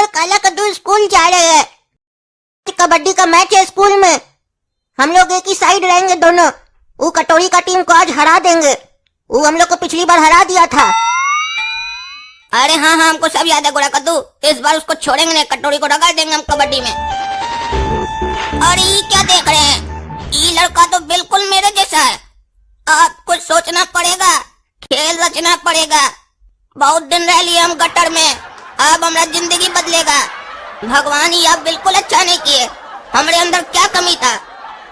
और काला कद्दू स्कूल जा रहे हैं। कबड्डी का मैच है स्कूल में, हम लोग एक ही साइड रहेंगे दोनों। वो कटोरी का टीम को आज हरा देंगे, वो हम लोग को पिछली बार हरा दिया था। अरे हाँ हाँ, हमको सब याद है गोरा कद्दू। इस बार उसको छोड़ेंगे नहीं, कटोरी को रगड़ देंगे हम कबड्डी में। अरे ये क्या देख रहे हैं, ये लड़का तो बिल्कुल मेरे जैसा है। अब कुछ सोचना पड़ेगा, खेल रचना पड़ेगा। बहुत दिन रह लिए हम गटर में, अब हमारा जिंदगी बदलेगा। भगवान ही अब बिल्कुल अच्छा नहीं किए। हमारे अंदर क्या कमी था?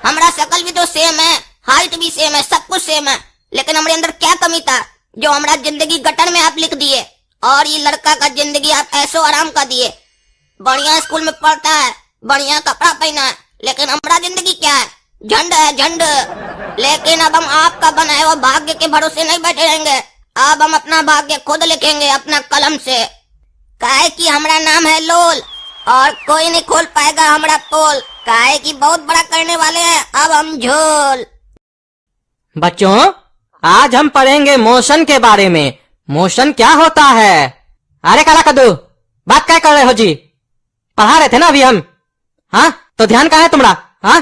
हमारा शकल भी तो सेम है, हाइट भी सेम है, सब कुछ सेम है, लेकिन हमारे अंदर क्या कमी था जो हमारा जिंदगी गटर में आप लिख दिए। और ये लड़का का जिंदगी आप ऐसो आराम का दिए। बढ़िया स्कूल में पढ़ता है, बढ़िया कपड़ा पहना है, लेकिन हमारा जिंदगी क्या है? झंड है, झंड। लेकिन अब हम आपका बनाए हुआ भाग्य के भरोसे नहीं बैठे रहेंगे। अब हम अपना भाग्य खुद लिखेंगे अपना कलम से। काहे कि हमारा नाम है लोल और कोई नहीं खोल पाएगा हमारा पोल। काहे कि बहुत बड़ा करने वाले हैं अब हम झोल। बच्चों, आज हम पढ़ेंगे मोशन के बारे में। मोशन क्या होता है? अरे काला कद्दू, बात क्या कर रहे हो जी? पढ़ा रहे थे ना अभी हम। हाँ, तो ध्यान कहाँ है तुम्हारा? हाँ,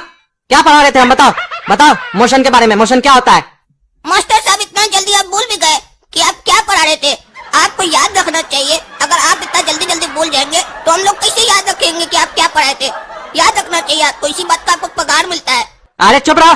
क्या पढ़ा रहे थे हम? बताओ बताओ मोशन के बारे में। मोशन क्या होता है? मास्टर साहब, इतना जल्दी आप भूल भी गए कि आप क्या पढ़ा रहे थे? आपको याद रखना चाहिए। अगर आप इतना जल्दी जल्दी भूल जाएंगे तो हम लोग कैसे याद रखेंगे कि आप क्या पढ़ाए थे? याद रखना चाहिए आपको, इसी बात का आपको पगार मिलता है। अरे चुप रहो,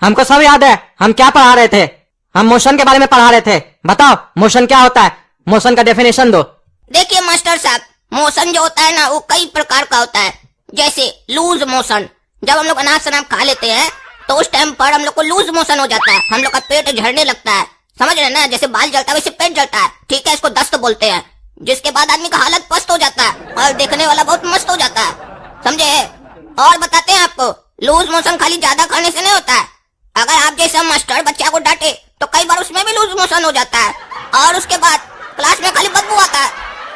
हमको सब याद है हम क्या पढ़ा रहे थे। हम मोशन के बारे में पढ़ा रहे थे। बताओ मोशन क्या होता है? मोशन का डेफिनेशन दो। देखिए मास्टर साहब, मोशन जो होता है ना, वो कई प्रकार का होता है। जैसे लूज मोशन, जब हम लोग अनाज शनाज खा लेते हैं तो उस टाइम पर हम लोग को लूज मोशन हो जाता है, हम लोग का पेट झड़ने लगता है। समझ रहे ना? जैसे बाल जलता है वैसे पेट जलता है, ठीक है? इसको दस्त बोलते हैं। जिसके बाद आदमी का हालत पस्त हो जाता है और देखने वाला बहुत मस्त हो जाता है। समझे? और बताते हैं आपको, लूज मोशन खाली ज्यादा खाने से नहीं होता है। अगर आप जैसा मास्टर बच्चा को डांटे तो कई बार उसमें भी लूज मोशन हो जाता है। और उसके बाद क्लास में खाली बदबू आता है,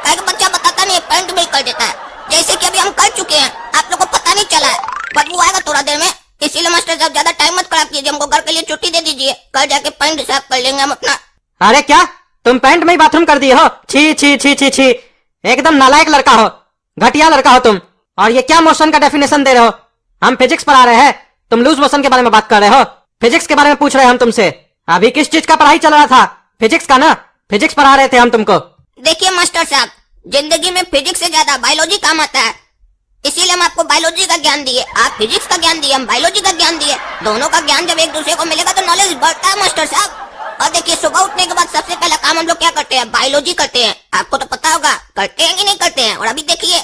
कई बच्चा बताता नहीं, पेंट भी कर देता है। जैसे कि अभी हम कर चुके हैं, आप लोग को पता नहीं चला है। बदबू आएगा थोड़ा देर में, इसीलिए मास्टर साहब ज्यादा टाइम मत खराब कीजिए, हमको घर के लिए छुट्टी दे दीजिए। कल जाके पेंट साफ कर लेंगे हम अपना। अरे क्या तुम पेंट में ही बाथरूम कर दिए हो? छी छी छी छी छी, एकदम नालायक लड़का हो, घटिया लड़का हो तुम। और ये क्या मोशन का डेफिनेशन दे रहे हो? हम फिजिक्स पढ़ा रहे हैं, तुम लूज मोशन के बारे में बात कर रहे हो। फिजिक्स के बारे में पूछ रहे हैं हम तुमसे। अभी किस चीज का पढ़ाई चल रहा था? फिजिक्स का ना? फिजिक्स पढ़ा रहे थे हम तुमको। देखिए मास्टर साहब, जिंदगी में फिजिक्स से ज्यादा बायोलॉजी काम आता है, इसीलिए हम आपको बायोलॉजी का ज्ञान दिए। आप फिजिक्स का ज्ञान दिए, हम बायोलॉजी का ज्ञान दिए। दोनों का ज्ञान जब एक दूसरे को मिलेगा तो नॉलेज बढ़ता है मास्टर साहब। और देखिए, सुबह उठने के बाद सबसे पहला काम हम लोग क्या करते हैं? बायोलॉजी करते हैं। आपको तो पता होगा, करते हैं कि नहीं करते हैं? और अभी देखिए,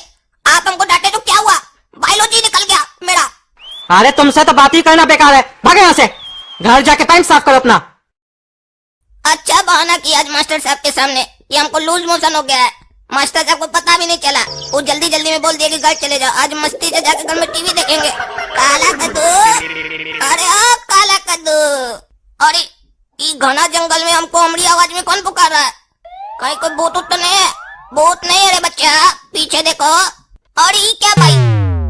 आप हमको डांटे तो क्या हुआ? बायोलॉजी निकल गया मेरा। अरे तुमसे तो बात ही करना बेकार है, भागो यहाँ से। घर जाके पैंट साफ करो अपना। अच्छा बहाना किया आज मास्टर साहब के सामने कि हमको लूज मोशन हो गया है। मास्टर साहब को पता भी नहीं चला, वो जल्दी जल्दी में बोल दिया कि घर चले जाओ, आज मस्ती से जाके घर में टीवी देखेंगे। काला कद्दू, अरे ओ काला कद्दू, अरे ये घना जंगल में हमको हमारी आवाज में कौन पुकार रहा है? कहीं कोई भूत तो नहीं है? भूत नहीं है रे बच्चा, पीछे देखो। और ये क्या भाई,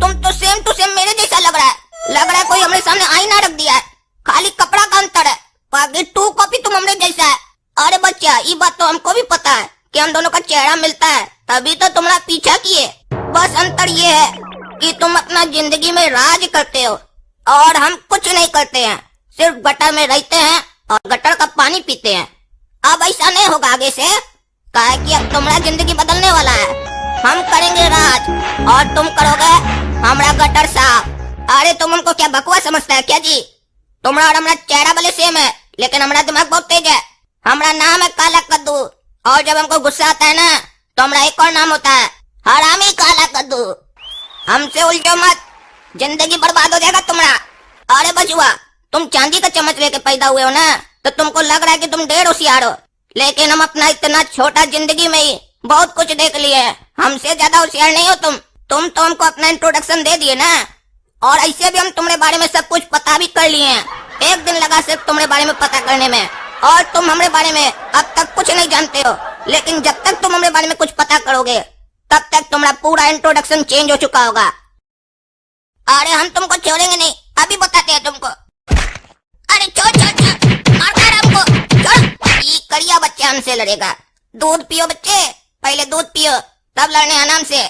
तुम तो सेम टू सेम मेरे जैसा लग रहा है। लग रहा है कोई हमारे सामने आईना रख दिया है, खाली कपड़ा का अंतर है, बाकी टू कॉपी तुम हमरे जैसा है। अरे बच्चा, ये बात तो हमको भी पता है कि हम दोनों का चेहरा मिलता है, तभी तो तुम्हारा पीछा किए। बस अंतर ये है कि तुम अपना जिंदगी में राज करते हो और हम कुछ नहीं करते हैं, सिर्फ गटर में रहते हैं और गटर का पानी पीते हैं। अब ऐसा नहीं होगा आगे से, काहे कि अब तुम्हारा जिंदगी बदलने वाला है। हम करेंगे राज और तुम करोगे हमारा गटर साफ। अरे तुम हमको क्या बकवास समझता है क्या जी? तुम्हारा और हमारा चेहरा भले सेम है, लेकिन हमारा दिमाग बहुत तेज है। हमारा नाम है काला कद्दू, और जब हमको गुस्सा आता है ना तो हमारा एक और नाम होता है हरामी काला कद्दू। हमसे उलझो मत, जिंदगी बर्बाद हो जाएगा तुम्हारा। अरे बचुआ, तुम चांदी का चम्मच लेके पैदा हुए हो ना, तो तुमको लग रहा है कि तुम ढेर होशियार हो, लेकिन हम अपना इतना छोटा जिंदगी में ही बहुत कुछ देख लिए हैं। हमसे ज्यादा होशियार नहीं हो तुम तो हमको अपना इंट्रोडक्शन दे दिए ना, और ऐसे भी हम तुम्हारे बारे में सब कुछ पता भी कर लिए हैं। एक दिन लगा सिर्फ तुम्हारे बारे में पता करने में, और तुम हमारे बारे में अब तक कुछ नहीं जानते हो। लेकिन जब तक तुम हमारे बारे में कुछ पता करोगे तब तक तुम्हारा पूरा इंट्रोडक्शन चेंज हो चुका होगा। अरे हम तुमको छोड़ेंगे नहीं, अभी बताते हैं तुमको। अरे छोड़ छोड़ छोड़, मारता है हमको, छोड़। ये कड़िया बच्चा हमसे लड़ेगा। दूध पियो बच्चे, पहले दूध पियो, तब लड़ने आराम से।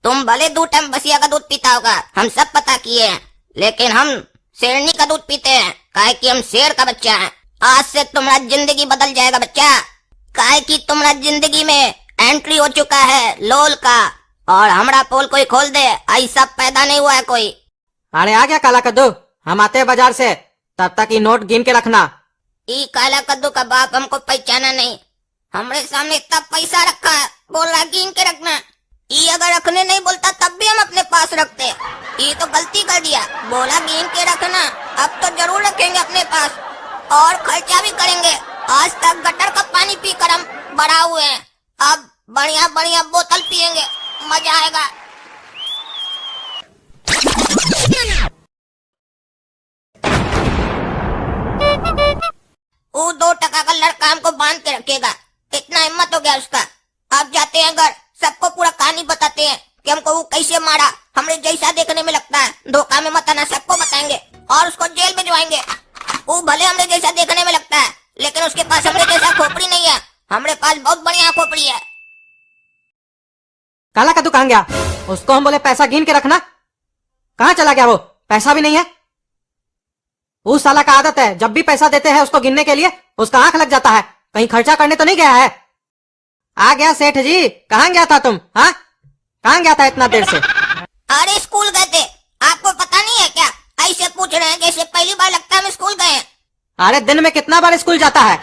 तुम भले 2 टाइम बसिया का दूध पीता होगा, हम सब पता किए हैं, लेकिन हम शेरनी का दूध पीते हैं, काहे कि हम शेर का बच्चा है। आज से तुम्हारा जिंदगी बदल जाएगा बच्चा, काहे कि तुम्हारा जिंदगी में एंट्री हो चुका है लोल का, और हमारा पोल कोई खोल दे, ऐसा पैदा नहीं हुआ है कोई। अरे आ गया काला कद्दू, हम आते हैं बाजार से, तब तक ये नोट गिन के रखना। ई काला कद्दू का बाप हमको पहचाना नहीं, हमरे सामने इतना पैसा रखा है, बोल रहा गिन के रखना। ये अगर रखने नहीं बोलता तब भी हम अपने पास रखते, ये तो गलती कर दिया, बोला गिन के रखना, अब तो जरूर रखेंगे अपने पास और खर्चा भी करेंगे। आज तक गटर का पानी पीकर हम बड़ा हुए हैं, अब बढ़िया बढ़िया बोतल पियेंगे, मजा आएगा। वो 2 टका का लड़का हमको बांध के रखेगा, इतना हिम्मत हो गया उसका। अब जाते हैं घर, सबको पूरा कहानी बताते हैं कि हमको वो कैसे मारा, हमरे जैसा देखने में लगता है, धोखा में मत आना, सबको बताएंगे और उसको जेल भिजवाएंगे। वो भले हमरे जैसा देखने में लगता है, लेकिन उसके पास हमरे जैसा खोपड़ी नहीं है, हमरे पास बहुत बढ़िया खोपड़ी है। काला कद्दू कहाँ गया? उसको हम बोले पैसा गिन के रखना, कहाँ चला गया वो? पैसा भी नहीं है। उस साला का आदत है, जब भी पैसा देते हैं उसको गिनने के लिए उसका आंख लग जाता है, कहीं खर्चा करने तो नहीं गया है। आ गया सेठ जी, कहाँ गया था तुम? हाँ, कहाँ गया था इतना देर से? अरे स्कूल गए थे, आपको पता नहीं है क्या? ऐसे पूछ रहे हैं जैसे पहली बार लगता है हम स्कूल गए हैं। अरे दिन में कितना बार स्कूल जाता है?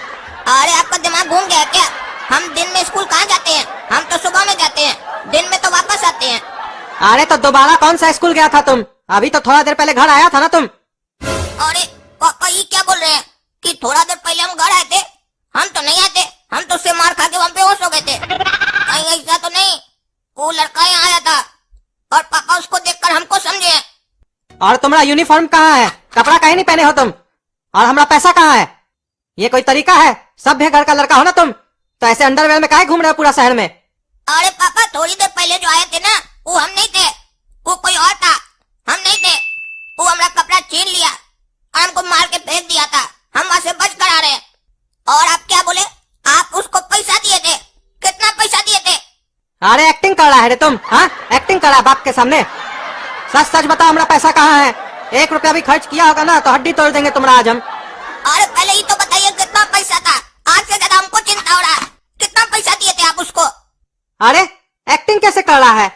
अरे आपका दिमाग घूम गया क्या? हम दिन में स्कूल कहाँ जाते हैं, हम तो सुबह में जाते हैं, दिन में तो वापस आते हैं। अरे तो दोबारा कौन सा स्कूल गया था तुम? अभी तो थोड़ा देर पहले घर आया था ना तुम। अरे पापा ये क्या बोल रहे हैं कि थोड़ा देर पहले हम घर आए थे? हम तो नहीं आए थे, हम तो उससे मार खा के वहाँ बेहोश हो गए थे। कहीं ऐसा तो नहीं, वो लड़का यहाँ आया था और पापा उसको देखकर हमको समझे। और तुम्हारा यूनिफॉर्म कहाँ है? कपड़ा कहीं नहीं पहने हो तुम, और हमारा पैसा कहाँ है? ये कोई तरीका है? सभ्य घर का लड़का हो ना तुम, तो ऐसे अंडरवेयर में काहे घूम रहे हो पूरा शहर में? अरे पापा थोड़ी देर पहले जो आए थे ना, वो हम नहीं थे, वो कोई और था, हम नहीं थे। वो हमारा कपड़ा छीन लिया और हमको मार के फेंक दिया था, हम वहाँ से बच कर आ रहे हैं। और आप क्या बोले? आप उसको पैसा दिए थे? कितना पैसा दिए थे? अरे एक्टिंग कर रहा है रे तुम, हाँ एक्टिंग कर रहा है बाप के सामने। सच सच बताओ, हमारा पैसा कहाँ है? 1 रुपया भी खर्च किया होगा ना तो हड्डी तोड़ देंगे तुम्हारा आज हम। अरे पहले ही तो बताइए कितना पैसा था, आज से ज्यादा हमको चिंता हो रहा है। कितना पैसा दिए थे आप उसको? अरे एक्टिंग कैसे कर रहा है?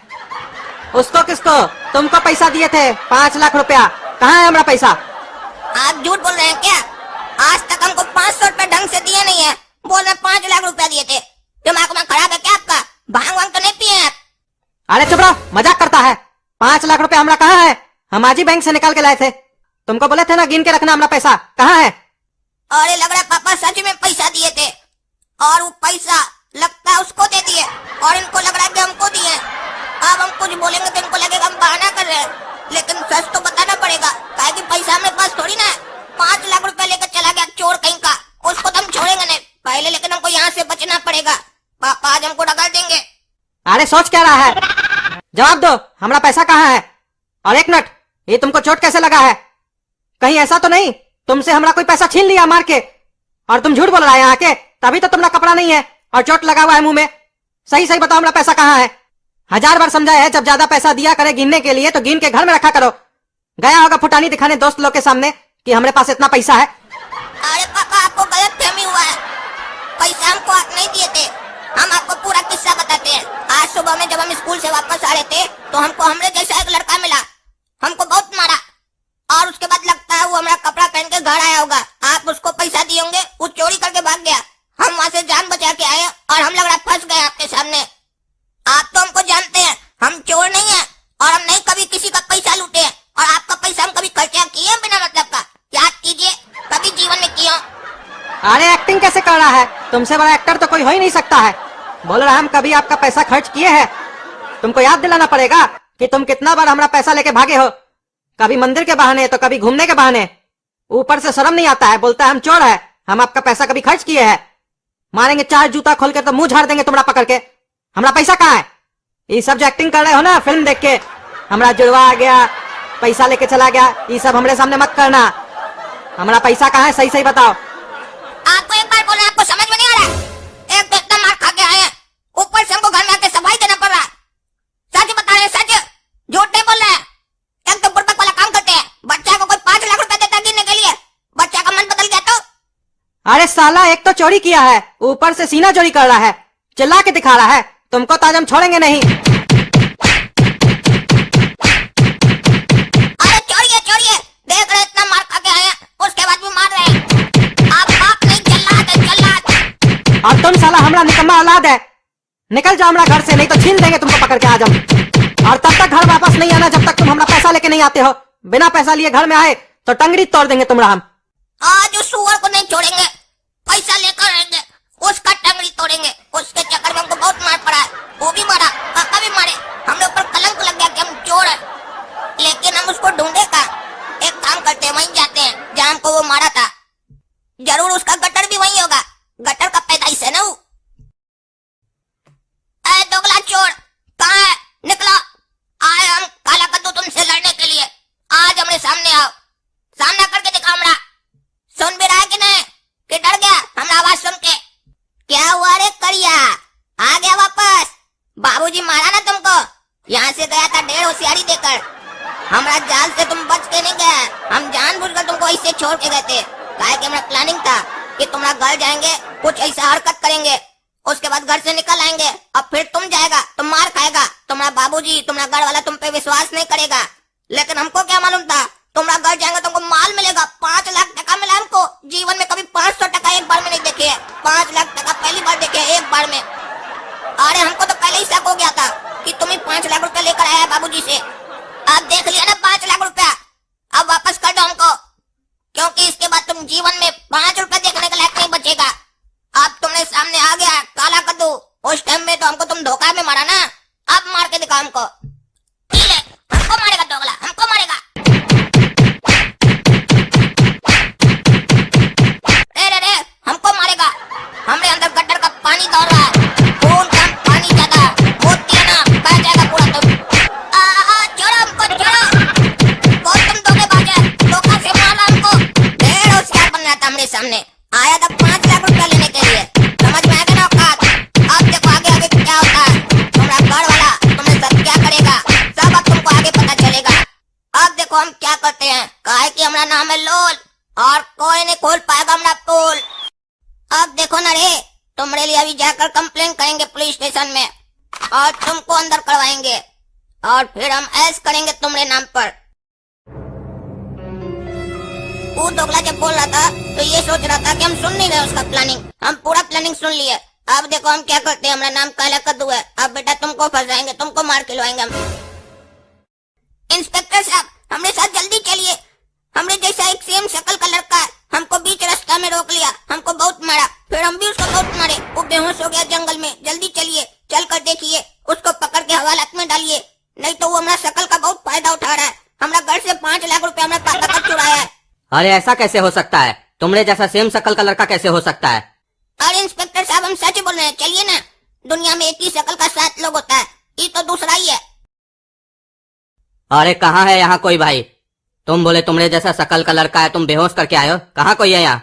उसको किसको? तुमको पैसा दिए थे 5 लाख रुपया, कहाँ है हमारा पैसा? आप झूठ बोल रहे हैं क्या? आज तक हमको 500 रुपए ढंग से दिए नहीं है, बोल रहे 5 लाख रुपया दिए थे। दिमाग में खराब है क्या आपका? भांग वांग तो नहीं पिए आप? अरे चुप रहो, मजाक करता है। 5 लाख रुपया हमारा कहाँ है? हम आज ही बैंक से निकाल के लाए थे, तुमको बोले थे ना गिन के रखना हमारा पैसा, कहाँ है? अरे लग रहा है पापा सच में पैसा दिए थे, और वो पैसा लगता है उसको दे दिए, और इनको लग रहा है कि हमको दिए। अब हम कुछ बोलेंगे तो इनको लगेगा हम बहाना कर रहे हैं, लेकिन सच तो बताना पड़ेगा, काहे कि पैसा हमारे पास थोड़ी ना है। 5 लाख रुपए लेकर चला गया चोर कहीं का, उसको तो हम छोड़ेंगे नहीं पहले, लेकिन हमको यहाँ से बचना पड़ेगा। पापा आज हमको डगा देंगे। अरे सोच क्या रहा है? जवाब दो, हमारा पैसा कहाँ है? और एक मिनट, ये तुमको चोट कैसे लगा है? कहीं ऐसा तो नहीं तुमसे हमारा कोई पैसा छीन लिया मार के, और तुम झूठ बोल रहा है यहाँ के? तभी तो तुम्हारा कपड़ा नहीं है और चोट लगा हुआ है मुंह में। सही सही बताओ, हमारा पैसा कहाँ है? 1000 बार समझाया है, जब ज्यादा पैसा दिया करे गिनने के लिए तो गिन के घर में रखा करो। गया होगा फुटानी दिखाने दोस्त लोग के सामने कि हमारे पास इतना पैसा है। अरे पापा आपको गलत फहमी हुआ है, पैसा हमको आप नहीं दिए थे। हम आपको पूरा किस्सा बताते हैं। आज सुबह में जब हम स्कूल से वापस आ रहे थे तो हमको हमरे जैसा एक लड़का मिला, हमको बहुत मारा, और उसके बाद लगता है वो हमारा कपड़ा पहन के घर आया होगा। आप उसको पैसा दिए होंगे, वो चोरी करके भाग गया। हम वहाँ से जान बचा के आए और हम लग रहा फंस गए आपके सामने। आप तो हमको जानते हैं, हम चोर नहीं है और हम नहीं कभी किसी का पैसा लूटे हैं, और आपका पैसा हम कभी खर्चा किए हैं बिना मतलब का? याद कीजिए, कभी जीवन में किया। अरे एक्टिंग कैसे कर रहा है? तुमसे बड़ा एक्टर तो कोई हो ही नहीं सकता है। बोल रहा हम कभी आपका पैसा खर्च किए हैं? तुमको याद दिलाना पड़ेगा कि तुम कितना बार हमारा पैसा लेके भागे हो, कभी मंदिर के बहाने तो कभी घूमने के बहाने। ऊपर से शर्म नहीं आता है, बोलता है हम चोर है, हम आपका पैसा कभी खर्च किए हैं? मारेंगे 4 जूता खोल के तो मुंह झाड़ देंगे तुम्हारा पकड़ के। हमारा पैसा कहाँ है? ये सब जो एक्टिंग कर रहे हो ना फिल्म देख के, हमारा जुड़वा आ गया, पैसा लेके चला गया, ये सब हमारे सामने मत करना। हमारा पैसा कहाँ है सही सही बताओ। आपको एक बार बोला, आपको समझ में नहीं आ रहा? एक तो इतना मार खा के आए हैं, ऊपर से हमको घर में आके सफाई देना पड़ रहा है। सच बता रहे, सच अरे साला एक तो चोरी किया है, ऊपर से सीना चोरी कर रहा है, चिल्ला के दिखा रहा है। तुमको तो आज हम छोड़ेंगे नहीं। अरे छोड़िए छोड़िए, देख रहे इतना मार खा के आए हैं, उसके बाद भी मार रहे हैं। आप बाप नहीं, जल्लाद है जल्लाद। और तुम साला हमारा निकम्मा औलाद है। निकल जाओ हमारा घर से, नहीं तो छीन देंगे तुमको पकड़ के आज हम। और तब तक घर वापस नहीं आना जब तक तुम हमारा पैसा लेके नहीं आते हो। बिना पैसा लिए घर में आए तो टंगड़ी तोड़ देंगे तुम्हारा हम। आज उस सुअर को नहीं छोड़ेंगे, पैसा लेकर आएंगे, उसका टंगड़ी तोड़ेंगे। उसके चक्कर में हमको बहुत मार पड़ा है, वो भी मारा, काका भी मारे, हम लोग पर कलंक लग गया कि हम चोर हैं। लेकिन हम उसको ढूंढे का एक काम करते हैं, वहीं जाते हैं जहाँ हमको वो मारा था। जरूर उसका गटर भी वहीं होगा, गटर का पैदाइश है ना वो। ऐ दोगला चोर, कहाँ है? निकलो। आए हम काला कद्दू तुमसे लड़ने के लिए। आज हमारे सामने आओ, सामना करके दिखा हमरा। सुन भी रहा है कि नहीं, कि डर गया हमरा आवाज सुन के? क्या हुआ रे करिया, आ गया वापस? बाबूजी मारा ना तुमको, यहाँ से गया था ढेर होशियारी देकर। हमरा जाल से तुम बच के नहीं गए, हम जानबूझकर तुमको ऐसे छोड़ के गए थे। काहे कि हमारा प्लानिंग था कि तुम्हारा घर जाएंगे, कुछ ऐसा हरकत करेंगे, उसके बाद घर से निकल आएंगे, अब फिर तुम जाएगा, तुम मार खाएगा, तुम्हारा बाबूजी, तुम्हारा घर वाला तुम पे विश्वास नहीं करेगा। लेकिन हमको क्या मालूम था, तुम्हारा घर जाएंगे तुमको माल मिलेगा, 5 लाख टका मिला हमको। जीवन में कभी 500 टका एक बार में नहीं देखे है, 5 लाख टका पहली बार देखे है एक बार में। अरे हमको तो पहले ही शक हो गया था कि तुम ही 5 लाख रुपया लेकर आया है बाबूजी से। अब देख लिया ना 5 लाख रुपया, अब वापस कर दो हमको, क्योंकि इसके बाद तुम जीवन में 5 रुपया देखने के लायक नहीं बचेगा। अब तुमने सामने आ गया काला कद्दू, उस टाइम में तो हमको तुम धोखा में मारा ना, अब मार के दिखा हमको। ठीक है, हमको मारेगा दोगला, हमको मारेगा। रे हमको मारेगा, हमरे अंदर गटर का पानी दौड़ रहा है, खून कम पानी ज्यादा, मोती है ना, बह जाएगा पूरा तुम। छोड़ो हमको, छोड़ो। बहुत तुम धोखेबाज है, धोखा से मारा हमको। ढेर होशियार बन रहा था हमरे सामने, आया था 5 लाख रुपया लेने के लिए। समझ में आएगा ना औकात? अब देखो आगे आगे क्या होता है। तुम्हारा घर वाला तुम्हें सब क्या करेगा, सब अब तुमको आगे पता चलेगा। अब देखो हम क्या करते हैं, काहे कि हमारा नाम है लोल और कोई नहीं खोल पाएगा हमारा पोल। अब देखो ना रे, तुम्हारे लिए अभी जाकर कंप्लेन करेंगे पुलिस स्टेशन में और तुमको अंदर करवाएंगे और फिर हम ऐश करेंगे तुम्हारे नाम पर। वो दोगला जब बोल रहा था तो ये सोच रहा था कि हम सुन नहीं रहे उसका प्लानिंग, हम पूरा प्लानिंग सुन लिए। अब देखो हम क्या करते हैं, हमारा नाम काला कद्दू है, अब बेटा तुमको फंसाएंगे, तुमको मार खिलवाएंगे हम। इंस्पेक्टर साहब हमारे साथ जल्दी चलिए, हमरे जैसा एक सेम शक्ल का लड़का है, हमको बीच रास्ता में रोक लिया, हमको बहुत मारा, फिर हम भी उसको बहुत मारे, वो बेहोश हो गया जंगल में। जल्दी चलिए, चल कर देखिए, उसको पकड़ के हवालात में डालिए, नहीं तो वो हमारा शक्ल का बहुत फायदा उठा रहा है। हमारा घर से 5 लाख रुपया हमारे पापा का चुराया है। अरे ऐसा कैसे हो सकता है, तुमरे जैसा सेम शक्ल का लड़का कैसे हो सकता है? अरे इंस्पेक्टर साहब हम सच बोल रहे हैं, चलिए ना, दुनिया में एक ही शक्ल का 7 लोग होता है, ये तो दूसरा ही है। अरे कहाँ है यहाँ कोई भाई? तुम बोले तुमरे जैसा शक्ल का लड़का है, तुम बेहोश करके आए हो, कहाँ कोई है यहाँ?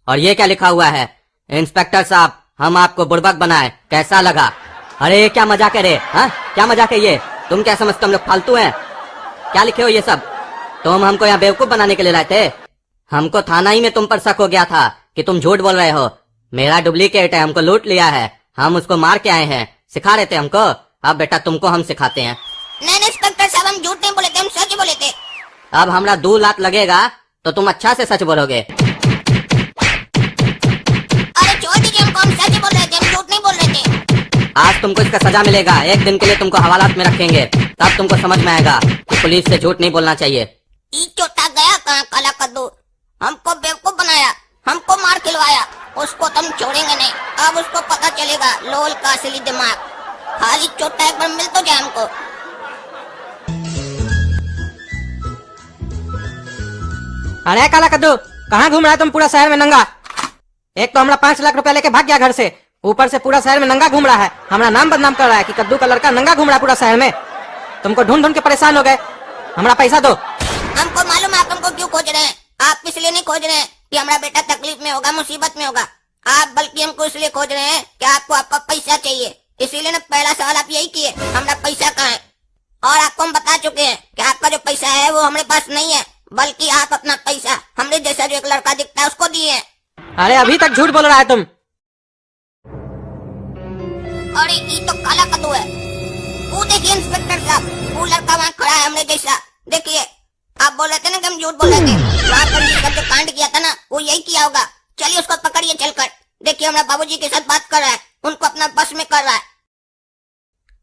और ये क्या लिखा हुआ है? इंस्पेक्टर साहब हम आपको बुड़बक बनाए, कैसा लगा? अरे ये क्या मजाक है रे, हाँ क्या मजाक है ये? तुम क्या समझते हम लोग फालतू हैं? क्या लिखे हो ये सब? तुम हमको यहाँ बेवकूफ बनाने के लिए लाए थे? हमको थाना ही में तुम पर शक हो गया था कि तुम झूठ बोल रहे हो। मेरा डुप्लीकेट है, हमको लूट लिया है, हम उसको मार के आए हैं, सिखा रहे थे हमको। अब बेटा तुमको हम सिखाते हैं। नहीं इंस्पेक्टर साहब हम झूठ नहीं बोले थे, हम सच बोले थे। अब हमरा 2 लाख लगेगा तो तुम अच्छा से सच बोलोगे। अरे छोड़ दीजिए हमको, हम सच बोल रहे थे, हम झूठ नहीं बोल रहे थे। आज तुमको इसका सजा मिलेगा, 1 दिन के लिए तुमको हवालात में रखेंगे, तब तुमको समझ में आएगा कि पुलिस से झूठ नहीं बोलना चाहिए। ई चोटा गया कहाँ काला कद्दू, हमको बेवकूफ बनाया, हमको मार खिलवाया, उसको तुम छोड़ेंगे नहीं। अब उसको पता चलेगा लोल का असली दिमाग। खाली चोटा एक बार मिल तो जाए हमको। अरे काला कद्दू कहाँ घूम रहा है तुम पूरा शहर में नंगा? एक तो हमारा 5 लाख रुपया लेके भाग गया घर से, ऊपर से पूरा शहर में नंगा घूम रहा है, हमारा नाम बदनाम कर रहा है कि कद्दू का लड़का नंगा घूम रहा है पूरा शहर में। तुमको ढूंढ ढूंढ के परेशान हो गए, हमारा पैसा दो। हमको मालूम है आप हमको क्यों खोज रहे हैं, आप इसलिए नहीं खोज रहे हैं कि हमारा बेटा तकलीफ में होगा, मुसीबत में होगा, आप बल्कि हमको इसलिए खोज रहे हैं कि आपको आपका पैसा चाहिए। इसीलिए ना पहला सवाल आप यही किए, हमारा पैसा कहाँ है? और आपको हम बता चुके हैं कि आपका जो पैसा है वो हमारे पास नहीं है, बल्कि आप अपना पैसा हमरे जैसा जो एक लड़का दिखता है उसको दिए हैं। अरे अभी तक झूठ बोल रहा है तुम। अरे ये तो काला कद्दू है। वो देखिए इंस्पेक्टर साहब, वो लड़का वहाँ खड़ा है हमने जैसा। देखिए, आप बोल रहे थे ना कि हम झूठ बोल रहे थे। वहाँ पर ये सब जो कांड किया था ना, वो यही किया होगा। चलिए उसको पकड़िए चलकर। देखिए हमारा बाबूजी के साथ बात कर रहा है, उनको अपना बस में कर रहा है।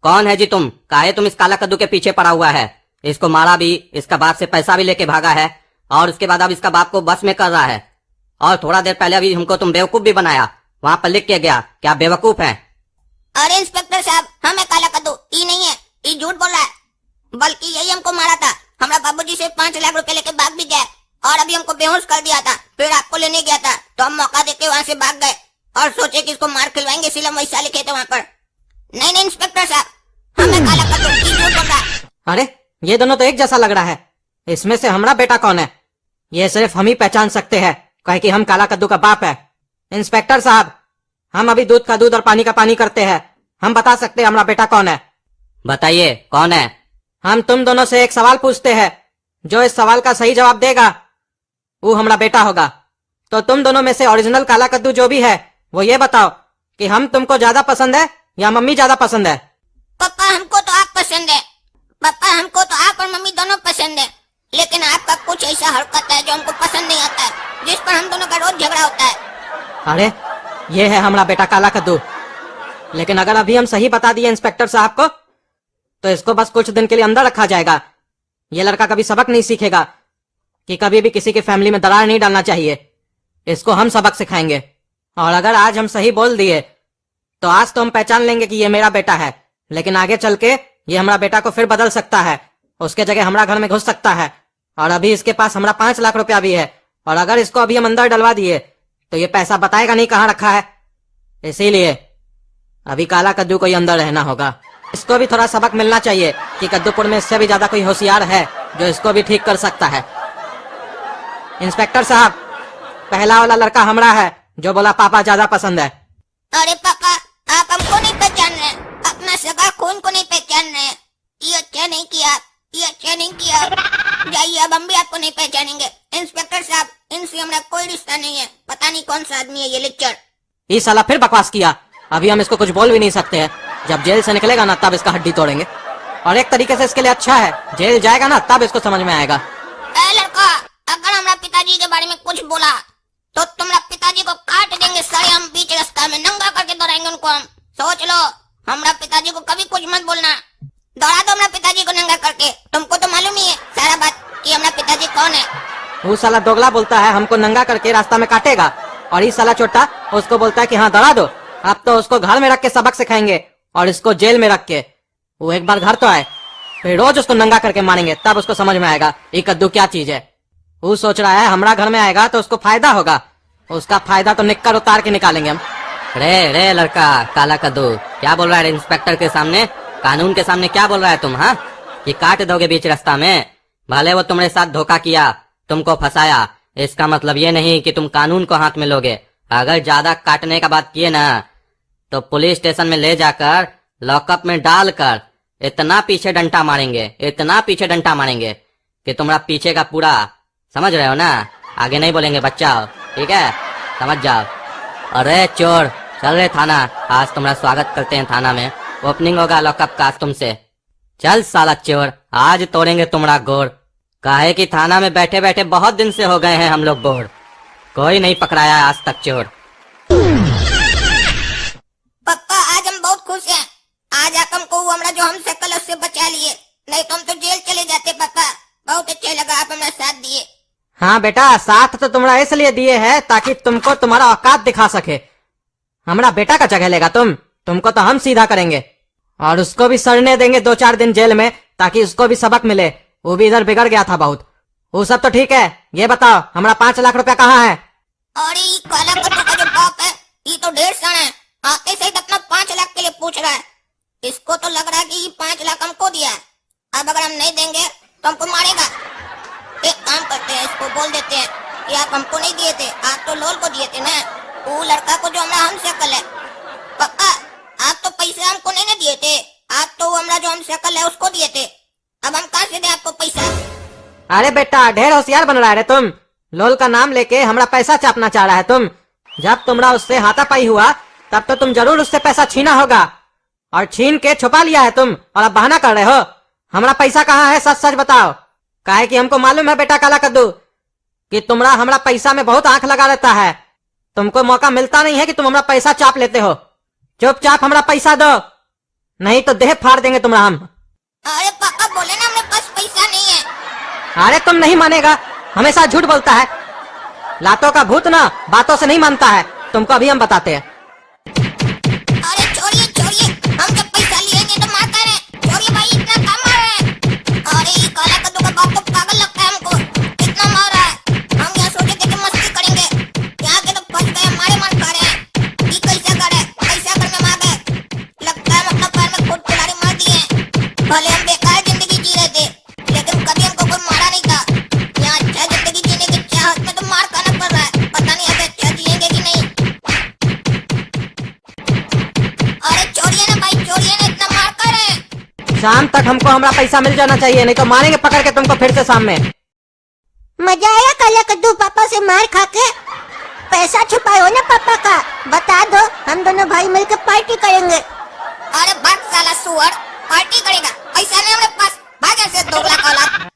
कौन है जी तुम? काहे तुम इस काला कद्दू के पीछे पड़ा हुआ है? इसको मारा भी, इसका बाप से पैसा भी लेके भागा है, और उसके बाद अब इसका बाप को बस में कर रहा है। और थोड़ा देर पहले अभी हमको तुम बेवकूफ भी बनाया। वहाँ पर लिख के गया क्या बेवकूफ है? अरे इंस्पेक्टर साहब, हमें काला कद्दू ये नहीं है, ये झूठ बोल रहा है। बल्कि यही हमको मारा था। हमारा बाबूजी से 5 लाख रुपए लेके भाग भी गया, और अभी हमको बेहोश कर दिया था। फिर आपको लेने गया था तो हम मौका देके वहाँ से भाग गए और सोचे कि इसको मार खिलवाएंगे, इसलिए हम वैसा लिखे थे वहाँ पर। नहीं नहीं इंस्पेक्टर साहब, हमें काला कद्दू ये झूठ बोल रहा है। अरे ये दोनों तो एक जैसा लग रहा है। इसमें से हमारा बेटा कौन है ये सिर्फ हम ही पहचान सकते हैं, कहे कि हम काला कद्दू का बाप है। इंस्पेक्टर साहब, हम अभी दूध का दूध और पानी का पानी करते हैं। हम बता सकते हैं हमारा बेटा कौन है। बताइए कौन है? हम तुम दोनों से एक सवाल पूछते हैं, जो इस सवाल का सही जवाब देगा वो हमारा बेटा होगा। तो तुम दोनों में से ओरिजिनल काला कद्दू जो भी है वो ये बताओ कि हम तुमको ज्यादा पसंद है या मम्मी ज्यादा पसंद है। पापा हमको तो आप पसंद है। पापा हमको तो आप और मम्मी दोनों पसंद है, लेकिन आपका कुछ ऐसा हरकत है जो हमको पसंद नहीं आता है, जिस पर हम दोनों का रोज झगड़ा होता है। अरे ये है हमारा बेटा काला कद्दू। लेकिन अगर अभी हम सही बता दिए इंस्पेक्टर साहब को तो इसको बस कुछ दिन के लिए अंदर रखा जाएगा। ये लड़का कभी सबक नहीं सीखेगा कि कभी भी किसी की फैमिली में दरार नहीं डालना चाहिए। इसको हम सबक सिखाएंगे। और अगर आज हम सही बोल दिए तो आज तो हम पहचान लेंगे कि ये मेरा बेटा है, लेकिन आगे चल के ये हमारा बेटा को फिर बदल सकता है। उसके जगह हमारा घर में घुस सकता है। और अभी इसके पास हमारा 5 लाख रुपया भी है, और अगर इसको अभी हम अंदर डलवा दिए तो ये पैसा बताएगा नहीं कहाँ रखा है। इसीलिए अभी काला कद्दू को ही अंदर रहना होगा। इसको भी थोड़ा सबक मिलना चाहिए कि कद्दूपुर में इससे भी ज्यादा कोई होशियार है जो इसको भी ठीक कर सकता है। इंस्पेक्टर साहब, पहला वाला लड़का हमारा है जो बोला पापा ज्यादा पसंद है। अरे पापा, आप हमको नहीं पहचान रहे, अपना सगा खून को नहीं पहचान रहे। ये अच्छा नहीं किया, ये अच्छा नहीं किया। जाइए, अब हम भी आपको नहीं पहचानेंगे। इंस्पेक्टर साहब, इनसे हमारा कोई रिश्ता नहीं है। पता नहीं कौन सा आदमी है ये लिक्चर। इस साला फिर बकवास किया। अभी हम इसको कुछ बोल भी नहीं सकते हैं। जब जेल से निकलेगा ना तब इसका हड्डी तोड़ेंगे। और एक तरीके से इसके लिए अच्छा है, जेल जाएगा ना तब इसको समझ में आएगा। ए लड़का, अगर हमारा पिताजी के बारे में कुछ बोला तो तुम्हारा पिताजी को काट देंगे सारे। हम बीच रास्ता में नंगा करके दौड़ाएंगे उनको हम। सोच लो, हमारा पिताजी को कभी कुछ मत बोलना। दौड़ा दो हमारा पिताजी को नंगा करके। तुमको तो मालूम ही है सारा बात कि हमारा पिताजी कौन है। वो साला दोगला बोलता है हमको नंगा करके रास्ता में काटेगा, और इस साला छोटा उसको बोलता है कि हाँ दौड़ा दो। अब तो उसको घर में रख के सबक सिखाएंगे और इसको जेल में रख के। वो एक बार घर तो आए, फिर रोज उसको नंगा करके मारेंगे, तब उसको समझ में आएगा ये कद्दू क्या चीज है। वो सोच रहा है हमारा घर में आएगा तो उसको फायदा होगा। उसका फायदा तो निक्कर उतार के निकालेंगे हम। रे लड़का काला कद्दू, क्या बोल रहा है इंस्पेक्टर के सामने, कानून के सामने क्या बोल रहा है तुम? हाँ, कि काट दोगे बीच रास्ता में? भले वो तुम्हारे साथ धोखा किया, तुमको फंसाया, इसका मतलब ये नहीं कि तुम कानून को हाथ में लोगे। अगर ज्यादा काटने का बात किए ना तो पुलिस स्टेशन में ले जाकर लॉकअप में डालकर इतना पीछे डंटा मारेंगे, इतना पीछे डंटा मारेंगे कि तुम्हारा पीछे का पूरा, समझ रहे हो ना? आगे नहीं बोलेंगे बच्चा, ठीक है? समझ जाओ। अरे चोर, चल रहे थाना, आज तुम्हारा स्वागत करते हैं थाना में। ओपनिंग होगा लॉकअप का आज तुमसे। चल साला चोर, आज तोड़ेंगे तुम्हारा गोड़। काहे कि थाना में बैठे बैठे बहुत दिन से हो गए हैं हम लोग बोर। कोई नहीं पकड़ाया आज तक चोर। पापा, आज हम बहुत खुश हैं। आज आप हमको हमारा जो हम सकल उससे बचा लिए, नहीं तो हम तो जेल चले जाते। पापा, बहुत अच्छा लगा आप हमारा साथ दिए। हाँ बेटा, साथ तो तुम्हारा इसलिए दिए है ताकि तुमको तुम्हारा औकात दिखा सके। हमारा बेटा का जगह लेगा तुमको तो हम सीधा करेंगे, और उसको भी सड़ने देंगे 2-4 दिन जेल में, ताकि उसको भी सबक मिले। वो भी इधर बिगड़ गया था बहुत। वो सब तो ठीक है, ये बताओ हमारा 5 लाख रुपया कहाँ है? अरे ये काला कद्दू का जो बाप है, ये तो ढेर सारा है। आते से अपना 5 लाख के लिए पूछ रहा है। इसको तो लग रहा है कि ये 5 लाख हमको दिया है। अब अगर हम नहीं देंगे तो हमको मारेगा। एक काम करते हैं, इसको बोल देते हैं कि आप हमको नहीं दिए थे, आप तो लोल को दिए थे ना, वो लड़का को जो हमारा हम शकल है। पापा, आप तो पैसे हमको नहीं ना दिए थे, आप तो हमारा जो हम शकल है उसको दिए थे। अब हम कहाँ से दें आपको पैसा? अरे बेटा, ढेर होशियार बन रहा है रे तुम। लोल का नाम लेके हमारा पैसा चापना चाह रहा है तुम। जब तुम्हारा उससे हाथापाई हुआ तब तो तुम जरूर उससे पैसा छीना होगा और छीन के छुपा लिया है तुम और अब बहाना कर रहे हो। हमारा पैसा कहाँ है, सच सच बताओ। काहे कि हमको मालूम है बेटा काला कद्दू कि तुम्हारा हमारा पैसा में बहुत आंख लगा रहता है। तुमको मौका मिलता नहीं है कि तुम हमारा पैसा चाप लेते हो। चुपचाप हमारा पैसा दो, नहीं तो देह फाड़ देंगे तुम्हारा हम। अरे पापा बोले ना हमारे पास पैसा नहीं है। अरे तुम नहीं मानेगा, हमेशा झूठ बोलता है। लातों का भूत ना बातों से नहीं मानता है, तुमको अभी हम बताते हैं। अरे छोड़िए छोड़िए, हम जब पैसा लिए नहीं तो मारते हैं। छोड़िए भाई, इतना काम मार रहे हैं। अरे ये काला कद्दू का बाप तो पागल लगता है हमको, इतना मार रहा है। हम यहाँ सोचे थे कि मस्ती करेंगे, यहाँ के तो फंस गए, हमारे मार खा रहे हैं। ये कैसा करे, कैसा करने मार गए। लगता है हम अपना पैर में खुद कुल्हाड़ी मार दिए। भले हम बेकार जिंदगी जी रहे थे, लेकिन कभी हमको कोई मारा नहीं था। यहाँ अच्छा जिंदगी जीने की चाहत में तो मार खाना पड़ रहा है। पता नहीं अब अच्छा जिएंगे कि नहीं। अरे छोड़िए ना भाई, छोड़िए ना, इतना मार कर रहे हैं। शाम तक हमको हमारा पैसा मिल जाना चाहिए, नहीं तो मारेंगे पकड़ के तुमको फिर से शाम में। मजा आया काला कद्दू पापा से मार खा के? पैसा छुपाए हो ना पापा का, बता दो, हम दोनों भाई मिलकर पार्टी करेंगे। अरे भाग साला सुअर, पार्टी करेगा? पैसा नहीं हमारे पास, भाग ऐसे दोगला का औलाद।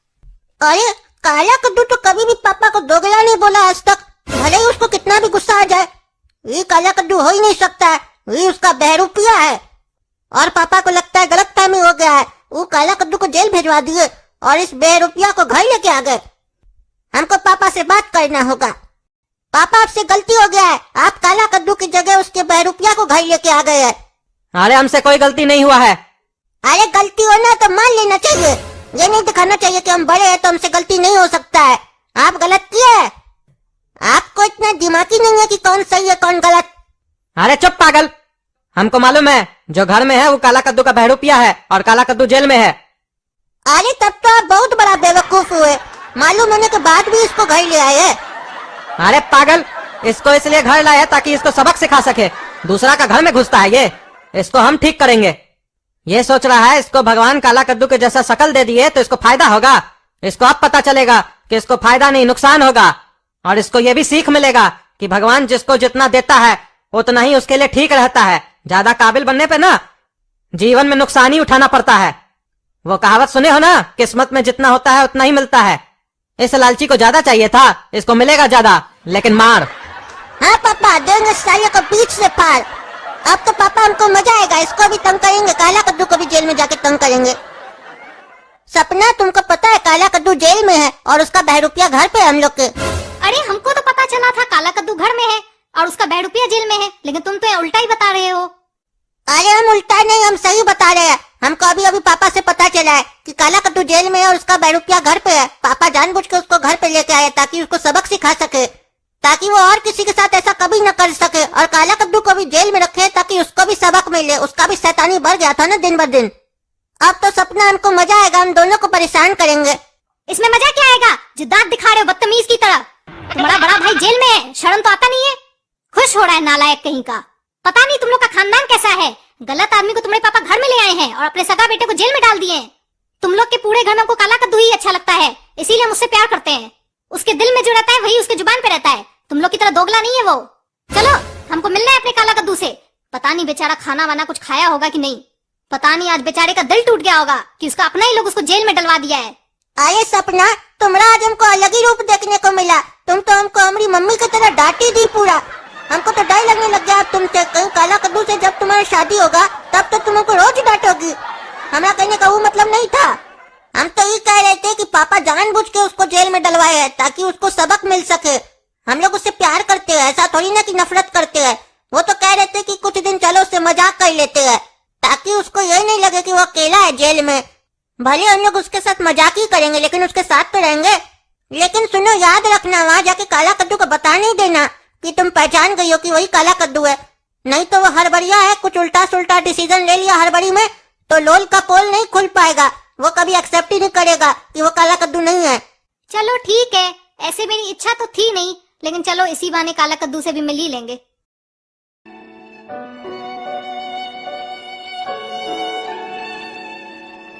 अरे काला कद्दू तो कभी भी पापा को दोगला नहीं बोला आज तक, भले ही उसको कितना भी गुस्सा आ जाए। ये काला कद्दू हो ही नहीं सकता है, ये उसका बहरूपिया है। और पापा को लगता है गलत फहमी हो गया है, वो काला कद्दू को जेल भिजवा दिए और इस बहरूपिया को घर लेके आ गए। हमको पापा से बात करना होगा। पापा आपसे गलती हो गया है, आप काला कद्दू की जगह उसके बहरूपिया को घर लेके आ गए हैं। अरे हमसे कोई गलती नहीं हुआ है। अरे गलती होना तो मान लेना चाहिए, ये नहीं दिखाना चाहिए कि हम बड़े हैं तो हमसे गलती नहीं हो सकता है। आप गलत किए हैं, आपको इतना दिमागी नहीं है कि कौन सही है कौन गलत। अरे चुप पागल, हमको मालूम है जो घर में है वो काला कद्दू का बहरूपिया है और काला कद्दू जेल में है। अरे तब तो आप बहुत बड़ा बेवकूफ हुए, मालूम होने के बाद भी इसको घर ले आए। अरे पागल, इसको इसलिए घर लाया ताकि इसको सबक सिखा सके। दूसरा का घर में घुसता है ये, इसको हम ठीक करेंगे। ये सोच रहा है इसको भगवान काला कद्दू के जैसा शकल दे दिए तो इसको फायदा होगा। इसको अब पता चलेगा कि इसको फायदा नहीं नुकसान होगा, और इसको ये भी सीख मिलेगा कि भगवान जिसको जितना देता है उतना ही उसके लिए ठीक रहता है। ज्यादा काबिल बनने पे ना जीवन में नुकसान ही उठाना पड़ता है। वो कहावत सुने हो ना, किस्मत में जितना होता है उतना ही मिलता है। इस लालची को ज्यादा चाहिए था, इसको मिलेगा ज्यादा, लेकिन मार। हाँ पापा, देंगे साले को बीच से फाड़। अब तो पापा हमको मजा आएगा, इसको भी तंग करेंगे, काला कद्दू को भी जेल में जाके तंग करेंगे। सपना, तुमको पता है काला कद्दू जेल में है और उसका बहरूपिया घर पे है हम लोग के। अरे हमको तो पता चला था काला कद्दू घर में है और उसका बहरूपिया जेल में है, लेकिन तुम तो उल्टा ही बता रहे हो। अरे हम उल्टा नहीं, हम सही बता रहे हैं। हमको अभी अभी पापा से पता चला है कि काला कद्दू जेल में है और उसका बहरूपिया घर पे है। पापा जानबूझ के उसको घर पे लेके आए ताकि उसको सबक सिखा सके, ताकि वो और किसी के साथ ऐसा कभी न कर सके, और काला कद्दू को भी जेल में रखे ताकि उसको भी सबक मिले। उसका भी शैतानी बढ़ गया था ना दिन ब दिन। अब तो सपना हमको मजा आएगा, हम दोनों को परेशान करेंगे। इसमें मजा क्या आएगा जो दांत दिखा रहे हो बदतमीज की तरह? तुम्हारा बड़ा भाई जेल में है, शर्म तो आता नहीं है? खुश हो रहा है नालायक कहीं का। पता नहीं तुम लोग का खानदान कैसा है, गलत आदमी को तुम्हारे पापा घर में ले आए हैं और अपने सगा बेटे को जेल में डाल दिए हैं। तुम लोग के पूरे घर में हमको काला कद्दू ही अच्छा लगता है, इसीलिए मुझसे प्यार करते हैं। उसके दिल में जो रहता है वही उसके जुबान पे रहता है। तुम लोग की तरह दोगला नहीं है वो। चलो हमको मिलना है अपने काला कद्दू से। पता नहीं बेचारा खाना वाना कुछ खाया होगा कि नहीं, पता नहीं आज बेचारे का दिल टूट गया होगा कि उसका अपना ही लोग उसको जेल में डलवा दिया है। आये सपना, तुम्हारा आज हमको अलग ही रूप देखने को मिला। तुम तो हमको हमारी मम्मी की तरह डांटी दी पूरा। हमको तो डर लगने लग गया अब तुमसे। कहीं काला कद्दू से जब तुम्हारी शादी होगा तब तो तुम हमको रोज डांटोगी। हमारा कहने का वो मतलब नहीं था। हम तो ये कह रहे थे कि पापा जानबूझ के उसको जेल में डलवाए हैं ताकि उसको सबक मिल सके। हम लोग उससे प्यार करते हैं, ऐसा थोड़ी ना कि नफरत करते हैं। वो तो कह रहे थे कि कुछ दिन चलो उससे मजाक कर लेते हैं ताकि उसको यही नहीं लगे कि वो अकेला है जेल में। भले हम लोग उसके साथ मजाक ही करेंगे लेकिन उसके साथ तो रहेंगे। लेकिन सुनो, याद रखना, वहाँ जाके काला कद्दू को बता नहीं देना कि तुम पहचान गई हो कि वही काला कद्दू है। नहीं तो वो हड़बड़िया है, कुछ उल्टा सुल्टा डिसीजन ले लिया हड़बड़ी में तो लोल का पोल नहीं खुल पाएगा। वो कभी एक्सेप्ट ही नहीं करेगा कि वो काला कद्दू नहीं है। चलो ठीक है, ऐसे मेरी इच्छा तो थी नहीं, लेकिन चलो इसी बहाने काला कद्दू से भी मिल ही लेंगे।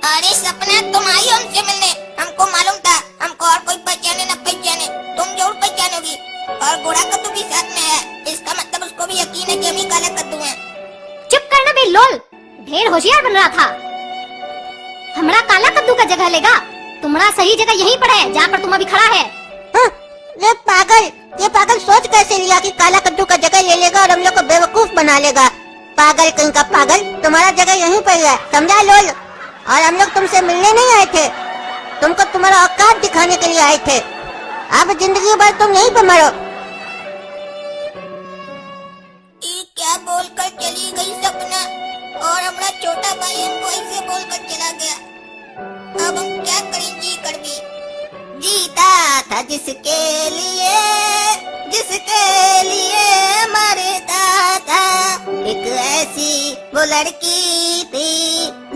अरे सपना, तुम आई हमसे मिलने, हमको मालूम था। हमको और कोई पहचाने न पहचाने, तुम जरूर पहचानोगी। और बूढ़ा कद्दू भी साथ में है, इसका लोल ढेर होशियार बन रहा था। हमारा काला कद्दू का जगह लेगा। तुम्हारा सही जगह यहीं पर है जहाँ पर तुम अभी खड़ा है। हाँ, ये पागल सोच कैसे लिया कि काला कद्दू का जगह ले लेगा और हम लोग को बेवकूफ बना लेगा। पागल कहीं का पागल, तुम्हारा जगह यहीं पर है, समझा लोल। और हम लोग तुमसे मिलने नहीं आए थे, तुमको तुम्हारा औकात दिखाने के लिए आए थे। अब जिंदगी भर तुम यहीं पर मरो। ये क्या बोलकर चली गई सपना, और हमारा छोटा भाई हमको ऐसे बोलकर चला गया। अब हम क्या करें जी कर भी। जीता था जिसके लिए मरता था। एक ऐसी वो लड़की थी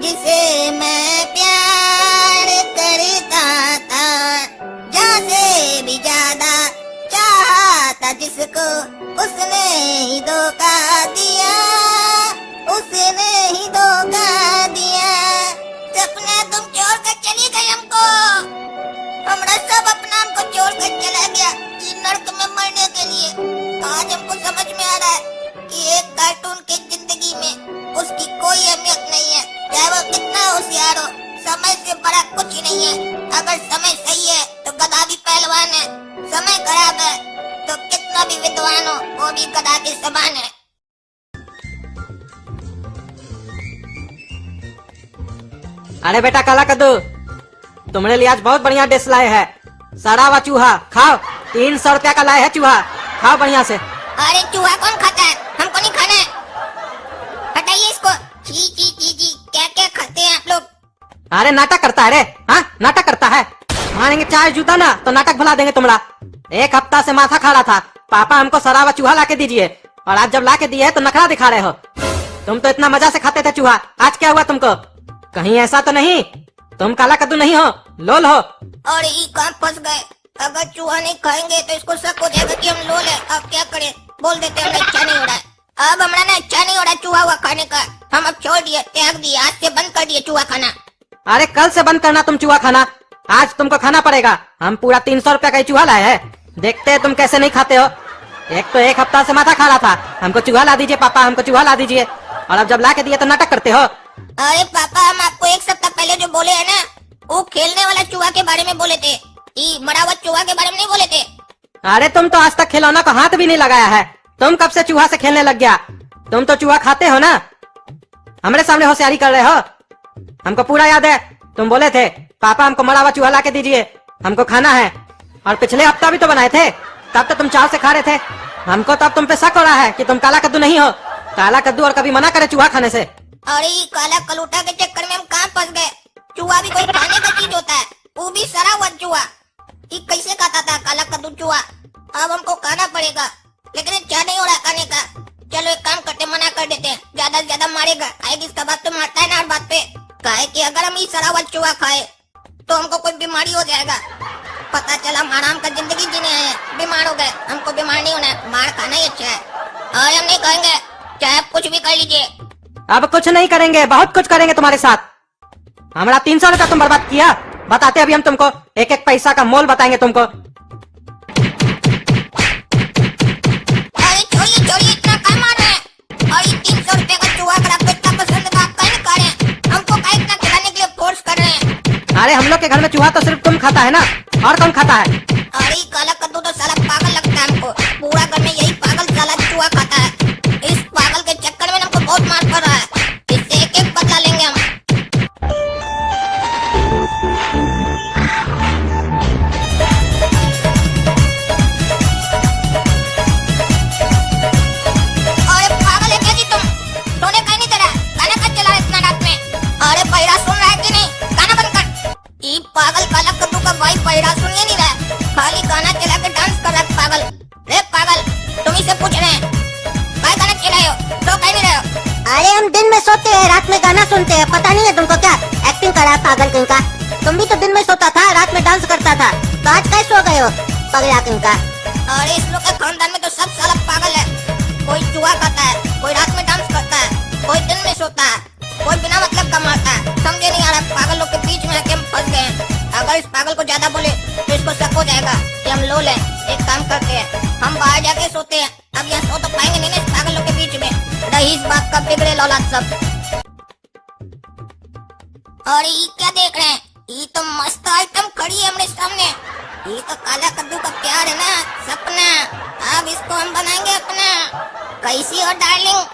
जिसे मैं प्यार करता था। जान से भी ज्यादा चाहा था जिसको, उसने ही धोखा दिया, उसने ही धोखा दिया। सपना तुम छोड़ कर चली गई हमको, हमारा सब अपना हमको छोड़ कर चला गया इस नर्क में मरने के लिए। आज हमको समझ में आ रहा है कि एक कार्टून की जिंदगी में उसकी कोई अहमियत नहीं है, चाहे वो कितना होशियार हो। समय से बड़ा कुछ नहीं है। अगर समय सही है तो गधा भी पहलवान है, समय खराब है तो कितना भी विद्वान हो वो भी गधा के समान है। अरे बेटा काला कद्दू, तुम्हारे लिए आज बहुत बढ़िया डिश लाए है। सड़ा हुआ चूहा खाओ, 300 रुपया का लाए है चूहा, खाओ बढ़िया से। अरे चूहा कौन खाता है, हमको नहीं खाना है, हटाइए इसको। जी जी जी जी, क्या क्या खाते हैं आप लोग। अरे नाटक करता है रे, हाँ नाटक करता है। मारेंगे चाय जूता ना तो नाटक भुला देंगे तुम्हारा। एक हफ्ता से माथा खा रहा था, पापा हमको सड़ा हुआ चूहा लाके दीजिए, और आज जब लाके दिए तो नखरा दिखा रहे हो। तुम तो इतना मजा से खाते थे चूहा, आज क्या हुआ तुमको। कहीं ऐसा तो नहीं तुम काला कद्दू नहीं हो, लोल हो। और ये कहाँ फंस गए। अगर चूहा नहीं खाएंगे तो इसको शक हो जाएगा कि हम लोल है। अब क्या करें, बोल देते हमें अच्छा नहीं हो रहा है। अब हमारा ना अच्छा नहीं हो रहा है चूहा हुआ खाने का, हम अब छोड़ दिए, त्याग दिए, आज से बंद कर दिए चूहा खाना। अरे कल से बंद करना तुम चूहा खाना, आज तुमको खाना पड़ेगा। हम पूरा 300 रुपया का चूहा लाए है, देखते हैं तुम कैसे नहीं खाते हो। एक तो एक हफ्ता से माथा खा रहा था, हमको चूहा ला दीजिए पापा, हमको चूहा ला दीजिए, और अब जब ला के दिए तो नाटक करते हो। अरे पापा, हम आपको एक सप्ताह पहले जो बोले है ना, वो खेलने वाला चूहा के बारे में बोले थे, ये मरा हुआ चूहा के बारे में नहीं बोले थे। अरे तुम तो आज तक खिलौना को हाथ भी नहीं लगाया है, तुम कब से चूहा से खेलने लग गया। तुम तो चूहा खाते हो ना, हमारे सामने होशियारी कर रहे हो। हमको पूरा याद है, तुम बोले थे पापा हमको मरा हुआ चूहा ला के दीजिए, हमको खाना है। और पिछले हफ्ता भी तो बनाए थे, तब तो तुम चाव से खा रहे थे। हमको तो अब तुम पे शक हो रहा है कि तुम काला कद्दू नहीं हो। काला कद्दू और कभी मना करे चूहा खाने से। अरे ये काला कलूटा के चक्कर में हम कहाँ फंस गए। चूहा भी कोई खाने का चीज होता है, वो भी सड़ा हुआ चूहा। ये कैसे खाता था काला कद्दू चूहा। अब हमको खाना पड़ेगा, लेकिन इच्छा नहीं हो रहा खाने का। चलो एक काम करते, मना कर देते हैं, ज्यादा से ज्यादा मारेगा, आएगी इसका बात तो मारता है ना हर बात पे। काहे कि अगर हम ये सड़ा हुआ चूहा खाए तो हमको कोई बीमारी हो जाएगा। पता चला हम आराम का जिंदगी जीने आए हैं, बीमार हो गए। हमको बीमार नहीं होना है, मार खाना ही अच्छा है। और हम नहीं कहेंगे, चाहे आप कुछ भी कर लीजिए। अब कुछ नहीं करेंगे, बहुत कुछ करेंगे तुम्हारे साथ। हमारा 300 रुपया तुम बर्बाद किया, बताते अभी हम तुमको, एक एक पैसा का मोल बताएंगे तुमको। अरे छोड़िए छोड़िए, इतना कहाँ मार रहे हैं। और ये 300 रुपए का चूहा अगर आपको इतना पसंद है, आप कहीं नहीं खा रहे हैं, हमको कहीं इतना खिलाने के लिए फोर्स कर रहे हैं। अरे हम लोग के घर में चूहा तो सिर्फ तुम खाता है ना, और कौन खाता है। अरे काला कद्दू तो साला पागल लगता है हमको, पूरा घर में यही पागल साला चूहा खाता है। इस पागल के चक्कर में हमको बहुत मार पड़ रहा है, इससे एक एक बदला लेंगे हम। अरे पागल है क्या जी तुम, सोने का ही नहीं दे रहा, गाना कब चला रहा है इतना रात में। अरे पैरा सुन रहा है कि नहीं, गाना बंद कर। ये पागल काला कद्दू का भाई पैरा सुन ही नहीं रहा है, खाली गाना चला के डांस कर रहा है पागल। रे पागल, तुम ही से पूछ रहे हैं, काय गाना चलाए हो, तो कहीं नहीं रहे हो। अरे हम दिन में सोते हैं, रात में गाना सुनते हैं, पता नहीं है तुमको क्या। एक्टिंग करा है पागल कहीं का। तुम भी तो दिन में सोता था, रात में डांस करता था, तो आज कैसे सो गए हो पगला कहीं का। अरे इस लोग के खानदान में तो सब साला पागल है। कोई चूहा खाता है, कोई रात में डांस करता है, कोई दिन में सोता है, कोई बिना मतलब का मारता है। समझे नहीं आ रहा, पागल लोग के बीच में आके हम फंस गए हैं। अगर इस पागल को ज्यादा बोले तो इसको शक हो जाएगा कि हम लोल हैं। एक काम करते हैं, हम बाहर जाके सोते हैं। अब यहाँ सो तो पाएंगे नहीं ना इस पागल लोग के बीच में, रही इस बात का बिगड़े औलाद सब। और ये क्या देख रहे हैं? ये तो मस्त आइटम खड़ी है हमारे सामने। ये तो काला कद्दू का प्यार है ना, सपना। अब इसको हम बनाएंगे अपना। कैसी हो डार्लिंग,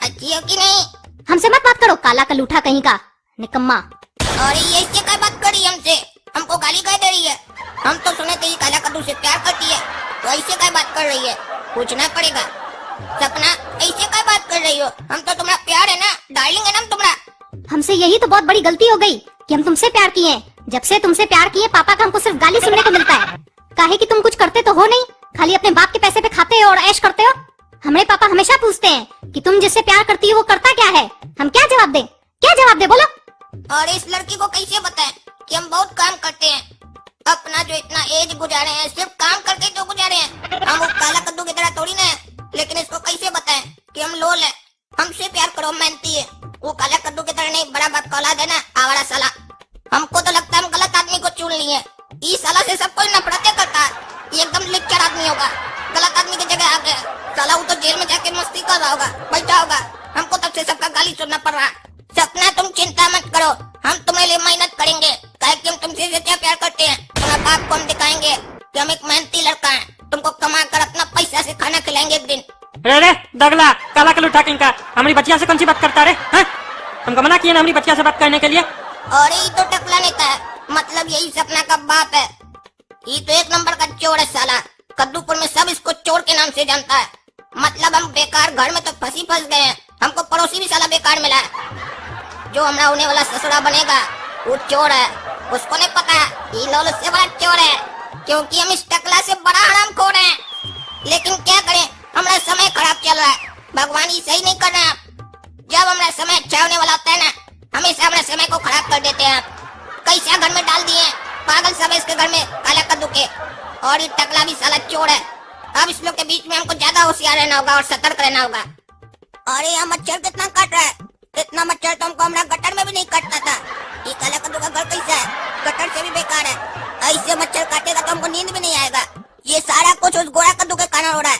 अच्छी हो कि नहीं? हमसे मत बात करो काला कलूठा कहीं का, निकम्मा। और ये इससे क्या बात करी हमसे? हमको गाली कह दे रही है। हम तो सुने थे ये काला कद्दू से प्यार करती है, तो ऐसे क्या बात कर रही है? पूछना पड़ेगा। सपना, ऐसे क्या बात कर रही हो? हम तो तुम्हारा प्यार है ना, डार्लिंग है ना तुम्हारा। हमसे यही तो बहुत बड़ी गलती हो गई कि हम तुमसे प्यार किए हैं। जब से तुमसे प्यार किए पापा का हमको सिर्फ गाली सुनने को मिलता है। काहे कि तुम कुछ करते तो हो नहीं, खाली अपने बाप के पैसे पे खाते हो और ऐश करते हो। हमारे पापा हमेशा पूछते हैं कि तुम जिससे प्यार करती हो वो करता क्या है। हम क्या जवाब दें? क्या जवाब दे बोलो? और इस लड़की को कैसे बताएं कि हम बहुत काम करते हैं? अपना जो इतना एज गुजारे हैं सिर्फ काम करके तो गुजारे हैं। हम वो काला कद्दू की तरह थोड़ी ना है। लेकिन इसको कैसे बताएं कि हम लोल है, हमसे प्यार करो, मेहनती है। वो काला कद्दू की तरह नहीं, बड़ा बाप का औलाद है ना, आवारा साला। हमको तो लगता है हम गलत आदमी को चुन लिए। इस साला से सब कोई नफरतें करता है। ये एकदम लिक्चर आदमी होगा, गलत आदमी की जगह आ गया। साला वो तो जेल में जाके मस्ती कर रहा होगा, बैठा होगा। हमको तब से सबका गाली सुनना पड़ रहा। सपना, तुम चिंता मत करो, हम तुम्हारे लिए मेहनत करेंगे। काहे कि हम तुमसे सच्चा प्यार करते हैं। तुम्हारे बाप को हम दिखाएंगे कि हम एक मेहनती लड़का है। तुमको कमा कर अपना पैसा से खाना खिलाएंगे एक दिन। रे दगला काला कलूठा कहीं का, हमारी बच्चिया से कौन सी बात करता रे? हाँ? हमको मना किया ना हमारी बच्चिया से बात करने के लिए। और ये तो टकला नेता है, मतलब यही सपना का बाप है। ये तो एक नंबर का चोर है साला। कद्दूपुर में सब इसको चोर के नाम से जानता है। मतलब हम बेकार घर में तो फंस गए हैं। हमको पड़ोसी भी साला बेकार मिला है। जो हमारा होने वाला ससुरा बनेगा वो चोर है, उसको नहीं पता ये लोल से बड़ा चोर है, क्योंकि हम इस टकला से बड़ा हराम खोर हैं। लेकिन क्या करें, हमारा समय खराब चल रहा है। भगवान ही सही नहीं कर रहे हैं। जब हमारा समय अच्छा होने वाला होता है ना, हमेशा हमारे समय को खराब कर देते हैं। कैसा घर में डाल दिए पागल सब इसके घर में काला कद्दू के। और ये टकला भी साला चोर है। अब इस लोग के बीच में हमको ज्यादा होशियार रहना होगा और सतर्क रहना होगा। अरे यहाँ मच्छर कितना काट रहा है। इतना मच्छर तो हमको हमारा गटर में भी नहीं काटता था। ये काला कद्दू का घर कैसा है, गटर से भी बेकार है। ऐसे मच्छर काटेगा तो हमको नींद भी नहीं आएगा। ये सारा कुछ उस गोरा कद्दू के कारण हो रहा है।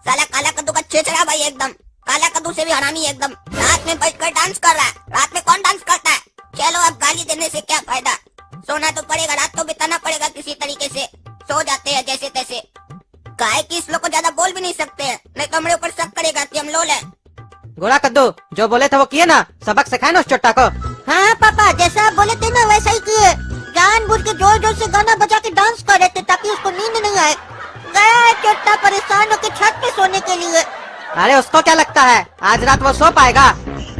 साला काला कद्दू का छेछड़ा भाई एकदम, काला कद्दू से भी हरामी एकदम। रात में बैठकर डांस कर रहा है। रात में कौन डांस करता है? चलो अब गाली देने से क्या फायदा, सोना तो पड़ेगा, रात तो बिताना पड़ेगा किसी तरीके से। सो जाते हैं जैसे तैसे। काहे कि इस लोग को ज्यादा बोल भी नहीं सकते हैं, नहीं तो हमारे ऊपर शक करेगा कि हम लोल है। गोरा कद्दू जो बोले थे वो किए ना, सबक सिखाए ना उस चोट्टा को। हाँ पापा, जैसा आप बोले थे ना वैसा ही किए। जानबूझ के जोर जोर से गाना बजा के डांस कर रहे थे ताकि उसको नींद नहीं आए। गया है चोट्टा परेशान होकर छत पे सोने के लिए। अरे उसको क्या लगता है आज रात वो सो पाएगा?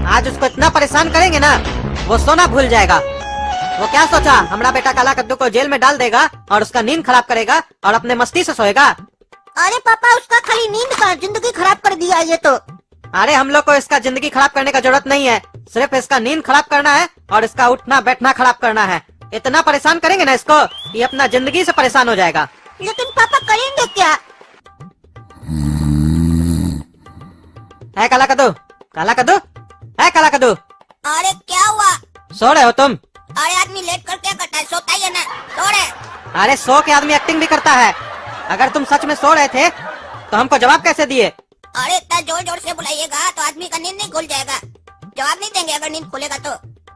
आज उसको इतना परेशान करेंगे ना वो सोना भूल जाएगा। वो क्या सोचा हमारा बेटा काला कद्दू को जेल में डाल देगा और उसका नींद खराब करेगा और अपने मस्ती से सोएगा। अरे पापा, उसका खाली नींद का जिंदगी खराब कर दिया ये तो। अरे हम लोग को इसका जिंदगी खराब करने का जरूरत नहीं है, सिर्फ इसका नींद खराब करना है और इसका उठना बैठना खराब करना है। इतना परेशान करेंगे ना इसको, ये अपना जिंदगी से परेशान हो जाएगा। लेकिन पापा करेंगे क्या? है काला कद्दू, काला कद्दू, है काला कद्दू, अरे क्या हुआ? सो रहे हो तुम? अरे आदमी लेट कर क्या करता है, सोता ही है ना, सो रहे। अरे सो के आदमी एक्टिंग भी करता है। अगर तुम सच में सो रहे थे तो हमको जवाब कैसे दिए? अरे इतना जोर जोर से बुलाइएगा तो आदमी का नींद नहीं खुल जाएगा। जवाब नहीं देंगे अगर नींद खुलेगा तो।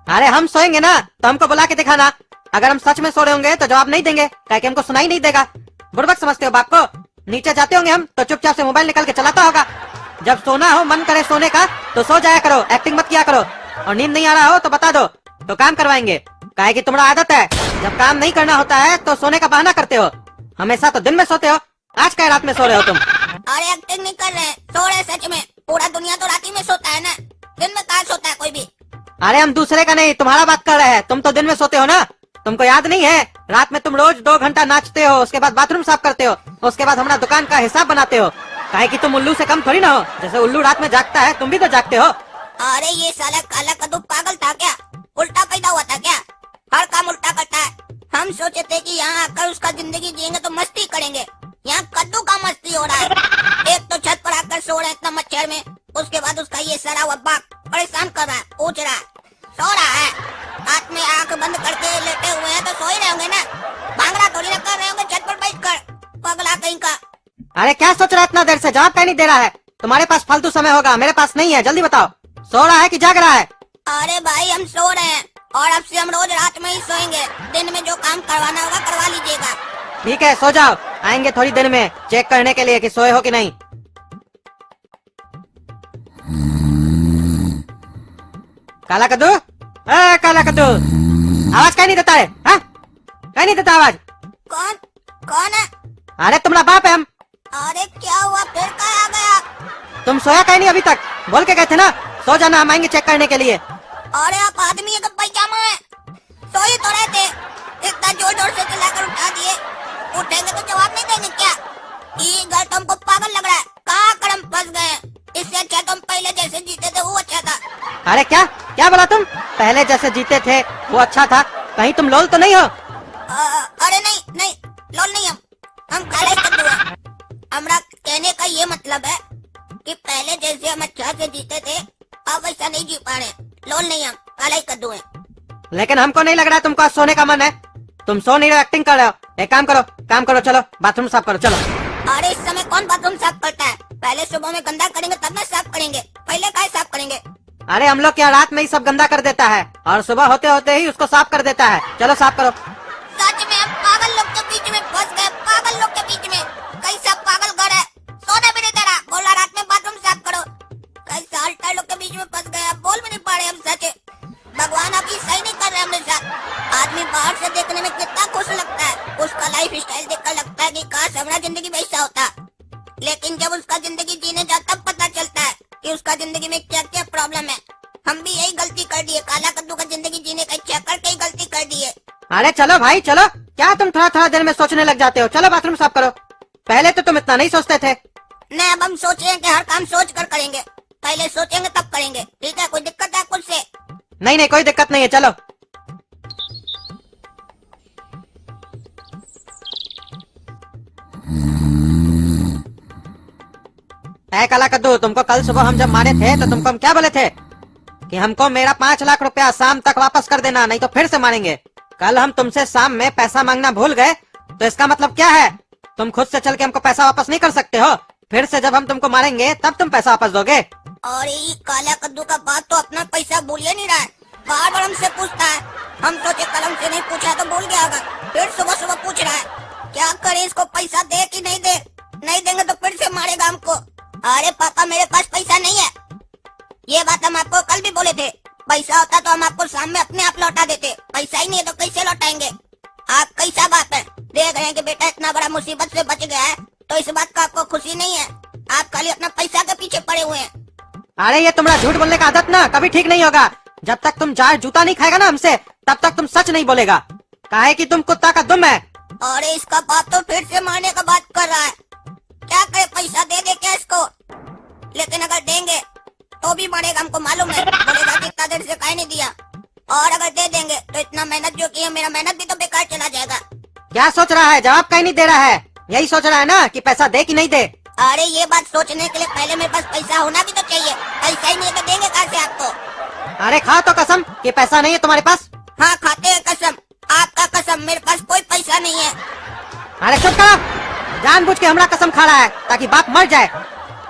अरे हम सोएंगे ना तो हमको बुला के दिखाना। अगर हम सच में सो रहे होंगे तो जवाब नहीं देंगे, क्या हमको सुनाई नहीं देगा। बुड़बक समझते हो बाप को? नीचे जाते होंगे हम तो चुपचाप से मोबाइल निकाल के चलाता होगा। जब सोना हो, मन करे सोने का तो सो जाया करो, एक्टिंग मत किया करो। और नींद नहीं आ रहा हो तो बता दो तो काम करवाएंगे। काहे कि तुम्हारा आदत है जब काम नहीं करना होता है तो सोने का बहाना करते हो। हमेशा तो दिन में सोते हो, आज क्या रात में सो रहे हो तुम? अरे एक्टिंग नहीं कर रहे, सो रहे सच में। पूरा दुनिया तो रात ही में सोता है ना, दिन में कहाँ सोता है कोई भी। अरे हम दूसरे का नहीं तुम्हारा बात कर रहे हैं। तुम तो दिन में सोते हो ना, तुमको याद नहीं है? रात में तुम रोज 2 घंटा नाचते हो, उसके बाद बाथरूम साफ करते हो, उसके बाद हमारा दुकान का हिसाब बनाते हो। काहे कि तुम उल्लू से कम थोड़ी ना हो। जैसे उल्लू रात में जागता है तुम भी तो जागते हो। अरे ये साला काला कद्दू पागल था क्या? उल्टा पैदा हुआ था क्या? हर काम उल्टा करता है। हम सोचे थे कि यहाँ आकर उसका जिंदगी जिएंगे तो मस्ती करेंगे, यहाँ कद्दू का मस्ती हो रहा है। एक तो छत पर आकर सो रहा है इतना मच्छर में, उसके बाद उसका ये सड़ा हुआ बाप परेशान कर रहा है, पूछ रहा है, सो रहा है। हाथ में आंख बंद करके लेटे हुए हैं तो सो ही रहे होंगे ना, भांगड़ा थोड़ी ना कर रहे होंगे छत पर बैठकर, पगला कहीं का। अरे क्या सोच रहा है इतना देर से? जवाब क्या नहीं दे रहा है? तुम्हारे पास फालतू समय होगा, मेरे पास नहीं है। जल्दी बताओ, सो रहा है कि जाग रहा है? अरे भाई हम सो रहे हैं, और अब से हम रोज रात में ही सोएंगे। दिन में जो काम करवाना होगा करवा लीजिएगा। ठीक है, सो जाओ। आएंगे थोड़ी देर में चेक करने के लिए कि सोए हो कि नहीं। काला कद्दू, काला कद्दू, आवाज कहीं नहीं देता है? हाँ? कहीं नहीं देता आवाज? कौन कौन है? अरे तुम्हारा बाप है हम। अरे क्या हुआ, फिर कहाँ आ गया? तुम सोया कहीं नहीं अभी तक? बोल के गए थे ना सो जाना, हम आएंगे चेक करने के लिए। अरे आप आदमी है कि पैजामा है? सो ही तो रहे थे, इतना जोर जोर से चिल्लाकर उठा दिए। उठेंगे तो जवाब नहीं देंगे क्या? ये घर तो हमको पागल लग रहा है। कहाँ कर हम फंस गए? इससे अच्छा तो हम पहले जैसे जीते थे वो अच्छा था। अरे क्या क्या बोला तुम? पहले जैसे जीते थे वो अच्छा था? कहीं तुम लोल तो नहीं हो? अरे नहीं नहीं, लोल नहीं, हम काला ही कद्दू हैं। हमारा कहने का ये मतलब है कि पहले जैसे हम अच्छा से जीते थे अब वैसा नहीं जी पा रहे। लोल नहीं, हम काला ही कद्दू हैं। लेकिन हमको नहीं लग रहा है तुमको आज सोने का मन है। तुम सो नहीं रहे, एक्टिंग कर रहे हो। एक काम करो, चलो बाथरूम साफ करो, चलो। अरे इस समय कौन बाथरूम साफ करता है? पहले सुबह में गंदा करेंगे तब ना साफ करेंगे, पहले काय साफ करेंगे? अरे हम लोग क्या रात में ही सब गंदा कर देता है और सुबह होते होते ही उसको साफ कर देता है। चलो साफ करो। सच में हम पागल लोग के बीच में फंस गए, पागल लोग के बीच में। कैसा पागल घर है, सोने भी नहीं दे रहा, बोला रात में बाथरूम साफ करो। कैसा अल्टर लोग के बीच में फंस गए, अब बोल भी नहीं पा रहे हम। सच भगवान अभी सही नहीं कर रहे हमने साथ। आदमी बाहर से देखने में कितना खुश लगता है, उसका लाइफ स्टाइल देखकर लगता है कि काश हमारा जिंदगी में ऐसा होता। लेकिन जब उसका जिंदगी जीने जाता तब पता चलता है कि उसका जिंदगी में क्या क्या प्रॉब्लम है। हम भी यही गलती कर दिए, काला कद्दू का जिंदगी जीने का इच्छा करके ही गलती कर दिए। अरे चलो भाई चलो, क्या तुम थोड़ा देर में सोचने लग जाते हो? चलो बाथरूम साफ करो। पहले तो तुम इतना नहीं सोचते थे। नहीं, अब हम सोच रहे हैं कि हर काम सोच कर करेंगे। पहले सोचेंगे तब करेंगे, ठीक है? कोई दिक्कत है कुछ से? नहीं कोई दिक्कत नहीं है, चलो। ऐ काला कद्दू, तुमको कल सुबह हम जब मारे थे तो तुमको हम क्या बोले थे कि हमको मेरा 5 लाख रुपया शाम तक वापस कर देना, नहीं तो फिर से मारेंगे। कल हम तुमसे शाम में पैसा मांगना भूल गए तो इसका मतलब क्या है? तुम खुद से चल के हमको पैसा वापस नहीं कर सकते हो? फिर से जब हम तुमको मारेंगे तब तुम पैसा वापस दोगे? और ये काला कद्दू का बात तो अपना पैसा भूल ही नहीं रहा है, बार बार हमसे पूछता है। हम सोचे कलम से नहीं पूछा तो भूल गया होगा, फिर सुबह सुबह पूछ रहा है। क्या करे, इसको पैसा दे कि नहीं दे? नहीं देंगे तो फिर से मारेगा हमको। अरे पापा मेरे पास पैसा नहीं है, ये बात हम आपको कल भी बोले थे। पैसा होता तो हम आपको शाम में अपने आप लौटा देते, पैसा ही नहीं है तो कैसे लौटाएंगे? आप कैसा बात है, देख रहे हैं कि बेटा इतना बड़ा मुसीबत से बच गया है तो इस बात का आपको खुशी नहीं है? आप खाली अपना पैसा के पीछे पड़े हुए हैं। अरे ये तुम्हारा झूठ बोलने का आदत ना कभी ठीक नहीं होगा। जब तक तुम जार जूता नहीं खाएगा ना हमसे तब तक तुम सच नहीं बोलेगा। काहे कि तुम कुत्ता का दुम है। अरे इसका बाप तो फिर से मारने का बात कर रहा है। क्या करे, पैसा दे दे क्या इसको? लेकिन अगर देंगे तो भी मारेगा, हमको मालूम है। बोलेगा कि इतना देर से काहे नहीं दिया। और अगर दे देंगे तो इतना मेहनत जो की है, मेरा मेहनत भी तो बेकार चला जाएगा। क्या सोच रहा है? जवाब कहीं नहीं दे रहा है। यही सोच रहा है ना कि पैसा दे कि नहीं दे? अरे ये बात सोचने के लिए पहले मेरे पास पैसा होना भी तो चाहिए। पैसा ही नहीं है तो देंगे कहाँ से आपको? अरे खा तो कसम कि पैसा नहीं है तुम्हारे पास। हाँ खाते हैं कसम, आपका कसम, मेरे पास कोई पैसा नहीं है। अरे चुप करो, जानबूझ के हमारा कसम खा रहा है ताकि बाप मर जाए।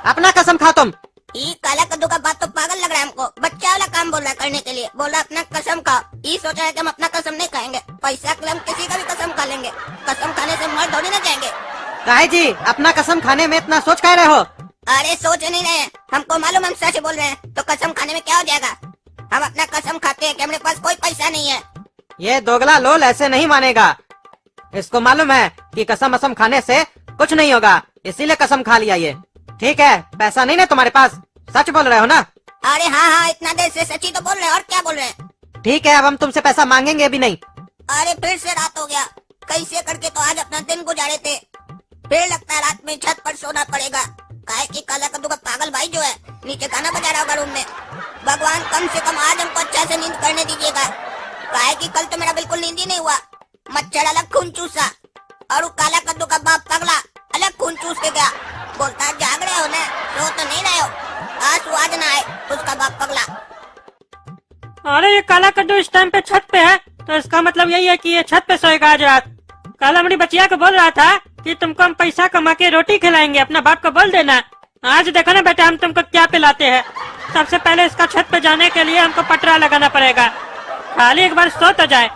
अपना कसम खा तुम। ये काला कद्दू का बात तो पागल लग रहा है हमको। बच्चा वाला काम बोल रहा है करने के लिए, बोल रहा अपना कसम खाओ। ये सोच रहा है कि हम अपना कसम नहीं खाएंगे, पैसा के लिए हम किसी का भी कसम खा लेंगे। कसम खाने से मर थोड़ी ना जाएंगे। काहे जी अपना कसम खाने में इतना सोच कह रहे हो? अरे सोच नहीं रहे हैं, हमको मालूम हम सच बोल रहे हैं, तो कसम खाने में क्या हो जाएगा? हम अपना कसम खाते हैं कि हमारे पास कोई पैसा नहीं है। ये दोगला लोल ऐसे नहीं मानेगा। इसको मालूम है कि कसम असम खाने से कुछ नहीं होगा, इसीलिए कसम खा लिया ये। ठीक है, पैसा नहीं ना तुम्हारे पास? सच बोल रहे हो ना? अरे हाँ, इतना देर से सच्ची तो बोल रहे हैं, और क्या बोल रहे हैं? ठीक है, अब हम तुमसे पैसा मांगेंगे भी नहीं। अरे फिर से रात हो गया, कैसे करके तो आज अपना दिन गुजारे थे, फिर लगता है रात में छत पर सोना पड़ेगा। काहे कि काला कद्दू का पागल भाई जो है नीचे गाना बजा रहा होगा रूम में। भगवान कम से कम आज हमको अच्छा से नींद करने दीजिएगा। काहे कि कल तो मेरा बिल्कुल नींद ही नहीं हुआ। मच्छर अलग खून चूसा और वो काला कद्दू का बाप पगला अलग खून चूस के गया। बोलता है जाग रहे हो ना, सो तो नहीं रहे हो, आज ना आए उसका बाप पगला। अरे ये काला कद्दू इस टाइम पे छत पे है, तो इसका मतलब यही है कि ये छत पे सोएगा आज रात। कल हमारी बचिया को बोल रहा था कि तुमको हम पैसा कमा के रोटी खिलाएंगे, अपना बाप को बोल देना। आज देखो ना बेटा हम तुमको क्या पिलाते हैं। सबसे पहले इसका छत पे जाने के लिए हमको पटरा लगाना पड़ेगा। खाली एक बार सो तो जाए।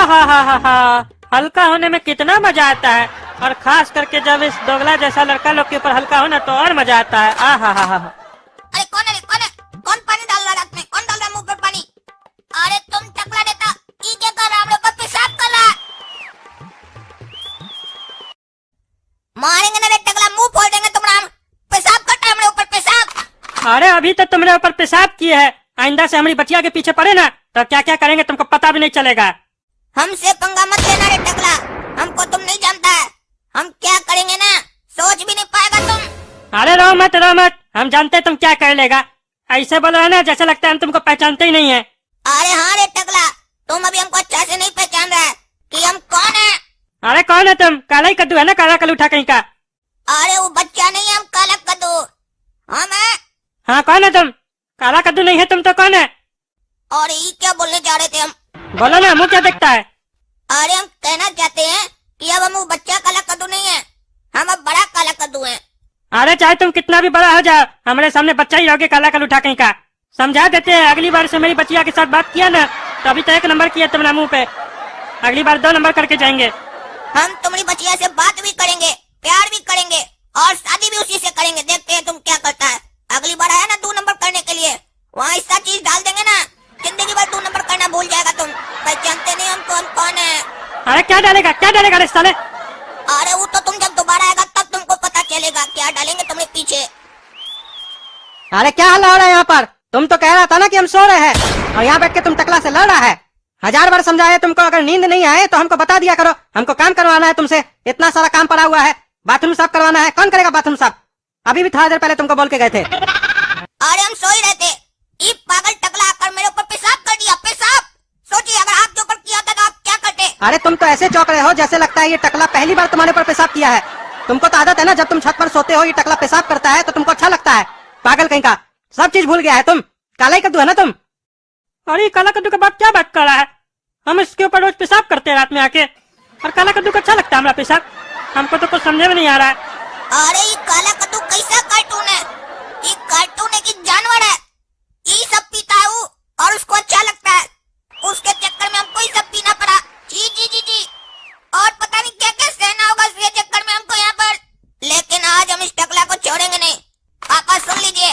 हा, हल्का होने में कितना मजा आता है, और खास करके जब इस दोगला जैसा लड़का लोग के ऊपर हल्का होना तो और मजा आता है। हा। अरे कौन है कौन पानी डाल रहा है रात में, कौन डाल रहा है मुंह पर पानी? अरे तुम टकला देता की क्या कर रहा है? हम लोग पर पेशाब कर रहा है। मारेंगे ना रे टकला, मुंह फोड़ देंगे तुम्हारा। पेशाब करता है हमारे ऊपर पेशाब। अरे अभी तक तुमने ऊपर पेशाब किए है, आइंदा से हमारी बच्चिया के पीछे पड़े ना तो क्या क्या करेंगे तुमको पता भी नहीं चलेगा। हमसे पंगा मत लेना रे टकला, हमको तुम नहीं जानता है। हम क्या करेंगे ना सोच भी नहीं पाएगा तुम। अरे रो मत, हम जानते हैं तुम क्या कर लेगा। ऐसे बोलो है ना जैसे लगता है हम तुमको पहचानते ही नहीं है। अरे हाँ रे टकला, तुम अभी हमको अच्छा से नहीं पहचान रहा है कि हम कौन है। अरे कौन है तुम? काला ही कद्दू है ना, काला कलूठा कहीं का। अरे वो बच्चा नहीं है, हम काला कद्दू हम है। हाँ कौन है तुम? काला कद्दू नहीं है तुम तो कौन है? और ये क्या बोलने जा रहे थे हम? बोलो ना, मुंह क्या देखता है? अरे हम कहना चाहते हैं कि अब हम वो बच्चा काला कद्दू नहीं है, हम अब बड़ा काला कद्दू है। अरे चाहे तुम कितना भी बड़ा हो जाओ, हमारे सामने बच्चा ही रहोगे काला कलूठा कहीं का। समझा देते हैं, अगली बार से मेरी बच्चिया के साथ बात किया ना तो अभी तो 1 नंबर किया तुमने मुंह पे, अगली बार 2 नंबर करके जाएंगे। हम तुम्हारी बच्चिया से बात भी करेंगे, प्यार भी करेंगे और शादी भी उसी से करेंगे। देखते हैं तुम क्या करता है। अगली बार आया ना 2 नंबर करने के लिए, वहाँ ऐसा चीज डाल देंगे ना जिंदगी भर 2 नंबर करना भूल जाएगा तुम। पहचानते नहीं हमको, हम कौन है। अरे क्या डालेगा रे साले? अरे वो तो तुम जब दोबारा आएगा तब तुमको पता चलेगा क्या डालेंगे तुम्हारे पीछे। अरे क्या हल्ला हो रहा है यहाँ पर? तुम तो कह रहा था ना कि हम सो रहे हैं और यहाँ बैठ के तुम टकला से लड़ रहा है। 1000 बार समझाया तुमको, अगर नींद नहीं आए तो हमको बता दिया करो। हमको काम करवाना है तुमसे, इतना सारा काम पड़ा हुआ है। बाथरूम साफ करवाना है, कौन करेगा बाथरूम साफ? अभी भी थोड़ा देर पहले तुमको बोल के गए थे। अरे हम सो ही रहे थे, ये पागल टकला आकर मेरे ऊपर पेशाब कर दिया। पेशाब सोचिए अगर आपके ऊपर किया था तो आप क्या करते? अरे तुम तो ऐसे चौंक रहे हो जैसे लगता है ये टकला पहली बार तुम्हारे ऊपर पेशाब किया है। तुमको तो आदत है ना, जब तुम छत पर सोते हो ये टकला पेशाब करता है तो तुमको अच्छा लगता है। पागल कहीं का, सब चीज भूल गया है तुम। काला ही कद्दू है ना तुम। अरे काला कद्दू का बाप क्या बात कर रहा है? हम इसके ऊपर रोज पेशाब करते हैं रात में आके, और काला कद्दू को अच्छा लगता है हमारा पेशाब। हमको तो कुछ समझे में नहीं आ रहा है। अरे ये काला कद्दू कैसा कार्टून है? ये कार्टून है कि जानवर है? ये सब पीता है वो और उसको अच्छा लगता है, उसके चक्कर में हमको ये सब पीना पड़ा। जी और पता नहीं क्या क्या सहना होगा इसके चक्कर में हमको यहाँ पर। लेकिन आज हम इस टकला को छोड़ेंगे नहीं। पापा सुन लीजिए,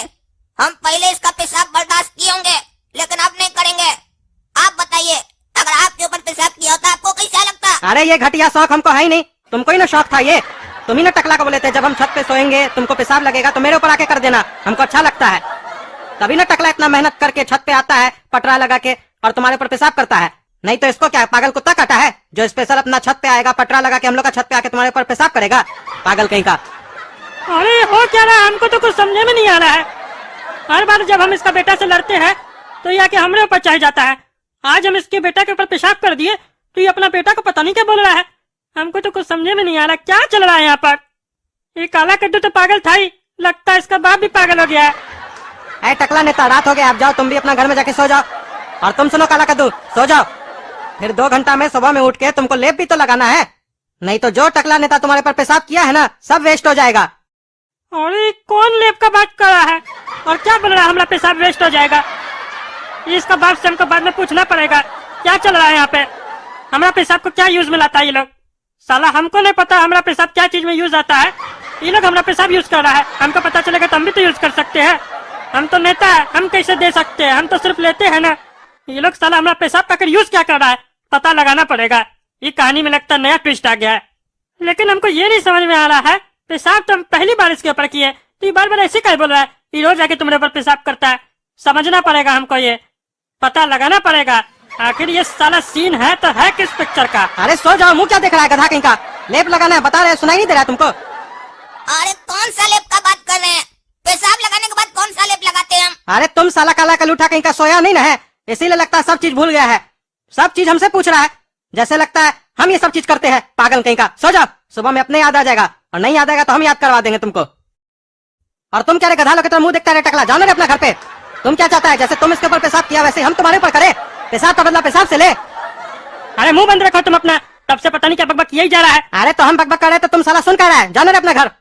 हम पहले इसका पेशाब बर्दाश्त किए होंगे लेकिन अब नहीं करेंगे। आप बताइए, अगर आपके ऊपर पेशाब किया होता आपको कैसा लगता? अरे ये घटिया शौक हमको है ही नहीं, तुमको ही ना शौक था ये। तुम ही ना टकला को बोले थे जब हम छत पे सोएंगे तुमको पेशाब लगेगा तो मेरे ऊपर आके कर देना, हमको अच्छा लगता है। तभी ना टकला इतना मेहनत करके छत पे आता है पटरा लगा के और तुम्हारे ऊपर पेशाब करता है। नहीं तो इसको क्या पागल कुत्ता काटा है जो स्पेशल अपना छत पे आएगा, पटरा लगा के हम लोग का छत पे आके तुम्हारे ऊपर पेशाब करेगा? पागल कहीं का। अरे हो क्या रहा है, हमको तो कुछ समझे में नहीं आ रहा है। हर बार जब हम इसका बेटा से लड़ते हैं तो ये आके हमारे ऊपर चढ़ जाता है। आज हम इसके बेटा के ऊपर पेशाब कर दिए तो ये अपना बेटा को पता नहीं क्या बोल रहा है। हमको तो कुछ समझे में नहीं आ रहा क्या चल रहा है यहाँ पर। ये काला कद्दू तो पागल था ही, लगता है इसका बाप भी पागल हो गया है। ऐ टकला नेता, रात हो गया, आप जाओ तुम भी अपना घर में जाके सो जाओ। और तुम सुनो काला कद्दू, सो जाओ, फिर 2 घंटा में सुबह में उठ के तुमको लेप भी तो लगाना है, नहीं तो जो टकला नेता तुम्हारे पर पेशाब किया है ना सब वेस्ट हो जाएगा। अरे कौन लेप का बात कर रहा है और क्या बोल रहा है हमारा पेशाब वेस्ट हो जाएगा? इसका बाप से हमको बाद में पूछना पड़ेगा क्या चल रहा है यहाँ पे। हमारा पेशाब को क्या यूज में लाता है ये लोग? साला हमको नहीं पता हमारा पेशाब क्या चीज में यूज आता है, ये लोग हमारा पेशाब यूज कर रहा है। हमको पता चलेगा तो हम भी तो यूज कर सकते हैं। हम तो नेता है, हम कैसे दे सकते हैं, हम तो सिर्फ लेते हैं ना। ये लोग साला हमारा पेशाब का यूज क्या कर रहा है पता लगाना पड़ेगा। ये कहानी में लगता है नया ट्विस्ट आ गया है। लेकिन हमको ये नहीं समझ में आ रहा है, पेशाब तो हम पहली बार इसके ऊपर किए तो ये बार बार ऐसे क्या बोल रहा है? ये रोज आके तुम्हारे ऊपर पेशाब करता है। समझना पड़ेगा हमको, ये पता लगाना पड़ेगा आखिर ये साला सीन है तो है किस पिक्चर का। अरे सो जाओ, मुंह क्या देख रहा है गधा कहीं का? लेप लगाना है बता रहे, सुनाई नहीं दे रहा तुमको? अरे कौन सा लेप का बात कर रहे हैं? पेशाब लगाने के बाद कौन सा लेप लगाते हैं हम? अरे तुम साला काला कलूठा कहीं का सोया नहीं ना है, इसीलिए लगता है सब चीज भूल गया है। सब चीज हमसे पूछ रहा है, जैसे लगता है हम ये सब चीज करते हैं। पागल कहीं का, सो जाओ, सुबह में अपने याद आ जाएगा और नहीं याद आएगा तो हम याद करवा देंगे तुमको। और तुम क्या रे गधा लोग मुंह देखता रहे टकला, जाओ ना रे अपना घर पे। तुम क्या चाहता है जैसे तुम इसके ऊपर पेशाब किया वैसे हम तुम्हारे ऊपर करें? पेशाब का बदला पेशाब से ले। अरे मुंह बंद रखो तुम अपना, तब से पता नहीं क्या बकबक किया ही जा रहा है। अरे तो हम बकबक कर रहे तो तुम साला सुन कर रहा है, जानो रे अपना घर।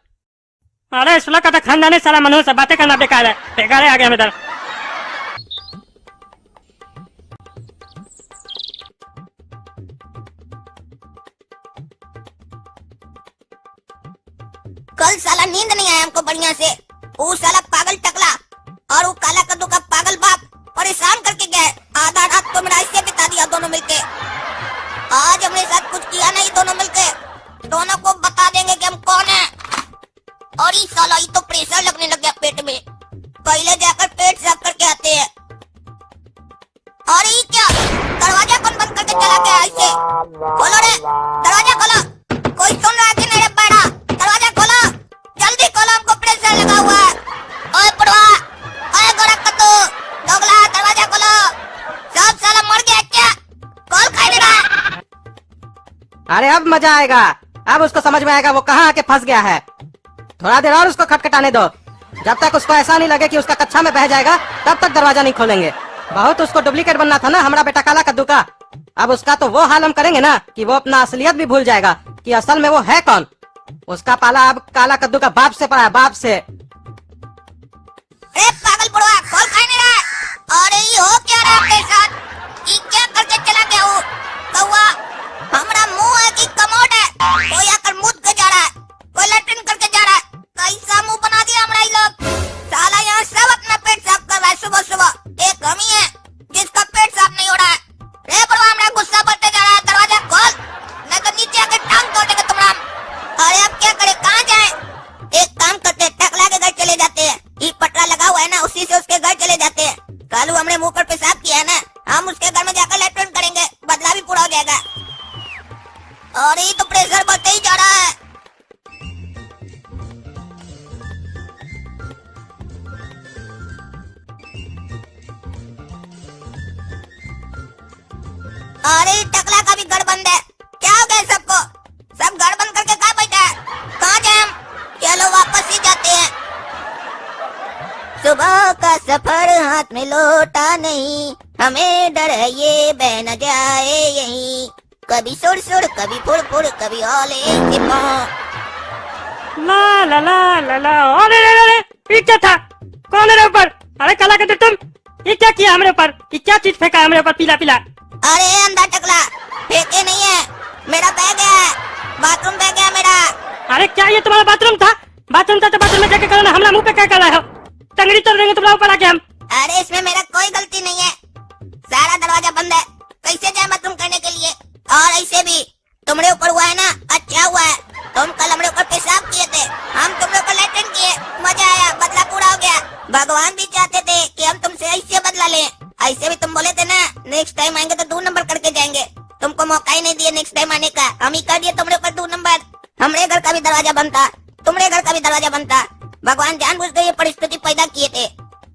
अरे सुलह का तो खानदान है सारा, मनोज से बातें करना बेकार है, बेकार है आ गया हम इधर। कल साला नींद नहीं आया हमको बढ़िया से। वो साला पागल टकला और वो काला कद्दू का पागल बाप परेशान करके गए। आधा रात तो मेरा इससे बिता दिया दोनों मिलके। आज हमने साथ कुछ किया नहीं, दोनों मिलके दोनों को बता देंगे कि हम कौन है। और ये साला ये तो प्रेशर लगने लग गया पेट में। पहले जाकर पेट साफ करके आते हैं। और ये क्या दरवाजा कौन बंद करके चला गया ऐसे? खोलो रे दरवाजा खोलो, कोई सुन रहा है कि नहीं रे बैठा? दरवाजा खोलो, जल्दी खोलो, हमको प्रेशर लगा हुआ है। ओए पड़वा, ओए गोरा कद्दू, दोगला, दरवाजा खोलो। सब साला मर गया क्या? कॉल खाई दे रहा है। अरे अब मजा आएगा, अब उसको समझ में आएगा वो कहाँ आके फंस गया है। थोड़ा देर और उसको खटखटाने दो, जब तक उसको ऐसा नहीं लगे कि उसका कच्चा में बह जाएगा तब तक दरवाजा नहीं खोलेंगे। बहुत उसको डुप्लीकेट बनना था ना हमारा बेटा काला कद्दू का। अब उसका तो वो हाल हम करेंगे ना कि वो अपना असलियत भी भूल जाएगा कि असल में वो है कौन। उसका पाला अब काला कद्दू का बाप से पड़ा है, बाप से। अरे पागल पड़वा, कॉल खाई नहीं रहा है। अरे ये हो क्या रहा है आपके साथ? ये क्या करके चला गया वो कौवा? हमारा मुंह है कि कमोड है? कोई आकर मुद के जा रहा है, कोई लैट्रिन करके जा रहा है। कैसा मुंह बना दिया हमारा ये लोग। साला यहाँ सब अपना पेट साफ कर रहा है सुबह सुबह। एक हम ही है जिसका पेट साफ नहीं हो रहा है। रे बड़वा, हमारा गुस्सा बढ़ते जा रहा है। दरवाजा खोल, नहीं तो नीचे आके टांग तोड़ देगा तुम्हारा। अरे अब क्या करे, कहाँ जाए? एक काम करते हैं, टकला के घर चले जाते हैं। ये पटरा लगा हुआ है ना, उसी से उसके घर चले जाते हैं। कालू हमने मुंह पर पेशाब किया है ना, हम उसके घर में जाकर लैट्रिन करेंगे, बदला भी पूरा हो जाएगा। और ये तो प्रेशर बढ़ते ही जा रहा है। अरे टकला का भी घर बंद है। क्या हो गया सबको? सब घर बंद करके कहाँ बैठा है? कहाँ जाए हम? चलो वापस ही जाते हैं। सुबह का सफर हाथ में लौटा नहीं, हमें डर है ये बह न जाए यहीं। कभी सुर सुर, कभी फुड़ फुड़, कभी ओले के पाँव। ला ला ला ला ला। अरे रे रे रे, ये क्या था? कौन है रे ऊपर? अरे काला कद्दू तुम, ये क्या किया हमारे ऊपर? ये क्या चीज फेंका है हमारे ऊपर पीला पीला? अरे अंधा टकला, फेंके नहीं है, मेरा बैग है, बाथरूम बैग है मेरा। अरे क्या ये तुम्हारा बाथरूम था? बाथरूम था तो बाथरूम में जाके करो ना, हमला मुंह पे क्या कर रहे हो? टंगड़ी तोड़ देंगे तुम्हारे ऊपर आके हम। अरे इसमें मेरा कोई गलती नहीं है, सारा दरवाजा बंद है, कैसे जाए बाथरूम करने के लिए? और ऐसे भी तुम्हारे ऊपर हुआ है ना, अच्छा हुआ है। तुम कल हमारे ऊपर पेशाब किए थे, हम तुम्हारे ऊपर लैट्रिन किए, मजा आया, बदला पूरा हो गया। भगवान भी चाहते थे कि हम तुमसे ऐसे बदला लें। ऐसे भी तुम बोले थे ना, नेक्स्ट टाइम आएंगे तो 2 नंबर करके जाएंगे। तुमको मौका ही नहीं दिया नेक्स्ट टाइम आने का, हम ही कर दिए तुम्हारे ऊपर 2 नंबर। हमारे घर का भी दरवाजा बंद था, तुम्हारे घर का भी दरवाजा बंद था। भगवान जानबूझकर ये परिस्थिति पैदा किए थे।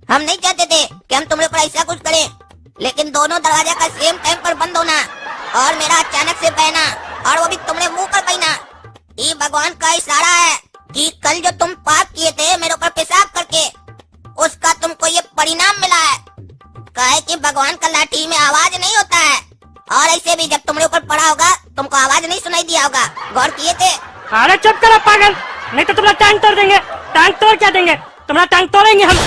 हम नहीं चाहते थे कि हम तुम्हारे ऊपर ऐसा कुछ करें, लेकिन दोनों दरवाजा का सेम टाइम पर बंद होना और मेरा अचानक से बहना, और वो भी तुम्हारे मुंह पर बहना, ये भगवान का इशारा है कि कल जो तुम पाप किए थे मेरे ऊपर पेशाब करके, उसका तुमको ये परिणाम मिला है। काहे कि भगवान का लाठी में आवाज नहीं होता है, और ऐसे भी जब तुम्हारे ऊपर पड़ा होगा तुमको आवाज नहीं सुनाई दिया होगा। गौर किए थे? अरे चुप करो पागल, नहीं तो तुम्हारा टांग तोड़ देंगे। टांग तोड़ क्या देंगे? तुम्हारा टांग तोड़ेंगे हम।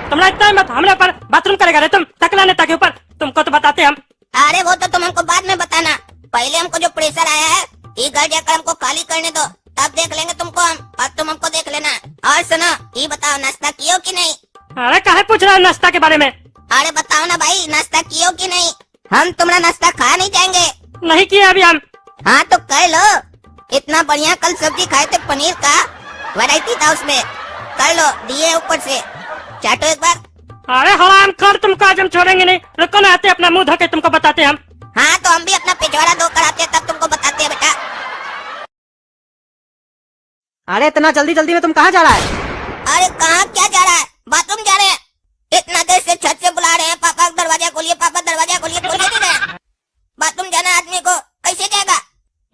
तुम्हारा इतना मत हमारे ऊपर बाथरूम करेगा रे तुम, टकला नेता के ऊपर, तुमको तो बताते हम। अरे वो तो तुम हमको बाद में बताना, पहले हमको जो प्रेशर आया है ये घर जाकर हमको खाली करने दो, तब देख लेंगे तुमको हम, और तुम हमको देख लेना। और सुनो, ये बताओ नाश्ता किए हो कि नहीं? अरे काहे पूछ रहा है नाश्ता के बारे में? अरे बताओ ना भाई, नाश्ता किए हो कि नहीं? हम तुम्हारा नाश्ता खा नहीं जाएंगे। नहीं किया अभी हम। हाँ तो कर लो, इतना बढ़िया कल सब्जी खाए थे पनीर का, वैरायटी था उसमें। कर लो, दिए ऊपर से, चाटो एक बार। अरे हराम खोर, तुमको आज हम छोड़ेंगे नहीं। रुको ना, आते अपना मुंह धो के तुमको बताते हम। हाँ तो हम भी अपना पिछवाड़ा धो कर आते हैं, तब तुमको बताते हैं बेटा। अरे इतना जल्दी जल्दी में तुम कहाँ जा रहा है? अरे कहाँ क्या जा रहा है? बाथरूम जा रहे हैं। इतना देर से छत से बुला रहे हैं, पापा दरवाजा खोलिए, पापा दरवाजा खोलिए, खोलिए नहीं रहे। बाथरूम जाना आदमी को, कैसे जाएगा?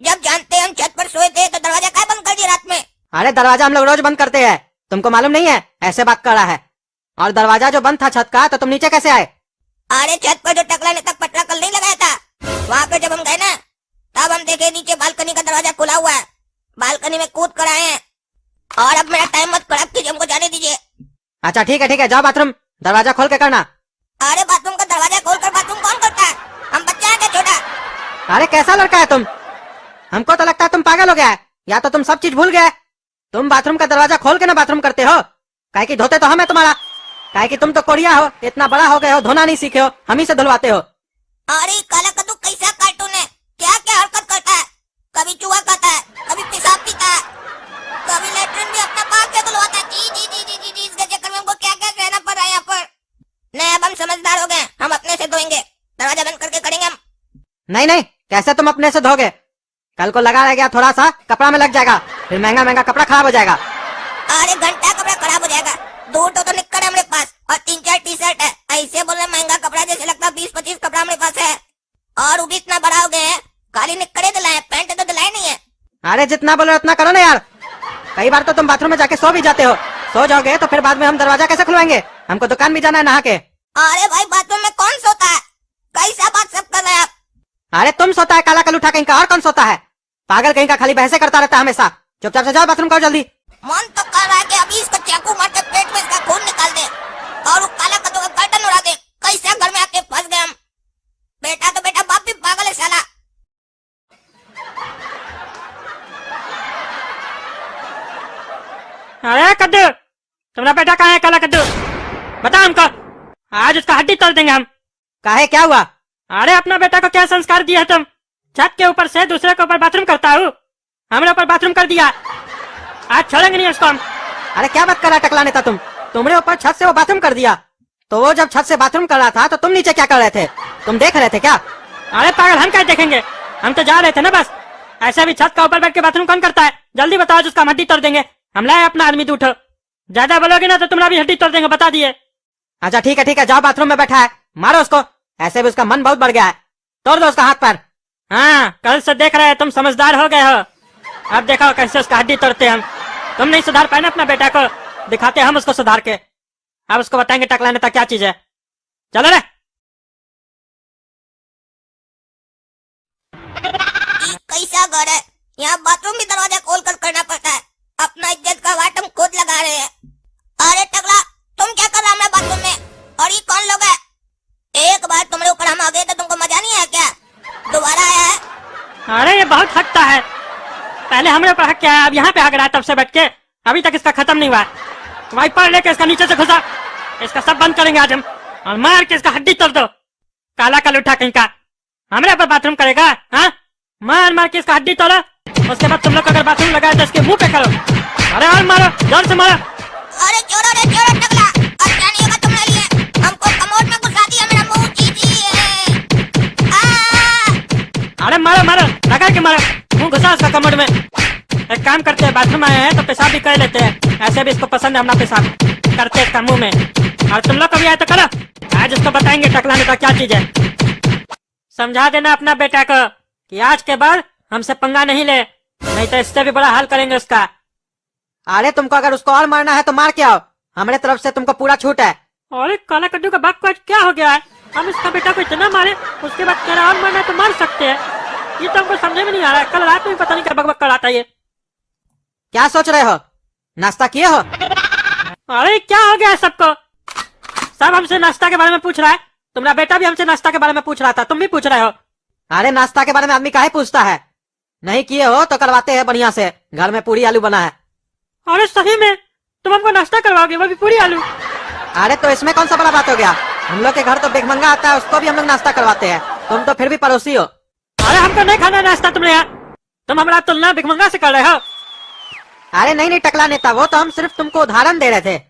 जब जानते हम छत पर सोए थे तो दरवाजा क्या बंद कर दिया रात में? अरे दरवाजा हम लोग रोज बंद करते हैं, तुमको मालूम नहीं है? ऐसे बात कर रहा है। और दरवाजा जो बंद था छत का, तो तुम नीचे कैसे आए? अरे छत पर जो टकला ने तक पटरा कल नहीं लगाया था, वहाँ पे जब हम गए ना, तब हम देखे नीचे बालकनी का दरवाजा खुला हुआ है। बालकनी में कूद कर आए हैं। और अब मेरा टाइम मत खराब कीजिए, हमको जाने दीजिए। अच्छा ठीक है, जाओ बाथरूम दरवाजा खोल के करना। अरे बाथरूम का दरवाजा खोलकर बाथरूम कौन करता है? हम बच्चा है क्या छोटा? अरे कैसा लड़का है तुम? हमको तो लगता है तुम पागल हो गया है, या तो तुम सब चीज भूल गए। तुम बाथरूम का दरवाजा खोल के ना बाथरूम करते हो। काहे कि धोते तो हम है तुम्हारा। काहे कि तुम तो कोरिया हो, इतना बड़ा हो गए हो, धोना नहीं सीखे हो, हम ही से धुलवाते हो। अरे काला कद्दू कैसा कार्टून है? क्या क्या हरकत करता है? कभी चूहा खाता है, कभी पेशाब पीता है, कभी लेटरिन भी अपना पाप से धुलवाता है। जी जी जी जी जी जी, इसके चक्कर में हमको क्या क्या कहना पड़ रहा है यहाँ पर। नहीं, अब हम समझदार हो गए, हम अपने से धोएंगे। दरवाजा बंद करके करेंगे हम। नहीं, कैसे तुम अपने से धोगे? कल को लगा रह गया थोड़ा सा कपड़ा में लग जाएगा, फिर महंगा कपड़ा खराब हो जाएगा। अरे घंटा कपड़ा खराब हो जाएगा। 2 तो निक्कर है हमारे पास और 3-4 टी-शर्ट है। ऐसे बोले महंगा कपड़ा, जैसे लगता 20-25 कपड़ा हमारे पास है। और वो भी इतना बड़ा हो गए हैं, खाली निक्करे दिलाए, पैंट तो दिलाए नहीं है। अरे जितना बोलो उतना करो ना यार। कई बार तो तुम बाथरूम में जाके सो भी जाते हो। सो जाओगे तो फिर बाद में हम दरवाजा कैसे खुलवाएंगे? हमको दुकान भी जाना है नहा के। अरे भाई बाथरूम में कौन सोता है? कैसा बात सब कर रहे हैं आप? अरे तुम सोता है काला कलूठा कहीं का, और कौन सोता है? पागल कहीं का, खाली बहसे करता रहता है हमेशा। चुपचाप से जाओ बाथरूम करो जल्दी। मन तो कर रहा है कि अभी इसको चाकू मार के पेट में इसका खून निकाल दे और वो काला कद्दू का कर्टन उड़ा दे। कैसे घर में आके फंस गए हम। बेटा तो बेटा, बाप भी पागल है साला। अरे कद्दू, तुम्हारा बेटा कहाँ है? काला कद्दू बता हमको, आज उसका हड्डी तोड़ देंगे हम। काहे, क्या हुआ? अरे अपना बेटा को क्या संस्कार दिया तुम? छत के ऊपर से दूसरे के ऊपर बाथरूम करता हूँ, हमारे ऊपर बाथरूम कर दिया। आज छोड़ेंगे नहीं उसको हम। अरे क्या बात कर रहा टकला नेता तुम? तुम्हारे ऊपर छत से वो बाथरूम कर दिया, तो वो जब छत से बाथरूम कर रहा था तो तुम नीचे क्या कर रहे थे? तुम देख रहे थे क्या? अरे पागल, हम क्या देखेंगे? हम तो जा रहे थे ना बस। ऐसे भी छत का ऊपर बैठ के बाथरूम कौन करता है? जल्दी बताओ, जिसका हड्डी तोड़ देंगे। हम लाए अपना आदमी, उठो। ज्यादा बोलोगे ना तो तुम्हारा भी हड्डी तोड़ देंगे, बता दिए। अच्छा ठीक है, जाओ बाथरूम में बैठा है, मारो उसको। ऐसे भी उसका मन बहुत बढ़ गया है, तोड़ दो उसका हाथ पैर। हाँ, कल से देख रहे हैं तुम समझदार हो गए हो। अब देखो कैसे उसका हड्डी तोड़ते हम। तुम नहीं सुधार पाए ना अपना बेटा को, दिखाते हम उसको सुधार के। अब उसको बताएंगे टकला नेता क्या चीज है। चलो रे। कैसा घर है? यहाँ बाथरूम भी दरवाजा खोल कर करना पड़ता है। अपना इज्जत का वाट हम खुद लगा रहे हैं। अरे टकला, तुम क्या कर रहा है बाथरूम में? और ये कौन लोग है? एक बार तुम्हारे ऊपर हम आ गए तो तुमको मजा नहीं आया क्या? दोबारा आया है? अरे ये बहुत हकता है। पहले हमारे ऊपर हक क्या है, अब यहाँ पे हक रहा है तब से बैठ के। अभी तक इसका खत्म नहीं हुआ है। वाइपर लेके इसका नीचे से घुसा, इसका सब बंद करेंगे आज हम, और मार के इसका हड्डी तोड़ दो। काला कलूठा कहीं का, हमारे ऊपर बाथरूम करेगा? हाँ, मार के इसका हड्डी तोड़ो। उसके बाद तुम लोग अगर बाथरूम लगाए तो इसके मुंह पे करो। अरे और मारो, जोर से मारो। अरे छोड़ो रे छोड़ो टकला, अच्छा नहीं होगा तुम्हारे लिए। हमको कमोड में घुसा दिया, मेरा मुंह चीची है। अरे मारो, लगा के मारो, मुंह घुसा उसका कमोड में। एक काम करते हैं, बाथरूम आए हैं तो पेशाब भी कर लेते हैं। ऐसे भी इसको पसंद है अपना पेशाब करते इसका मुंह में। और तुम लोग कभी आए तो करो, आज इसको बताएंगे टकला नेता क्या चीज है। समझा देना अपना बेटा को कि आज के बाद हमसे पंगा नहीं ले, नहीं तो इससे भी बड़ा हाल करेंगे उसका। अरे तुमको अगर उसको और मारना है तो मार के आओ, हमारे तरफ से तुमको पूरा छूट है। अरे काला कद्दू का बाप को आज क्या हो गया है? हम इसका बेटा को इतना मारे, उसके बाद तेरा और मारना है तो मार सकते हैं? ये तो हमको समझे में नहीं आ रहा है। कल रात में भी पता नहीं क्या बकबक कर आता है ये। क्या सोच रहे हो? नाश्ता किए हो? अरे क्या हो गया है सबको? सब हमसे नाश्ता के बारे में पूछ रहा है। तुम्हारा बेटा भी हमसे नाश्ता के बारे में पूछ रहा था, तुम भी पूछ रहे हो। अरे नाश्ता के बारे में आदमी काहे पूछता है? नहीं किए हो तो करवाते हैं बढ़िया से, घर में पूरी आलू बना है। अरे सही में तुम हमको नाश्ता करवाओगे, वो भी पूरी आलू? अरे तो इसमें कौन सा बड़ा बात हो गया? हम लोग के घर तो भिखमंगा आता है, उसको भी हम लोग नाश्ता करवाते हैं। तुम तो फिर भी पड़ोसी हो। अरे हमको नहीं खाना नाश्ता तुमने यहाँ, तुम हमारा तुलना भिखमंगा से कर रहे हो। अरे नहीं टकला नेता, वो तो हम सिर्फ तुमको उदाहरण दे रहे थे।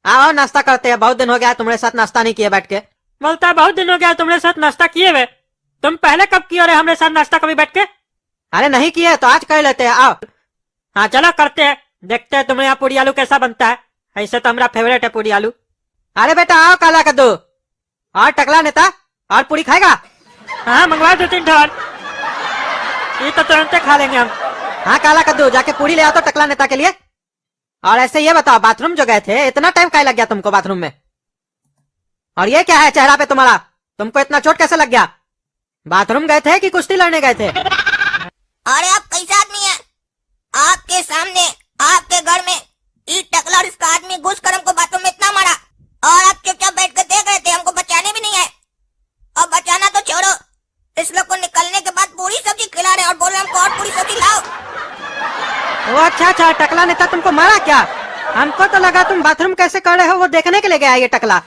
आओ नाश्ता करते हैं, बहुत दिन हो गया तुम्हारे साथ नाश्ता नहीं किए बैठ के। बोलता है बहुत दिन हो गया तुम्हारे साथ नाश्ता किए हुए। तुम पहले कब किए रहे हमारे साथ नाश्ता कभी बैठ के? अरे नहीं किए तो आज कर लेते हैं, आओ। हाँ चलो करते हैं, देखते हैं तुम्हारे यहाँ पूरी आलू कैसा बनता है। ऐसे तो हमारा फेवरेट है पूरी आलू। अरे बेटा आओ काला कद्दू और टकला नेता, और पूरी खाएगा? हाँ मंगवा 2-3 ढोल, ये तो तुरंत खा लेंगे हम। हाँ काला कद्दू जाके पूरी ले आओ तो टकला नेता के लिए। और ऐसे ये बताओ, बाथरूम जो गए थे इतना टाइम काहे लग गया तुमको बाथरूम में? और ये क्या है चेहरा पे तुम्हारा? तुमको इतना चोट कैसे लग गया? बाथरूम गए थे कि कुश्ती लड़ने गए थे? अरे आप कैसा आदमी है? आपके सामने आपके घर में ये टकला और इसका आदमी घुस कर हमको बाथरूम में इतना मारा और आप चुपचाप बैठ कर देख रहे थे, हमको बचाने भी नहीं आए। और बचाना तो छोड़ो, इस लोग को निकलने के बाद पूरी सब्जी खिला रहे और बोल रहे हमको और पूरी सब्जी लाओ। ओ अच्छा अच्छा, टकला नेता तुमको मारा क्या? हमको तो लगा तुम बाथरूम कैसे कर रहे हो वो देखने के लिए गया ये टकला।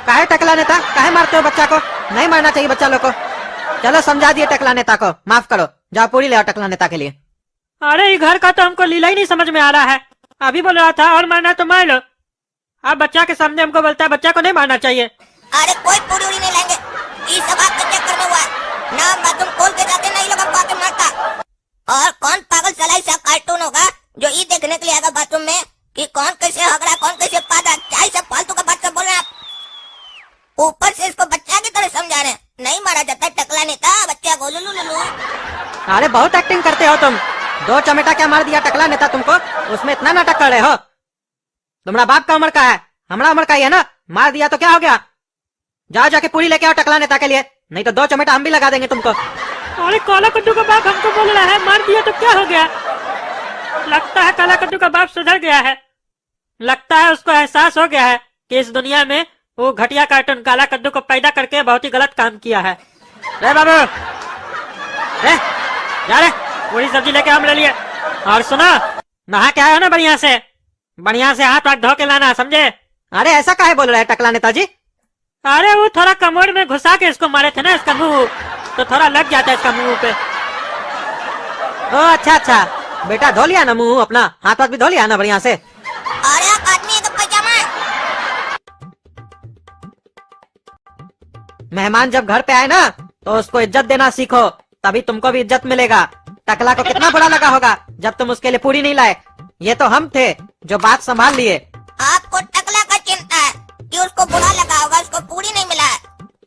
काहे टकला नेता, काहे मारते हो बच्चा को? नहीं मारना चाहिए बच्चा लोग को। चलो समझा दिए टकला नेता को, माफ करो। जाओ पूरी ले आओ टकला नेता के लिए। अरे ये घर का तो हमको लीला ही नहीं समझ में आ रहा है। अभी बोल रहा था और मारना तो मार लो, अब बच्चा के सामने हमको बोलता है बच्चा को नहीं मारना चाहिए। अरे कोई पूरी उड़ी नहीं लेंगे, ये सब आपके चक्कर में हुआ है ना। बाथरूम खोल के जाते नहीं लोग हमको आके मारता। और कौन पागल सलाई सा कार्टून होगा जो ये देखने के लिए आएगा बाथरूम में कि कौन कैसे हगड़ा कौन कैसे पादा, क्या सब फालतू का बात सब बोल रहे हैं आप। ऊपर से इसको बच्चा की तरह समझा रहे हैं। नहीं मारा जाता टकला नेता बच्चा को। लुलु अरे बहुत एक्टिंग करते हो तुम। 2 चमेटा क्या मार दिया टकला नेता तुमको, उसमें इतना नाटक कर रहे हो? तुम्हारा बाप का उम्र का है, हमारा उम्र का ही है ना। मार दिया तो क्या हो गया? जाओ जाके पूरी लेके आओ टकला नेता के लिए, नहीं तो 2 चमेटा हम भी लगा देंगे तुमको। अरे काला कद्दू का बाप हमको बोल रहा है मार दिया तो क्या हो गया? लगता है काला कद्दू का बाप सुधर गया है। लगता है उसको एहसास हो गया है कि इस दुनिया में वो घटिया कार्टून काला कद्दू को पैदा करके बहुत ही गलत काम किया है। रे बाबू, रे जा रे, पूरी सब्जी लेके हम ले लिए। और सुना, नहा के आया ना बढ़िया से हाथ वाथ धो के लाना, समझे? अरे ऐसा काहे बोल रहे हैं टकला नेताजी? अरे वो थोड़ा कमोड में घुसा के इसको मारे थे ना, इसका मुंह तो थोड़ा लग जाता है इसका मुंह पे। ओ अच्छा अच्छा, बेटा धो लिया ना मुंह अपना, हाथ वाथ भी धो लिया ना बढ़िया से? अरे आप आदमी है तो पजामा है। मेहमान जब घर पे आए ना तो उसको इज्जत देना सीखो, तभी तुमको भी इज्जत मिलेगा। टकला को कितना बुरा लगा होगा जब तुम उसके लिए पूरी नहीं लाए। ये तो हम थे जो बात संभाल लिए। आपको टकला का चिंता है कि उसको बुरा लगा होगा, उसको पूरी नहीं मिला है।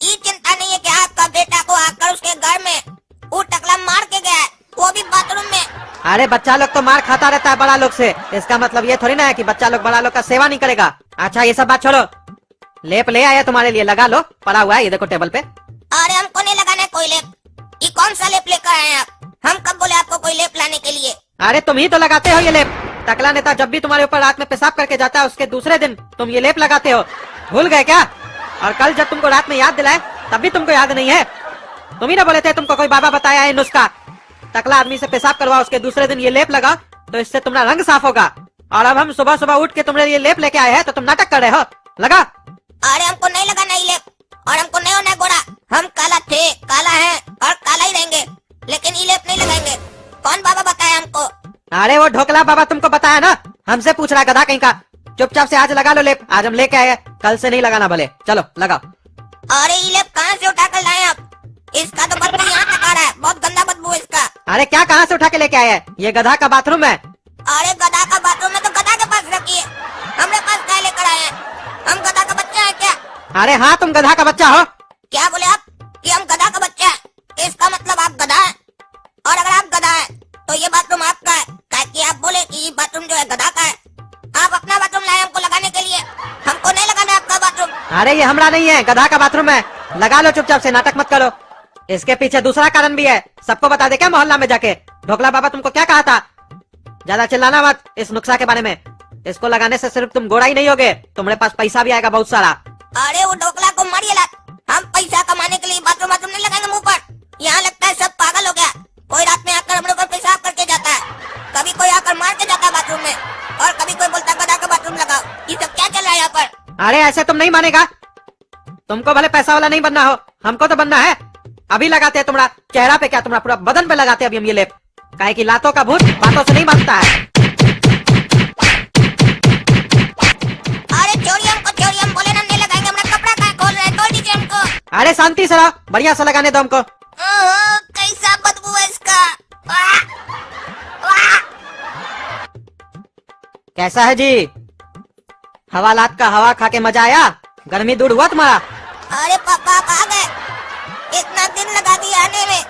ये चिंता नहीं है कि आपका बेटा को आकर उसके घर में वो टकला मार के गया है, वो भी बाथरूम में। अरे बच्चा लोग तो मार खाता रहता है बड़ा लोग से, इसका मतलब ये थोड़ी ना है कि बच्चा लोग बड़ा लोग का सेवा नहीं करेगा। अच्छा ये सब बात छोड़ो, लेप ले आया तुम्हारे लिए, लगा लो, पड़ा हुआ है ये देखो टेबल पे। अरे हमको नहीं लगाना है कोई लेप। ये कौन सा लेप लेकर आए हैं आप? हम कब बोले आपको कोई लेप लाने के लिए? अरे तुम ही तो लगाते हो ये लेप। टकला नेता जब भी तुम्हारे ऊपर रात में पेशाब करके जाता है उसके दूसरे दिन तुम ये लेप लगाते हो, भूल गए क्या? और कल जब तुमको रात में याद दिलाए तब भी तुमको याद नहीं है? तुम ही ना बोले थे तुमको कोई बाबा बताया है नुस्खा, टकला आदमी से पेशाब करवाओ उसके दूसरे दिन ये लेप लगा तो इससे तुम्हारा रंग साफ होगा। और अब हम सुबह सुबह उठ के तुम्हारे लिए लेप लेके आए हैं तो तुम नाटक कर रहे हो। लगा। अरे हमको नहीं लगाना ये लेप और हमको नहीं होना है गोरा। हम काला थे, काला है और काला ही रहेंगे, लेकिन ये लेप नहीं लगाएंगे। कौन बाबा बताया हमको? अरे वो ढोकला बाबा तुमको बताया ना, हमसे पूछ रहा गधा कहीं का। चुपचाप से आज लगा लो लेप, आज हम लेके आए, कल से नहीं लगाना भले। चलो लगाओ। अरे ये लेप कहाँ से उठा कर लाए आप? इसका तो बदबू यहाँ तक आ रहा है, बहुत गंदा बदबू है इसका। अरे क्या कहाँ से उठा के लेके आए हैं? ये गधा का बाथरूम है। अरे गधा का बाथरूम है तो गधा के पास रखिए, हमरे पास क्या लेकर आए हैं? हम गधा का बच्चा है क्या? अरे हाँ तुम गधा का बच्चा हो। क्या बोले आप कि हम गधा का बच्चा है? इसका मतलब आप गधा है, और अगर आप गधा है तो ये बाथरूम आपका है, ताकि आप बोले कि ये बाथरूम जो है गधा का है। आप अपना बाथरूम लाए हमको लगाने के लिए, हमको नहीं लगाना है आपका बाथरूम। अरे ये हमरा नहीं है, गधा का बाथरूम है। लगा लो चुपचाप से, नाटक मत करो। इसके पीछे दूसरा कारण भी है, सबको बता दे क्या मोहल्ला में जाके? ढोकला बाबा तुमको क्या कहा था? ज्यादा चिल्लाना मत इस नुस्खा के बारे में। इसको लगाने से सिर्फ तुम गोरा ही नहीं होगे, तुम्हारे पास पैसा भी आएगा बहुत सारा। अरे वो ढोकला को मारिए लात, हम पैसा कमाने के लिए बाथरूम बाथरूम नहीं लगाएंगे मुंह पर। यहाँ लगता है सब पागल हो गया। कोई रात में आकर हम लोग पर पेशाब करके जाता है, कभी कोई आकर मार के जाता है बाथरूम में, और कभी कोई बोलता है गधा का बाथरूम लगाओ। ये सब क्या चल रहा है यहाँ पर? अरे ऐसे तुम नहीं मानेगा। तुमको भले पैसा वाला नहीं बनना हो, हमको तो बनना है। अभी लगाते हैं तुम्हारा चेहरा पे, क्या तुम्हारा पूरा बदन पे लगाते हैं अभी हम ये लेप। काहे कि लातों का भूत बातों से नहीं बनता है। अरे छोड़िए हमको, छोड़िए, हम बोले ना नहीं लगाएंगे। हमारा कपड़ा कहाँ खोल रहे हैं, तोड़ दीजिए हमको। अरे शांति से रहो, बढ़िया से लगाने दो हमको। कैसा बदबू है इसका। वाह, वाह। कैसा है जी? हवालात का हवा खा के मजा आया? गर्मी दूर हुआ तुम्हारा? अरे पापा आप आ गए, इतना दिन लगा दिया आने में।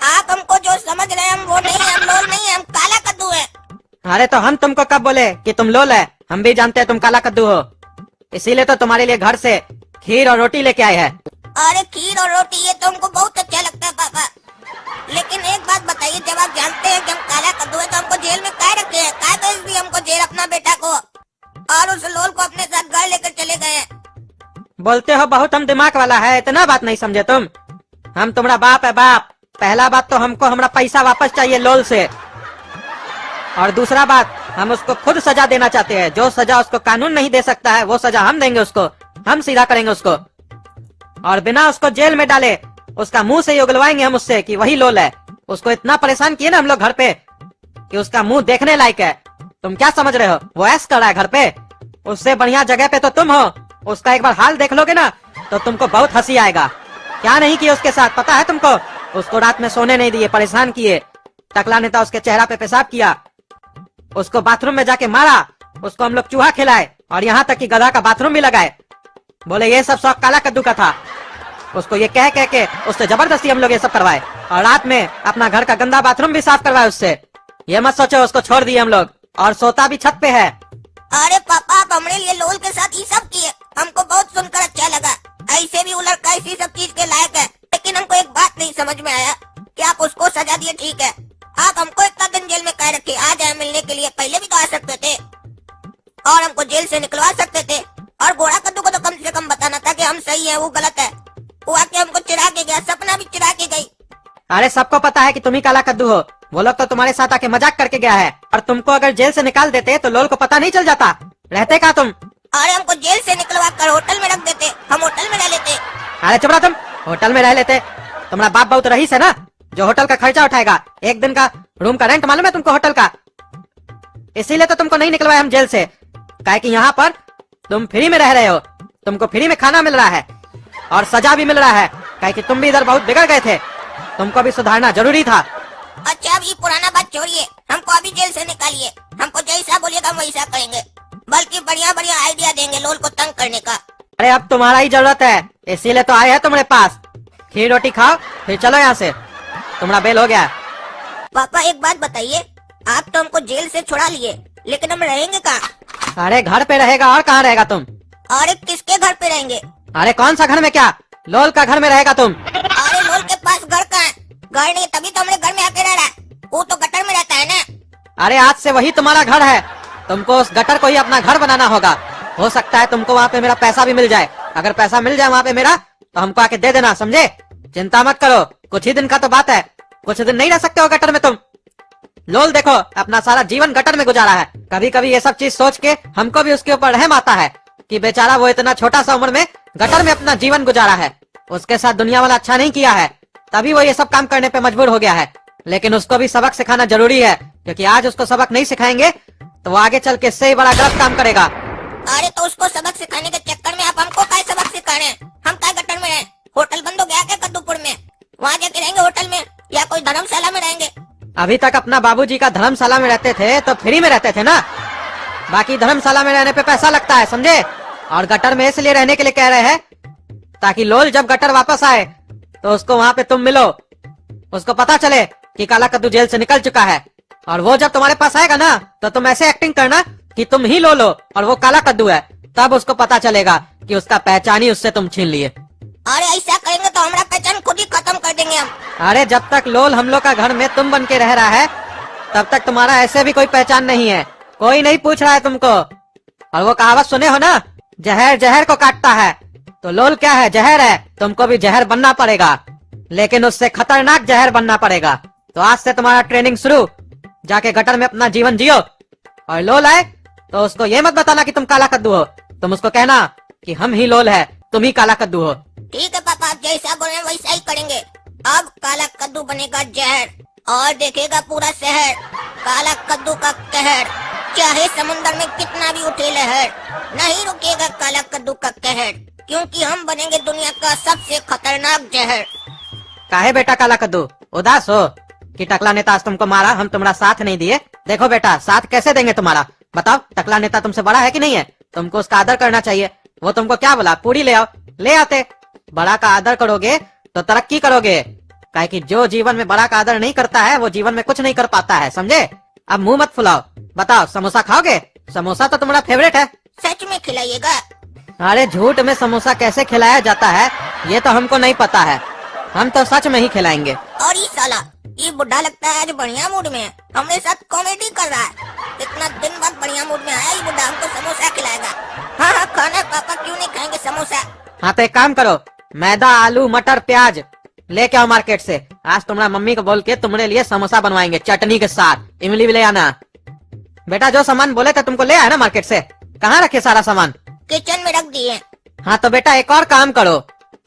आप हमको जो समझ रहे हैं हम वो नहीं है, हम लोल नहीं है, हम काला कद्दू है। अरे तो हम तुमको कब बोले कि तुम लोल है? हम भी जानते हैं तुम काला कद्दू हो, इसीलिए तो तुम्हारे लिए घर से खीर और रोटी लेके आए हैं। अरे खीर और रोटी ये तो हमको बहुत अच्छा लगता है पापा। लेकिन एक बात बताइए, जब आप जानते हैं कि हम काला कद्दू है तो हमको जेल में काय रखे हैं? काय भेज दिए हमको जेल अपना बेटा को, और उस लोल को अपने साथ घर लेकर चले गए हैं। बोलते हो बहुत हम दिमाग वाला है, इतना बात नहीं समझे तुम? हम तुम्हारा बाप है बाप। पहला बात तो हमको हमारा पैसा वापस चाहिए लोल से, और दूसरा बात हम उसको खुद सजा देना चाहते हैं। जो सजा उसको कानून नहीं दे सकता है वो सजा हम देंगे उसको, हम सीधा करेंगे उसको, और बिना उसको जेल में डाले उसका मुंह से ही उगलवाएंगे हम उससे कि वही लोल है। उसको इतना परेशान किए ना हम लोग घर पे कि उसका मुंह देखने लायक है। तुम क्या समझ रहे हो वो ऐश कर रहा है घर पे? उससे बढ़िया जगह पे तो तुम हो। उसका एक बार हाल देख लोगे ना तो तुमको बहुत हंसी आएगा। क्या नहीं किया उसके साथ पता है तुमको? उसको रात में सोने नहीं दिए, परेशान किए। टकला नेता उसके चेहरा पे पेशाब किया, उसको बाथरूम में जाके मारा, उसको हम लोग चूहा खिलाए, और यहाँ तक कि गधा का बाथरूम भी लगाए। बोले ये सब शौक काला कद्दू का था। उसको ये कह के उससे जबरदस्ती हम लोग ये सब करवाए, और रात में अपना घर का गंदा बाथरूम भी साफ करवाए उससे। ये मत सोचो उसको छोड़ दिए हम लोग, और सोता भी छत पे है। अरे पापा, आप हमारे लिए लोल के साथ ये सब किए, हमको बहुत सुनकर अच्छा लगा। ऐसे भी वो लड़का इसी सब चीज के लायक है। लेकिन हमको एक बात नहीं समझ में आया कि आप उसको सजा दिए, ठीक है, आप हमको इतना दिन जेल में काहे रखे? आ जाए मिलने के लिए, पहले भी तो आ सकते थे और हमको जेल से निकलवा सकते थे। और घोड़ा कद्दू को तो कम से कम बताना था कि हम सही है वो गलत है। वो आके हमको चिढ़ा के गया, सपना भी चिढ़ा के गई। अरे सबको पता है कि तुम ही काला कद्दू हो। वो लोग तो तुम्हारे साथ आके मजाक करके गया है, और तुमको अगर जेल से निकाल देते तो लोल को पता नहीं चल जाता। रहते कहाँ तुम? अरे हमको जेल से निकलवा कर होटल में रख देते, हम होटल में रह लेते। अरे चुप रहा तुम। होटल में रह लेते? तुम्हारा बाप बहुत रईस है ना, जो होटल का खर्चा उठाएगा। एक दिन का रूम का रेंट मालूम है तुमको होटल का? इसीलिए तो तुमको नहीं निकलवाया हम जेल से, काहे कि यहाँ पर तुम फ्री में रह रहे हो। तुमको फ्री में खाना मिल रहा है और सजा भी मिल रहा है, काहे कि तुम भी इधर बहुत बिगड़ गए थे। तुमको भी सुधारना जरूरी था। अच्छा अब ये पुराना बात छोड़िए, हमको अभी जेल से निकालिए। हमको जैसा बोलिएगा हम वैसा करेंगे, बल्कि बढ़िया बढ़िया आइडिया देंगे लोल को तंग करने का। अरे अब तुम्हारा ही जरूरत है, इसीलिए तो आए हैं तुम्हारे पास। खीर रोटी खाओ फिर चलो यहाँ से, तुम्हारा बेल हो गया। पापा एक बात बताइए, आप तो हमको जेल से छुड़ा लिए, लेकिन हम रहेंगे कहाँ? अरे घर पे रहेगा और कहाँ रहेगा तुम? अरे किसके घर पे रहेंगे? अरे कौन सा घर में, क्या लोल का घर में रहेगा तुम? अरे लोल के पास घर कहाँ है? घर नहीं, तभी तो हमारे घर में आके रह रहा है। वो तो गटर में रहता है ना। अरे आज से वही तुम्हारा घर है, तुमको उस गटर को ही अपना घर बनाना होगा। हो सकता है तुमको वहाँ पे मेरा पैसा भी मिल जाए। अगर पैसा मिल जाए वहाँ पे मेरा तो हमको आके दे देना, समझे? चिंता मत करो, कुछ ही दिन का तो बात है, कुछ दिन नहीं रह सकते हो गटर में तुम। लोल देखो अपना सारा जीवन गटर में गुजारा है। कभी कभी ये सब चीज सोच के हमको भी उसके ऊपर रहम आता है कि बेचारा वो इतना छोटा सा उम्र में गटर में अपना जीवन गुजारा है। उसके साथ दुनिया वाला अच्छा नहीं किया है, तभी वो ये सब काम करने पे मजबूर हो गया है। लेकिन उसको भी सबक सिखाना जरूरी है, क्योंकि आज उसको सबक नहीं सिखाएंगे तो वो आगे चल के इससे ही बड़ा गलत काम करेगा। अरे तो उसको सबक सिखाने के चक्कर में आप हमको क्या सबक सिखा रहे हैं? हम क्या गटर में हैं? होटल बंद हो गया क्या कद्दूपुर में? वहाँ जाके रहेंगे होटल में या कोई धर्मशाला में रहेंगे? अभी तक अपना बाबूजी का धर्मशाला में रहते थे तो फ्री में रहते थे ना। बाकी धर्मशाला में रहने पे पैसा लगता है, समझे? और गटर में इसलिए रहने के लिए कह रहे हैं ताकि लोल जब गटर वापस आए तो उसको वहाँ पे तुम मिलो, उसको पता चले कि काला कद्दू जेल से निकल चुका है। और वो जब तुम्हारे पास आएगा ना तो तुम ऐसे एक्टिंग करना कि तुम ही लोल हो और वो काला कद्दू है, तब उसको पता चलेगा कि उसका पहचान ही उससे तुम छीन लिए। अरे ऐसा करेंगे तो हमारा पहचान खुद ही खत्म कर देंगे हम। अरे जब तक लोल हम लोग का घर में तुम बन के रह रहा है तब तक तुम्हारा ऐसे भी कोई पहचान नहीं है, कोई नहीं पूछ रहा है तुमको। और वो कहावत सुने हो ना, जहर जहर को काटता है, तो लोल क्या है? जहर है। तुमको भी जहर बनना पड़ेगा, लेकिन उससे खतरनाक जहर बनना पड़ेगा। तो आज से तुम्हारा ट्रेनिंग शुरू, जाके गटर में अपना जीवन जियो। और लोल आए तो उसको ये मत बताना कि तुम काला कद्दू हो, तुम उसको कहना कि हम ही लोल है, तुम ही काला कद्दू हो। ठीक है पापा, आप जैसा बोल रहे हैं वैसा ही करेंगे। अब काला कद्दू बनेगा जहर और देखेगा पूरा शहर काला कद्दू का कहर। चाहे समुंदर में कितना भी उठे लहर, नहीं रुकेगा काला कद्दू का कहर, क्योंकि हम बनेंगे दुनिया का सबसे खतरनाक जहर। काहे बेटा काला कद्दू उदास हो कि टकला नेता आज तुमको मारा, हम तुम्हारा साथ नहीं दिए? देखो बेटा, साथ कैसे देंगे तुम्हारा? बताओ, टकला नेता तुमसे बड़ा है कि नहीं है? तुमको उसका आदर करना चाहिए। वो तुमको क्या बोला? पूरी ले आओ, ले आते। बड़ा का आदर करोगे तो तरक्की करोगे, काहे कि जो जीवन में बड़ा का आदर नहीं करता है वो जीवन में कुछ नहीं कर पाता है, समझे? अब मुंह मत फुलाओ। बताओ, समोसा खाओगे? समोसा तो तुम्हारा फेवरेट है। सच में खिलाइएगा? अरे झूठ में समोसा कैसे खिलाया जाता है ये तो हमको नहीं पता है, हम तो सच में ही खिलाएंगे। और ये साला, ये बुढ़ा लगता है आज बढ़िया मूड में है, हमारे साथ कॉमेडी कर रहा है। इतना दिन बाद बढ़िया मूड में आया ये बुढ़ा, हमको समोसा खिलाएगा। हाँ हाँ खाना है पापा, क्यों नहीं खाएंगे समोसा। हाँ तो एक काम करो, मैदा, आलू, मटर, प्याज लेके आओ मार्केट से। आज तुम्हारा मम्मी को बोल के तुम्हारे लिए समोसा बनवाएंगे चटनी के साथ। इमली भी ले आना। बेटा जो सामान बोले थे तुमको ले आया ना मार्केट से, कहाँ रखे सारा सामान? किचन में रख दिए। हाँ तो बेटा एक और काम करो,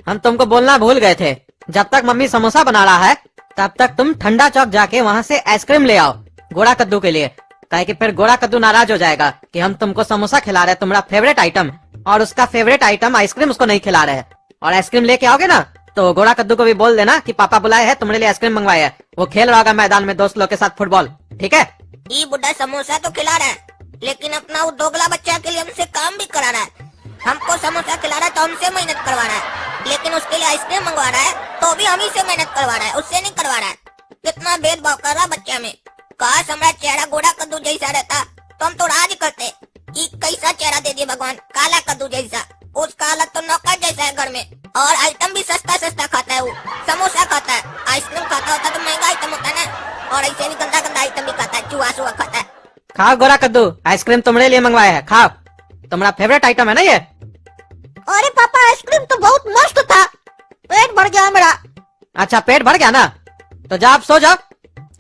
हम तुमको बोलना भूल गए थे, जब तक मम्मी समोसा बना रहा है तब तक तुम ठंडा चौक जाके वहाँ से आइसक्रीम ले आओ गोड़ा कद्दू के लिए, ताकि फिर गोड़ा कद्दू नाराज हो जाएगा कि हम तुमको समोसा खिला रहे हैं, तुम्हारा फेवरेट आइटम, और उसका फेवरेट आइटम आइसक्रीम उसको नहीं खिला रहे हैं। और आइसक्रीम लेके आओगे ना तो गोड़ा कद्दू को भी बोल देना कि पापा बुलाए हैं, तुम्हारे लिए आइसक्रीम मंगवाए है। वो खेल रहा होगा मैदान में दोस्त लोग के साथ फुटबॉल, ठीक है? ये बुढ़ा समोसा तो खिला रहा है, लेकिन अपना वो दोगला बच्चा के लिए हमसे काम भी करा रहा है। हमको समोसा खिला रहा है तो हमसे मेहनत करवा रहा है, लेकिन उसके लिए आइसक्रीम मंगवा रहा है तो भी हम ही से मेहनत करवा रहा है, उससे नहीं करवा रहा है। कितना भेदभाव कर रहा बच्चा में। काश हमारा चेहरा गोड़ा कद्दू जैसा रहता तो हम तो राज करते। ये कैसा चेहरा दे दिया भगवान, काला कद्दू जैसा। उसका हालत तो नौकर जैसा है घर में, और आइटम भी सस्ता सस्ता खाता है। वो समोसा खाता है, आइसक्रीम खाता होता तो महंगा आइटम होता है ना, और ऐसे भी गंदा गंदा आइटम भी खाता है, चुहा सुहा खाता है। खाओ गोड़ा कद्दू, आइसक्रीम तुम्हारे लिए मंगवाया है, खाओ, तुम्हारा फेवरेट आइटम है ना ये। अरे पापा आइसक्रीम तो बहुत मस्त था, पेट भर गया मेरा। अच्छा पेट भर गया ना, तो जाओ सो जाओ,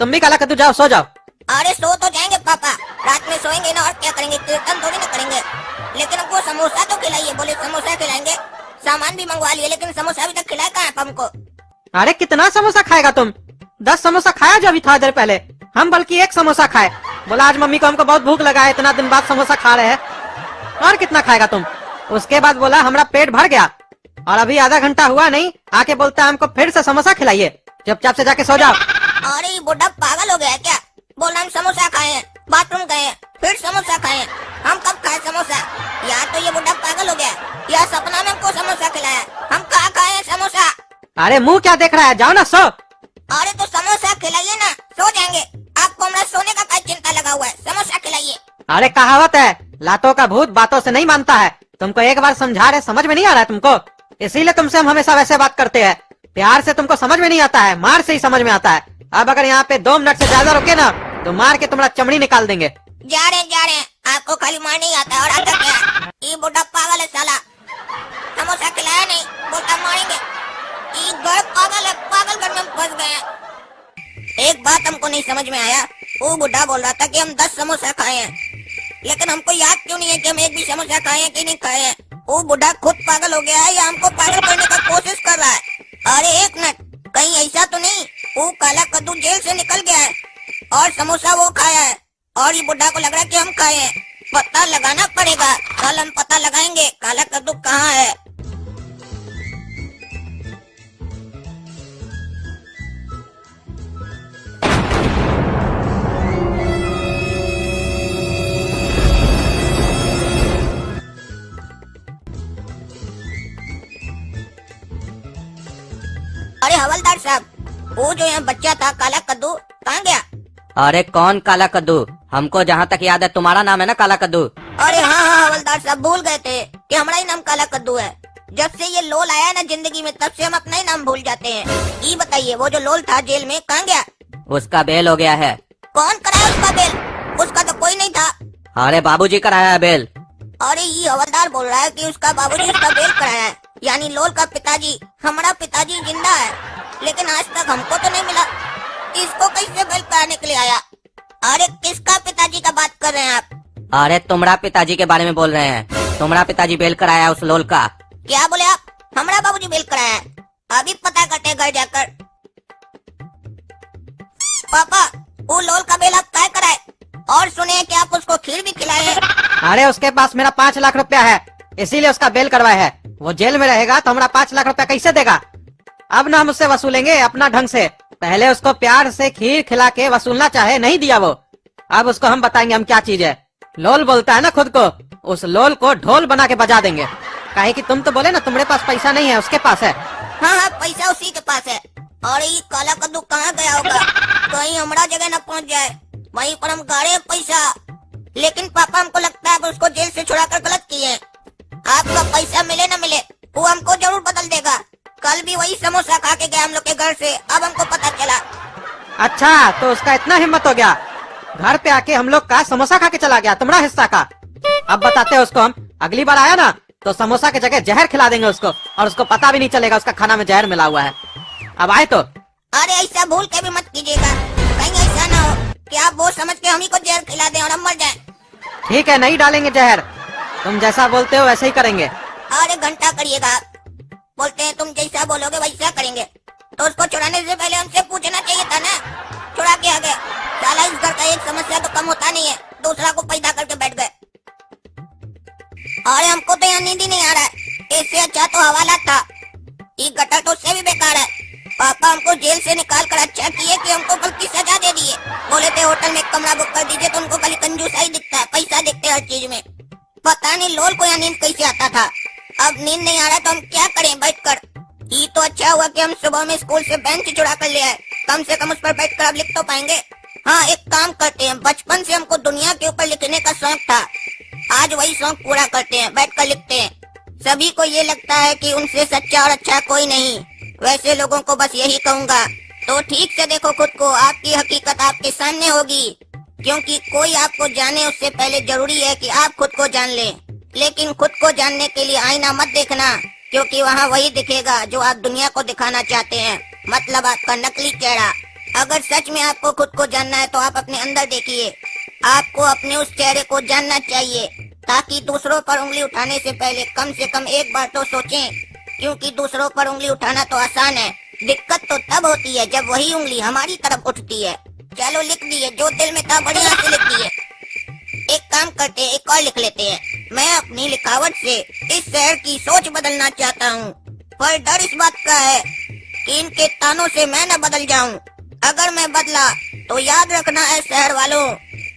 तुम भी काला कद्दू जाओ सो जाओ। अरे सो तो जाएंगे पापा, रात में सोएंगे ना, और क्या करेंगे, कीर्तन थोड़ी ना करेंगे। लेकिन हमको समोसा तो खिलाइए, बोले समोसा खिलाएंगे, सामान भी मंगवा लिए, लेकिन समोसा अभी तक खिलाया कहाँ हमको। अरे कितना समोसा खाएगा तुम? 10 समोसा खाया जो अभी थोड़ा देर पहले, हम बल्कि 1 समोसा खाए। बोला आज मम्मी को हमको बहुत भूख लगा है, इतना दिन बाद समोसा खा रहे हैं। और कितना खाएगा तुम? उसके बाद बोला हमारा पेट भर गया, और अभी आधा घंटा हुआ नहीं आके बोलता है हमको फिर से समोसा खिलाइए। चुपचाप से जाके सो जाओ। अरे ये बुढ़ा पागल हो गया है क्या? बोला हम समोसा खाए हैं, बाथरूम गए हैं, फिर समोसा खाए हैं। हम कब खाए समोसा? या तो ये बुढ़ा पागल हो गया, या सपना में हमको समोसा खिलाया। हम कहाँ खाए हैं समोसा? अरे मुंह क्या देख रहा है, जाओ ना सो। अरे तो समोसा खिलाइए ना, सो जाएंगे। आपको हमारा सोने का क्या चिंता लगा हुआ है, समोसा खिलाइए। अरे कहावत है, लातों का भूत बातों से नहीं मानता है। तुमको एक बार समझा रहे, समझ में नहीं आ रहा है तुमको, इसीलिए तुमसे हम हमेशा वैसे बात करते हैं। प्यार से तुमको समझ में नहीं आता है, मार से ही समझ में आता है। अब अगर यहाँ पे 2 मिनट से ज्यादा रुके ना तो मार के तुम्हारा चमड़ी निकाल देंगे। जा रहे हैं, आपको खाली मार नहीं आता है, और आता क्या? ये बुढ़ा पागल है साला, समोसा खिलाया नहीं, बोलता मारेंगे। ये घर पागल है, पागल घर में फंस गए हैं। एक बात हमको नहीं समझ में आया, वो बुढ़ा बोल रहा था कि हम 10 समोसा खाए हैं, लेकिन हमको याद क्यों नहीं है कि हम एक भी समोसा खाए हैं कि नहीं खाए हैं। वो बुढ़ा खुद पागल हो गया है या हमको पागल करने का कोशिश कर रहा है? अरे एक मिनट, कहीं ऐसा तो नहीं वो काला कद्दू जेल से निकल गया है और समोसा वो खाया है, और ये बुढ़ा को लग रहा है कि हम खाए हैं। पता लगाना पड़ेगा, कल हम पता लगाएंगे काला कद्दू कहाँ है। अरे हवलदार साहब, वो जो यहाँ बच्चा था काला कद्दू कहाँ गया? अरे कौन काला कद्दू? हमको जहाँ तक याद है तुम्हारा नाम है ना काला कद्दू। अरे हाँ हवलदार साहब, भूल गए थे कि हमारा ही नाम काला कद्दू है। जब से ये लोल आया है ना जिंदगी में, तब से हम अपना ही नाम भूल जाते हैं। ये बताइए वो जो लोल था जेल में कहाँ गया? उसका बेल हो गया है। कौन कराया उसका बेल? उसका तो कोई नहीं था। अरे बाबूजी कराया है बेल। अरे ये हवलदार बोल रहा है कि उसका बाबूजी उसका बेल कराया है, यानी लोल का पिताजी, हमारा पिताजी जिंदा है, लेकिन आज तक हमको तो नहीं मिला। इसको कैसे बेल कराने के लिए आया? अरे किसका पिताजी का बात कर रहे हैं आप? अरे तुम्हारा पिताजी के बारे में बोल रहे हैं। तुम्हारा पिताजी बेल कराया उस लोल का। क्या बोले आप? हमारा बाबूजी बेल कराया है? अभी पता करते घर जाकर। पापा वो लोल का बेल आप तय कराए, और सुने कि आप उसको खीर भी खिलाए हैं। अरे उसके पास मेरा 5 लाख रुपया है, इसीलिए उसका बेल करवाया है। वो जेल में रहेगा तो हमारा 5 लाख रुपया कैसे देगा? अब ना हम उससे वसूलेंगे अपना ढंग से। पहले उसको प्यार से खीर खिला के वसूलना चाहे, नहीं दिया वो। अब उसको हम बताएंगे हम क्या चीज है। लोल बोलता है ना खुद को, उस लोल को ढोल बना के बजा देंगे। काहे कि तुम तो बोले ना तुम्हारे पास पैसा नहीं है, उसके पास है। हाँ हाँ पैसा उसी के पास है। और ये काला कद्दू कहाँ गया होगा? कहीं हमारा जगह न पहुँच जाए, वहीं पर हम गाड़े पैसा। लेकिन पापा हमको लगता है उसको जेल से छुड़ा कर गलत किए। आपका पैसा मिले न मिले वो हमको जरूर बदल देगा। घर से, अब हमको पता चला। अच्छा, तो उसका इतना हिम्मत हो गया, घर पे आके हम लोग का समोसा खा के चला गया, तुम्हारा हिस्सा का। अब बताते हैं उसको हम, अगली बार आया ना तो समोसा की जगह जहर खिला देंगे उसको, और उसको पता भी नहीं चलेगा उसका खाना में जहर मिला हुआ है। अब आए तो अरे ऐसा भूल के भी मत कीजिएगा, कहीं ऐसा ना हो कि आप वो समझ के हम ही को जहर खिला दें और हम मर जाएं। ठीक है, नहीं डालेंगे जहर, तुम जैसा बोलते हो वैसे ही करेंगे। अरे घंटा करिएगा, बोलते हैं तुम जैसा बोलोगे वैसा करेंगे। तो उसको छुड़ाने से पहले हमसे पूछना चाहिए था ना, छुड़ा के आ गए। साला इस घर का एक समस्या तो कम होता नहीं है, दूसरा को पैदा करके बैठ गए। अरे हमको तो यहाँ नींद ही नहीं आ रहा है, इससे अच्छा तो हवाला था। ये गटर तो उससे भी बेकार है। पापा हमको जेल से निकाल कर अच्छा किए कि हमको कल की सजा दे दिए। बोले थे होटल में एक कमरा बुक कर दीजिए, तो उनको खाली कंजूसा ही दिखता है, पैसा देखते हर चीज में। पता नहीं लोल को यहाँ नींद कैसे आता था। अब नींद नहीं आ रहा तो हम क्या करें बैठकर। ये तो अच्छा हुआ कि हम सुबह में स्कूल से बेंच चुरा कर ले आए, कम से कम उस पर बैठकर अब लिख तो पाएंगे। हाँ, एक काम करते हैं, बचपन से हमको दुनिया के ऊपर लिखने का शौक था, आज वही शौक पूरा करते हैं, बैठकर लिखते हैं। सभी को ये लगता है कि उनसे सच्चा और अच्छा कोई नहीं, वैसे लोगों को बस यही कहूँगा, तो ठीक से देखो खुद को, आपकी हकीकत आपके सामने होगी। क्योंकि कोई आपको जाने उससे पहले जरूरी है कि आप खुद को जान लें। लेकिन खुद को जानने के लिए आईना मत देखना, क्योंकि वहाँ वही दिखेगा जो आप दुनिया को दिखाना चाहते हैं, मतलब आपका नकली चेहरा। अगर सच में आपको खुद को जानना है तो आप अपने अंदर देखिए। आपको अपने उस चेहरे को जानना चाहिए, ताकि दूसरों पर उंगली उठाने से पहले कम से कम एक बार तो सोचें, क्योंकि दूसरों पर उंगली उठाना तो आसान है, दिक्कत तो तब होती है जब वही उंगली हमारी तरफ उठती है। चलो लिख दिए, जो दिल में था बढ़िया से लिख दिए। एक काम करते हैं, एक और लिख लेते हैं। मैं अपनी लिखावट से इस शहर की सोच बदलना चाहता हूँ, पर डर इस बात का है कि इनके तानों से मैं न बदल जाऊँ। अगर मैं बदला तो याद रखना है शहर वालों,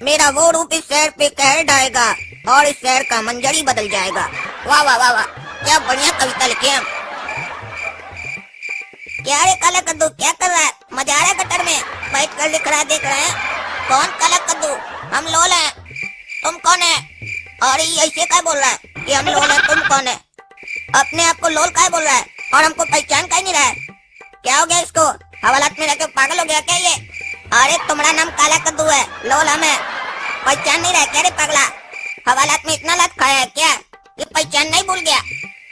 मेरा वो रूप इस शहर पे कहर ढाएगा और इस शहर का मंजर ही बदल जाएगा। वाह वाह वाह वाह, क्या बढ़िया कविता लिखे हम। क्या रे काला कद्दू, क्या कर रहा है? मजा आ रहा है गटर में बैठ कर लिख रहा है, देख रहे हैं? कौन काला कद्दू? हम लोल हैं। तुम कौन है? और ये ऐसे क्या बोल रहा है कि हम लोल हैं, तुम कौन है? अपने आप को लोल क्या बोल रहा है और हमको पहचान क्या नहीं रहा है? क्या हो गया इसको? हवालात में रहकर पागल हो गया क्या ये? अरे तुम्हारा नाम काला कद्दू है, लोल हम है, पहचान नहीं रहा क्या रे पगला? हवालात में इतना लात खाया है क्या ये पहचान नहीं भूल गया?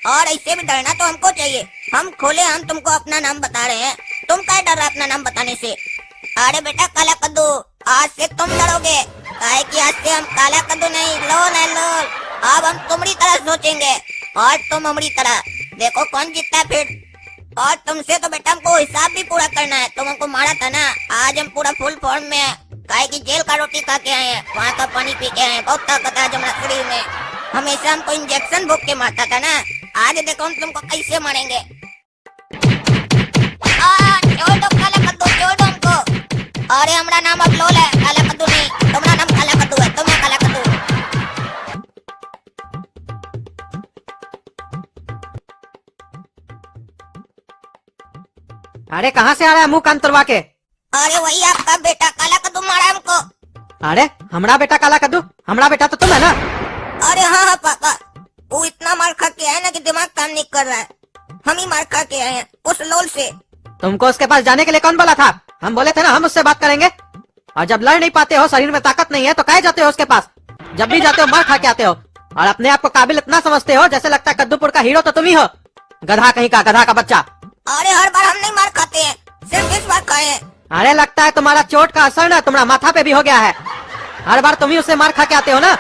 और ऐसे भी डरना तो हमको चाहिए, हम खोले, हम तुमको अपना नाम बता रहे हैं, तुम क्या डर रहा अपना नाम बताने से? अरे बेटा काला कद्दू, आज से तुम डरोगे, काहे कि आज से हम काला कद्दू नहीं, लोल है लोल। अब हम तुम्हारी तरह सोचेंगे और तुम हमारी तरह। देखो कौन जीतता है फिर। और तुमसे तो बेटा हमको हिसाब भी पूरा करना है, तुम हमको मारा था ना, आज हम पूरा फुल फॉर्म में है, काहे कि जेल का रोटी खा के आए हैं, वहाँ का पानी पी के आए हैं, बहुत ताकत है हमारे शरीर में। हमेशा हमको इंजेक्शन भोग के मारता था ना, आज देखो हम तुमको कैसे मारेंगे। छोड़ दो काला कद्दू, छोड़ दो हमको। अरे हमारा नाम अब लोल है, काला कद्दू नहीं, तुम्हारा नाम काला कद्दू है, तुम है काला कद्दू। अरे कहाँ से आ रहा है मुंह कान तुड़वा के? अरे वही आपका बेटा काला कद्दू मारा हमको। अरे हमारा बेटा काला कद्दू? हमारा बेटा तो तुम है ना? अरे हाँ हाँ पापा, वो इतना मार खा के आए ना कि दिमाग काम नहीं कर रहा है, हम ही मार खा के आए हैं उस लोल से। तुमको उसके पास जाने के लिए कौन बोला था? हम बोले थे ना हम उससे बात करेंगे। और जब लड़ नहीं पाते हो, शरीर में ताकत नहीं है, तो काहे जाते हो उसके पास? जब भी जाते हो मार खा के आते हो, और अपने आप को काबिल इतना समझते हो जैसे लगता है कद्दूपुर का हीरो तो तुम ही हो। गधा कहीं का, गधा का बच्चा। अरे हर बार हम नहीं मार खाते हैं, सिर्फ इस बार खाए हैं। अरे लगता है तुम्हारा चोट का असर ना तुम्हारा माथा पे भी हो गया है, हर बार तुम ही उससे मार खा के आते हो ना,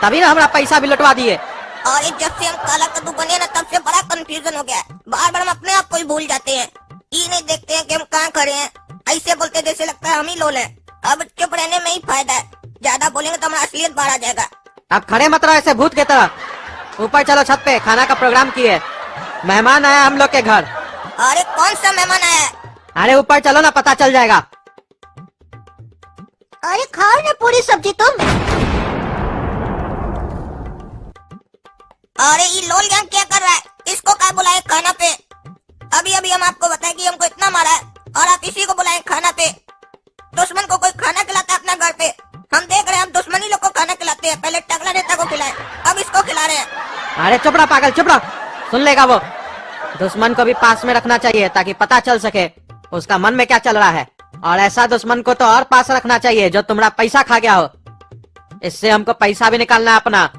तभी ना हमारा पैसा भी लुटवा दिए। और जब से हम काला कद्दू बने ना, तब से बड़ा कंफ्यूजन हो गया है, बार बार हम अपने आप को ही भूल जाते हैं, ये नहीं देखते हैं कि हम कहाँ खड़े हैं, ऐसे बोलते जैसे लगता है हम ही लोल हैं। अब चुप रहने में ही फायदा है, ज्यादा बोलेंगे तो हमारा असलियत बाहर आ जाएगा। अब खड़े मत रहो ऐसे भूत की तरह। ऊपर चलो छत पे, खाना का प्रोग्राम किए, मेहमान आया हम लोग के घर। अरे कौन सा मेहमान आया है? अरे ऊपर चलो ना, पता चल जाएगा। अरे खाओ ना पूरी सब्जी तुम। अरे ये लोल गैंग क्या कर रहा है? इसको क्या बुलाए खाना पे? अभी अभी हम आपको बताए कि हमको इतना मारा है और आप इसी को बुलाए खाना पे। दुश्मन को कोई खाना खिलाता है अपना घर पे, हम देख रहे हैं, हम दुश्मनी लोग को खाना खिलाते हैं, पहले टकला नेता को खिलाए, अब इसको खिला रहे हैं। अरे चुप रहा पागल, चुप रहा, सुन लेगा वो। दुश्मन को भी पास में रखना चाहिए ताकि पता चल सके उसका मन में क्या चल रहा है। और ऐसा दुश्मन को तो और पास रखना चाहिए जो तुम्हारा पैसा खा गया हो। इससे हमको पैसा भी निकालना है अपना,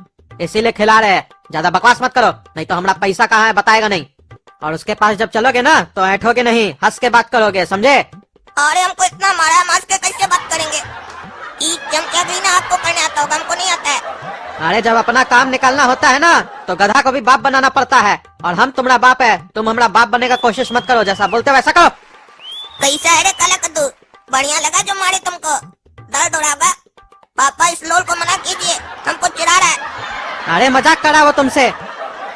इसीलिए खिला रहे हैं। ज्यादा बकवास मत करो, नहीं तो हमारा पैसा कहाँ है बताएगा नहीं। और उसके पास जब चलोगे ना तो ऐठोगे नहीं, हंस के बात करोगे, समझे। अरे हमको इतना मारा मार के कैसे बात करेंगे? ई चमचागिरी ना आपको करने आता होगा, हमको नहीं आता है। अरे जब अपना काम निकालना होता है ना तो गधा को भी बाप बनाना पड़ता है। और हम तुम्हारा बाप है, तुम हमारा बाप बनने का कोशिश मत करो, जैसा बोलते हो वैसा करो। कैसा है रे काला कद्दू, बढ़िया लगा जो मारे तुमको? दर्द हो रहा होगा? पापा इस लोल को मना कीजिए, हमको चिढ़ा रहा है। अरे मजाक कर रहा है वो तुमसे,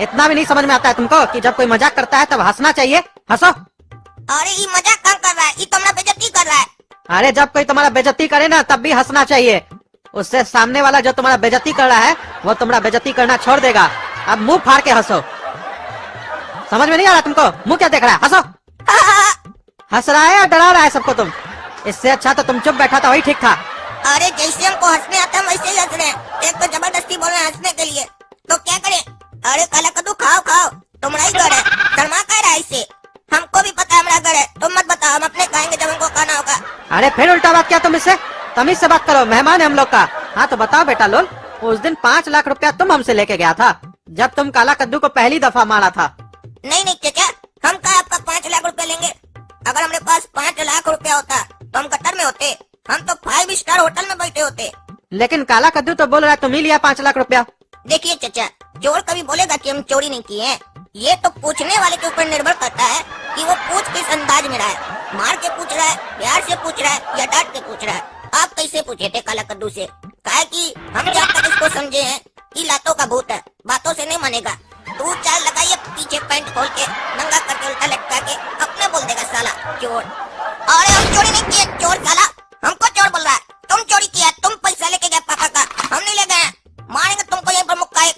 इतना भी नहीं समझ में आता है तुमको कि जब कोई मजाक करता है तब हंसना चाहिए, हंसो। अरे ये मजाक काम कर रहा है, ये तुमने बेइज्जती कर रहा है। अरे जब कोई तुम्हारा बेइज्जती करे ना तब भी हंसना चाहिए, उससे सामने वाला जो तुम्हारा बेइज्जती कर रहा है वो तुम्हारा बेइज्जती करना छोड़ देगा। अब मुंह फाड़ के हंसो। समझ में नहीं आ रहा तुमको? मुंह क्या देख रहा है, हंसो। हंस रहा है या डरा रहा है सबको तुम? इससे अच्छा तो तुम चुप बैठा था, वही ठीक था। अरे जैसे हमको हंसने आता है वैसे ही हंस रहे हैं। एक तो जबरदस्ती बोल रहे हैं हंसने के लिए, तो क्या करें? अरे काला कद्दू खाओ खाओ, तुम्हारा ही घर है, शर्मा कह रहा है इससे। हमको भी पता है हमारा घर है, तुम मत बताओ, हम अपने खाएंगे जब हमको खाना होगा। अरे फिर उल्टा बात किया तुम इससे, तमीज से बात करो, मेहमान है हम लोग का। हाँ तो बताओ बेटा लोल, उस दिन 5 लाख रुपया तुम हमसे लेके गया था जब तुम काला कद्दू को पहली दफा मारा था। नहीं नहीं चाचा, हम क्या आपका 5 लाख रुपया लेंगे? अगर हमारे पास 5 लाख रुपया होता तो हम कतर में होते, हम तो 5 स्टार होटल में बैठे होते। लेकिन काला कद्दू तो बोल रहा है तुम ही लिया 5 लाख रुपया। देखिए चाचा, चोर कभी बोलेगा कि हम चोरी नहीं किए हैं? ये तो पूछने वाले के ऊपर निर्भर करता है कि वो पूछ किस अंदाज में रहा है। मार के पूछ रहा है, प्यार से पूछ रहा है या डांट के पूछ रहा है। आप कैसे पूछे थे काला कद्दू से? काहे कि हम जब तक इसको समझे हैं कि लातों का भूत है, बातों से नहीं मानेगा। तू चाल लगाइए, पीछे पैंट खोल के नंगा करके उल्टा लटका के अपने बोल देगा साला चोर। अरे हम चोरी नहीं किए, चोर साला हमको चोर बोल रहा है। तुम चोरी किया, तुम पैसा लेके गए पापा का, हम नहीं ले गए। मारेंगे तुमको यहीं पर मुक्का एक।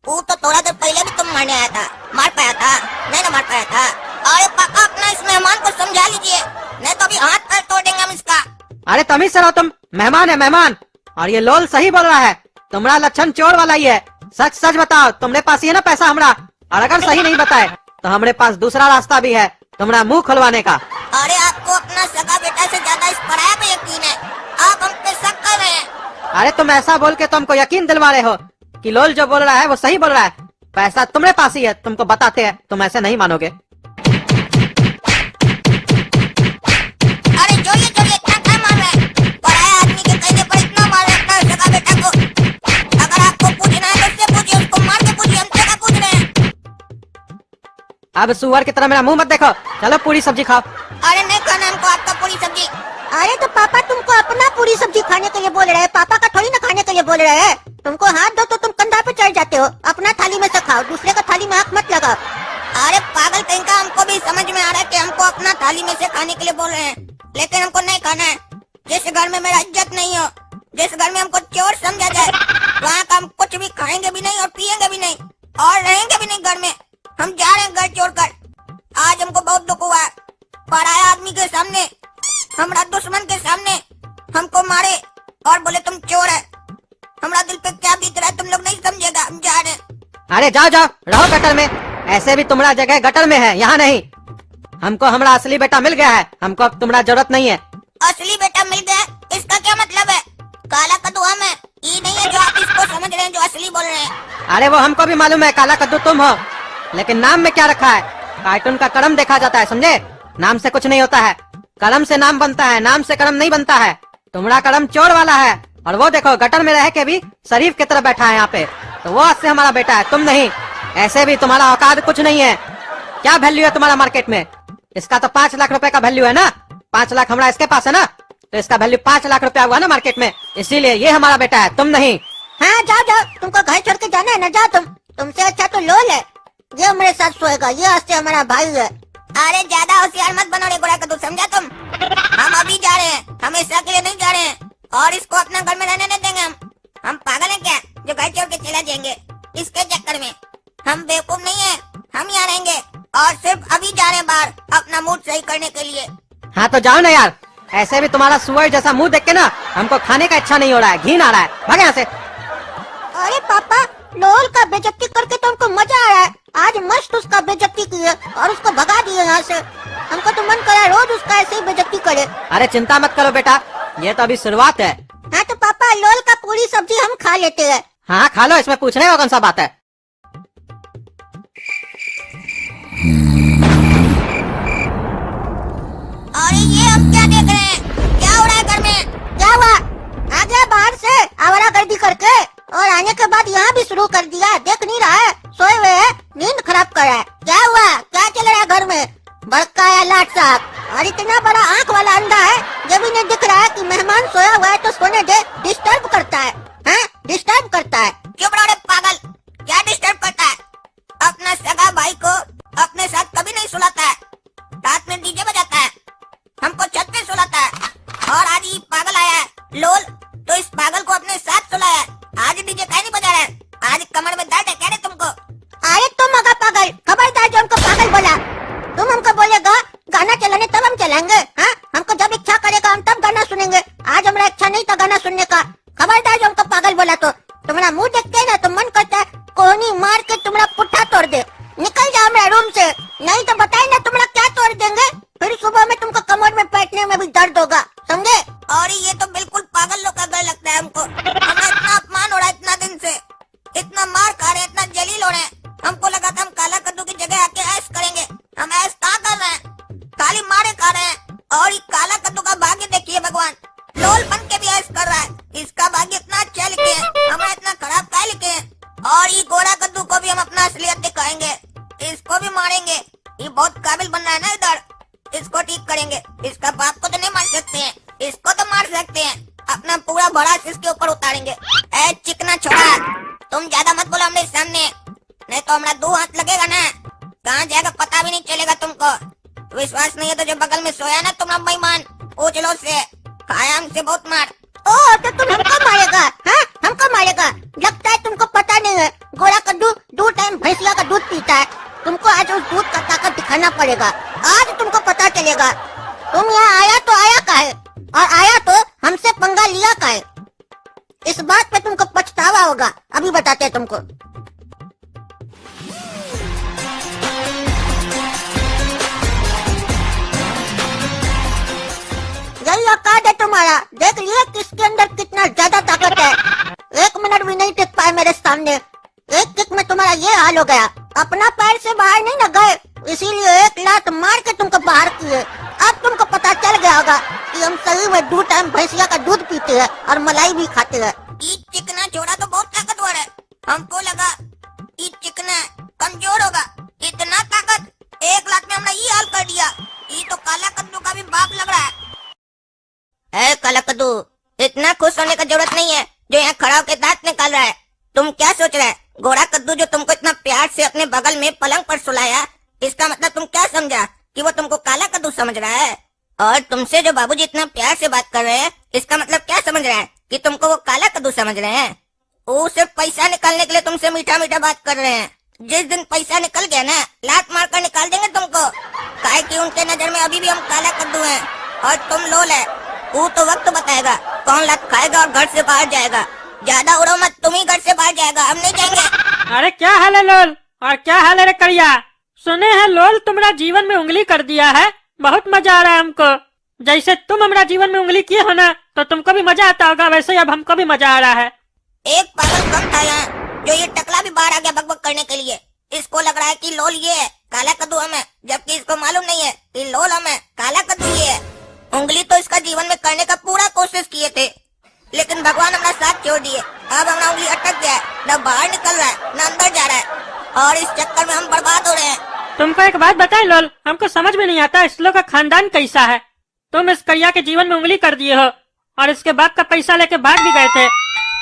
वो तो थोड़ा देर पहले भी तुम मारने आया था, मार पाया था? नहीं ना मार पाया था। अरे पापा अपना इस मेहमान को समझा लीजिए, नहीं तो अभी हाथ पैर तोड़ देंगे हम इसका। अरे तमीज से रहो तुम, मेहमान है मेहमान। और ये लोल सही बोल रहा है, तुम्हारा लक्षण चोर वाला ही है। सच सच बताओ, तुम्हारे पास ही है ना पैसा हमरा? और अगर सही नहीं बताए तो हमारे पास दूसरा रास्ता भी है तुम्हारा मुंह खुलवाने का। अरे आपको अपना सगा बेटा से ज्यादा इस पराया पे यकीन है, आप हम पे शक कर रहे हैं। अरे तुम ऐसा बोल के तुमको यकीन दिलवा रहे हो कि लोल जो बोल रहा है वो सही बोल रहा है। पैसा तुम्हारे पास ही है, तुमको बताते हैं, तुम ऐसे नहीं मानोगे। अरे जोड़िए जोड़िए, क्या मार रहे हैं? पराया आदमी के कहने पर इतना मार रहे अपना सगा बेटा को। अगर आपको पूछना है तो उससे पूछिए, उसको मार के पूछिए, हमसे क्या पूछ रहे हैं? अब सुअर की तरह मेरा मुंह मत देखो, चलो पूरी सब्जी खाओ। अरे नहीं खाना हमको आपका पूरी सब्जी। अरे तो पापा तुमको अपना पूरी सब्जी खाने के लिए बोल रहे हैं, पापा का थोड़ी ना खाने के लिए बोल रहे हैं। तुमको हाथ दो तो तुम कंधा पे चढ़ जाते हो। अपना थाली में से खाओ, दूसरे का थाली में आंख मत लगाओ। अरे पागल कहीं का, हमको भी समझ में आ रहा है कि हमको अपना थाली में से खाने के लिए बोल रहे हैं, लेकिन हमको नहीं खाना है। जिस घर में मेरा इज्जत नहीं हो, जिस घर में हमको चोर समझा जाए, वहाँ का हम कुछ भी खाएंगे भी नहीं और पिएंगे भी नहीं और रहेंगे भी नहीं घर में। हम जा रहे हैं घर छोड़ कर। आज हमको बहुत दुख हुआ है, पराया आदमी के सामने, हमारा दुश्मन के सामने हमको मारे और बोले तुम चोर है। हमारा दिल पे क्या बीत रहा है तुम लोग नहीं समझेगा। हम जा रहे हैं। अरे जाओ जाओ, रहो गटर में। ऐसे भी तुम्हारा जगह गटर में है, यहाँ नहीं। हमको हमारा असली बेटा मिल गया है, हमको अब तुम्हारा जरूरत नहीं है। असली बेटा मिल गया, इसका क्या मतलब है? काला कद्दू हम है, ये नहीं है जो आप इसको समझ रहे हैं, जो असली बोल रहे हैं। अरे वो हमको भी मालूम है काला कद्दू तुम हो, लेकिन नाम में क्या रखा है? कार्टून का कलम देखा जाता है, समझे? नाम से कुछ नहीं होता है, कलम से नाम बनता है, नाम से कलम नहीं बनता है। तुम्हारा कलम चोर वाला है, और वो देखो गटर में रह के भी शरीफ की तरह बैठा है यहाँ पे, तो वो आज से हमारा बेटा है, तुम नहीं। ऐसे भी तुम्हारा औकात कुछ नहीं है। क्या वैल्यू है तुम्हारा मार्केट में? इसका तो 5 लाख रुपए का वैल्यू है ना। 5 लाख हमारा इसके पास है ना, तो इसका वैल्यू 5 लाख रुपया हुआ ना मार्केट में, इसीलिए ये हमारा बेटा है, तुम नहीं। हाँ जाओ जाओ, तुमको घर छोड़ के जाना है ना, जाओ तुम। तुमसे अच्छा तो लोल है, ये हमारे साथ सोएगा, ये आज से हमारा भाई है। अरे ज्यादा होशियार मत बनो रे गोरा कद्दू, समझा तुम? हम अभी जा रहे हैं, हमेशा के लिए नहीं जा रहे हैं, और इसको अपना घर में रहने नहीं देंगे। हम पागल हैं क्या जो घर छोड़ के चला जाएंगे इसके चक्कर में? हम बेवकूफ नहीं है, हम यहाँ रहेंगे और सिर्फ अभी जा रहे हैं बाहर अपना मूड सही करने के लिए। हाँ तो जाओ ना यार, ऐसे भी तुम्हारा सुअर जैसा मुंह देख के ना हमको खाने का इच्छा नहीं हो रहा है, घिन आ रहा है, भाग यहाँ से। अरे पापा, लोल का बेइज्जती करके तो हमको मजा आ रहा है, आज मस्त उसका बेइज्जती किए और उसको भगा दिए यहाँ से। हमको तो मन करा रोज उसका ऐसे ही बेइज्जती करे। अरे चिंता मत करो बेटा, ये तो अभी शुरुआत है। हाँ तो पापा लोल का पूरी सब्जी हम खा लेते हैं। हाँ खा लो, इसमें पूछने का कौन सा बात है। अरे ये हम क्या देख रहे हैं? क्या हो रहा है घर में? क्या हुआ? आ गया बाहर से आवारागर्दी करके और आने के बाद यहाँ भी शुरू कर दिया। देख नहीं रहा है सोए हुए है, नींद खराब कर रहा है। क्या हुआ? क्या चल रहा है घर में? बड़का या लाट साहब और इतना बड़ा आंख वाला अंधा है, ये भी नहीं दिख रहा है कि मेहमान सोया हुआ है तो सोने दे। डिस्टर्ब करता है, हाँ डिस्टर्ब करता है। चुप रहो रे पागल, क्या डिस्टर्ब करता है? अपना सगा भाई को अपने साथ कभी नहीं सुलाता है, रात में डीजे बजाता है, हमको छत पे सुलाता है। और आज ये पागल आया है लोल, तो इस पागल को अपने साथ सुलाया है। आज डीजे काहे नहीं बजा रहा है? आज कमर में दर्द है क्या रे तुमको? अरे तुम मगा पागल, खबरदार जो हमको पागल बोला। तुम हमको बोलेगा गाना चलाने तब हम चलाएंगे, हाँ हमको जब इच्छा करेगा हम तब गाना सुनेंगे। आज हमारा इच्छा नहीं था गाना सुनने का। खबरदार जो हमको पागल बोला तो तुम्हारा मुंह देखते है ना तो मन करता है कोहनी मार के तुम्हारा पुट्ठा तोड़ दे। निकल जाओ मेरे रूम से, नहीं तो बताए ना तुम्हारा क्या तोड़ देंगे। फिर सुबह में तुमको कमर में बैठने में भी दर्द होगा, समझे? और ये तो बिल्कुल पागल लोग का घर लगता है हमको। हमें इतना अपमान हो रहा है इतना दिन से, इतना मार खा रहे हैं, इतना जलील हो रहे हैं। हमको लगा था हम काला कद्दू की जगह आके ऐश करेंगे, हम ऐश कहाँ कर रहे हैं? खाली मारे खा रहे हैं। और ये काला कद्दू का भाग्य देखिए भगवान, लोल बन के भी ऐश कर रहा है। इसका भाग्य इतना अच्छा लिखे है, हमारा इतना खराब क्या लिखे है? और ये गोरा कद्दू को भी हम अपना असलियत दिखाएंगे, इसको भी मारेंगे। ये बहुत काबिल बन रहा है ना इधर, इसको ठीक करेंगे। इसका बाप को तो नहीं मार सकते हैं, इसको तो मार सकते हैं। अपना पूरा भड़ास इसके ऊपर उतारेंगे। ए चिकना छोड़ा, तुम ज्यादा मत बोलो हमने सामने, नहीं तो हमारा 2 हाथ लगेगा ना, कहाँ जाएगा पता भी नहीं चलेगा तुमको। विश्वास नहीं है तो जो बगल में सोया ना तुम्हारा बेईमान, पूछ लो उससे, खाया हमसे बहुत मार। ओ तो तुम हमको मारेगा? हाँ हमको मारेगा? लगता है तुमको पता नहीं है, गोरा कद्दू 2 टाइम भैंसिया का दूध पीता है। तुमको आज उस दूध का ताकत दिखाना पड़ेगा, आज तुमको पता चलेगा। तुम यहाँ आया तो आया का है, और आया तो हमसे पंगा लिया का है। इस बात पे तुमको पछतावा होगा, अभी बताते हैं तुमको। यही औकात है तुम्हारा, देख लिया किसके अंदर कितना ज्यादा ताकत है। 1 मिनट भी नहीं टिक पाए मेरे सामने, एक किक में तुम्हारा ये हाल हो गया। अपना पैर से बाहर नहीं न गए, इसीलिए 1 लात मार के तुमको बाहर किए। अब तुमको पता चल गया होगा कि हम सही में 2 टाइम भैंसिया का दूध पीते हैं और मलाई भी खाते हैं। ये चिकना छोड़ा तो बहुत ताकतवर है, हमको लगा ये चिकना कमजोर होगा। इतना ताकत, 1 लाख में हमने ये हाल कर दिया। ये तो काला कद्दू का भी बाप लग रहा है। ए काला कद्दू, इतना खुश होने का जरूरत नहीं है जो यहाँ खड़ा होकर दांत निकाल रहा है। तुम क्या सोच रहे है? गोरा कद्दू जो तुमको इतना प्यार से अपने बगल में पलंग पर सुलाया, इसका मतलब तुम क्या समझा कि वो तुमको काला कद्दू समझ रहा है? और तुमसे जो बाबूजी इतना प्यार से बात कर रहे हैं, इसका मतलब क्या समझ रहा है कि तुमको वो काला कद्दू समझ रहे हैं? वो सिर्फ पैसा निकालने के लिए तुमसे मीठा मीठा बात कर रहे हैं। जिस दिन पैसा निकल गया ना, लात मार कर निकाल देंगे तुमको। काहे कि उनके नजर में अभी भी हम काला कद्दू हैं और तुम लोल है। वो तो वक्त बताएगा कौन लात खाएगा और घर से बाहर जाएगा। ज्यादा उड़ो मत, तुम ही घर से बाहर जाएगा, हम नहीं जाएंगे। अरे क्या हाल है लोल, और क्या हाल है रे करिया? सुने हैं लोल तुम्हारा जीवन में उंगली कर दिया है, बहुत मजा आ रहा है हमको। जैसे तुम हमारा जीवन में उंगली किए हो ना, तो तुमको भी मजा आता होगा, वैसे ही अब हमको भी मजा आ रहा है। एक पागल कम था यहाँ, जो ये टकला भी बाहर आ गया बकबक करने के लिए। इसको लग रहा है कि लोल ये है, काला कद्दू हम है, जबकि इसको मालूम नहीं है कि लोल हम है, काला कद्दू ये है। उंगली तो इसका जीवन में करने का पूरा कोशिश किए थे, लेकिन भगवान हमारा साथ छोड़ दिए। अब हमारा उंगली अटक गया है, न बाहर निकल रहा है न अंदर जा रहा है, और इस चक्कर में हम बर्बाद हो रहे हैं। तुमको एक बात बताए लोल, हमको समझ में नहीं आता इस लोग का खानदान कैसा है। तुम इस करिया के जीवन में उंगली कर दिए हो और इसके बाप का पैसा लेके भाग भी गए थे,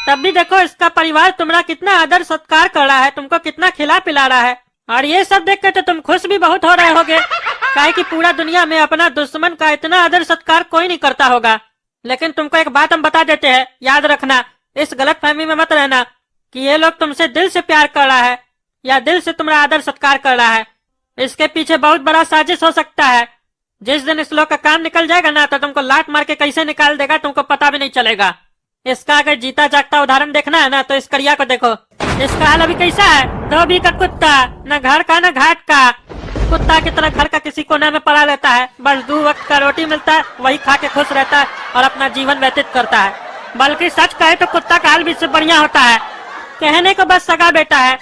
तब भी देखो इसका परिवार तुम्हारा कितना आदर सत्कार कर रहा है, तुमको कितना खिला पिला रहा है। और ये सब देख कर तो तुम खुश भी बहुत हो रहे होगे, काहे कि पूरा दुनिया में अपना दुश्मन का इतना आदर सत्कार कोई नहीं करता होगा। लेकिन तुमको एक बात हम बता देते हैं, याद रखना, इस गलत फहमी में मत रहना कि ये लोग तुमसे दिल से प्यार कर रहा है या दिल से तुम्हारा आदर सत्कार कर रहा है। इसके पीछे बहुत बड़ा साजिश हो सकता है। जिस दिन इस लोग का काम निकल जाएगा ना, तो तुमको लात मार के कैसे निकाल देगा तुमको पता भी नहीं चलेगा। इसका अगर जीता जागता उदाहरण देखना है ना, तो इस करिया को देखो। इसका हाल अभी कैसा है? धोबी का कुत्ता, न घर का न घाट का। कुत्ता की तरह घर का किसी कोने में पड़ा रहता है, बस 2 वक्त का रोटी मिलता है, वही खा के खुश रहता है और अपना जीवन व्यतीत करता है। बल्कि सच कहे तो कुत्ता का हाल भी इससे बढ़िया होता है। कहने को बस सगा बेटा है,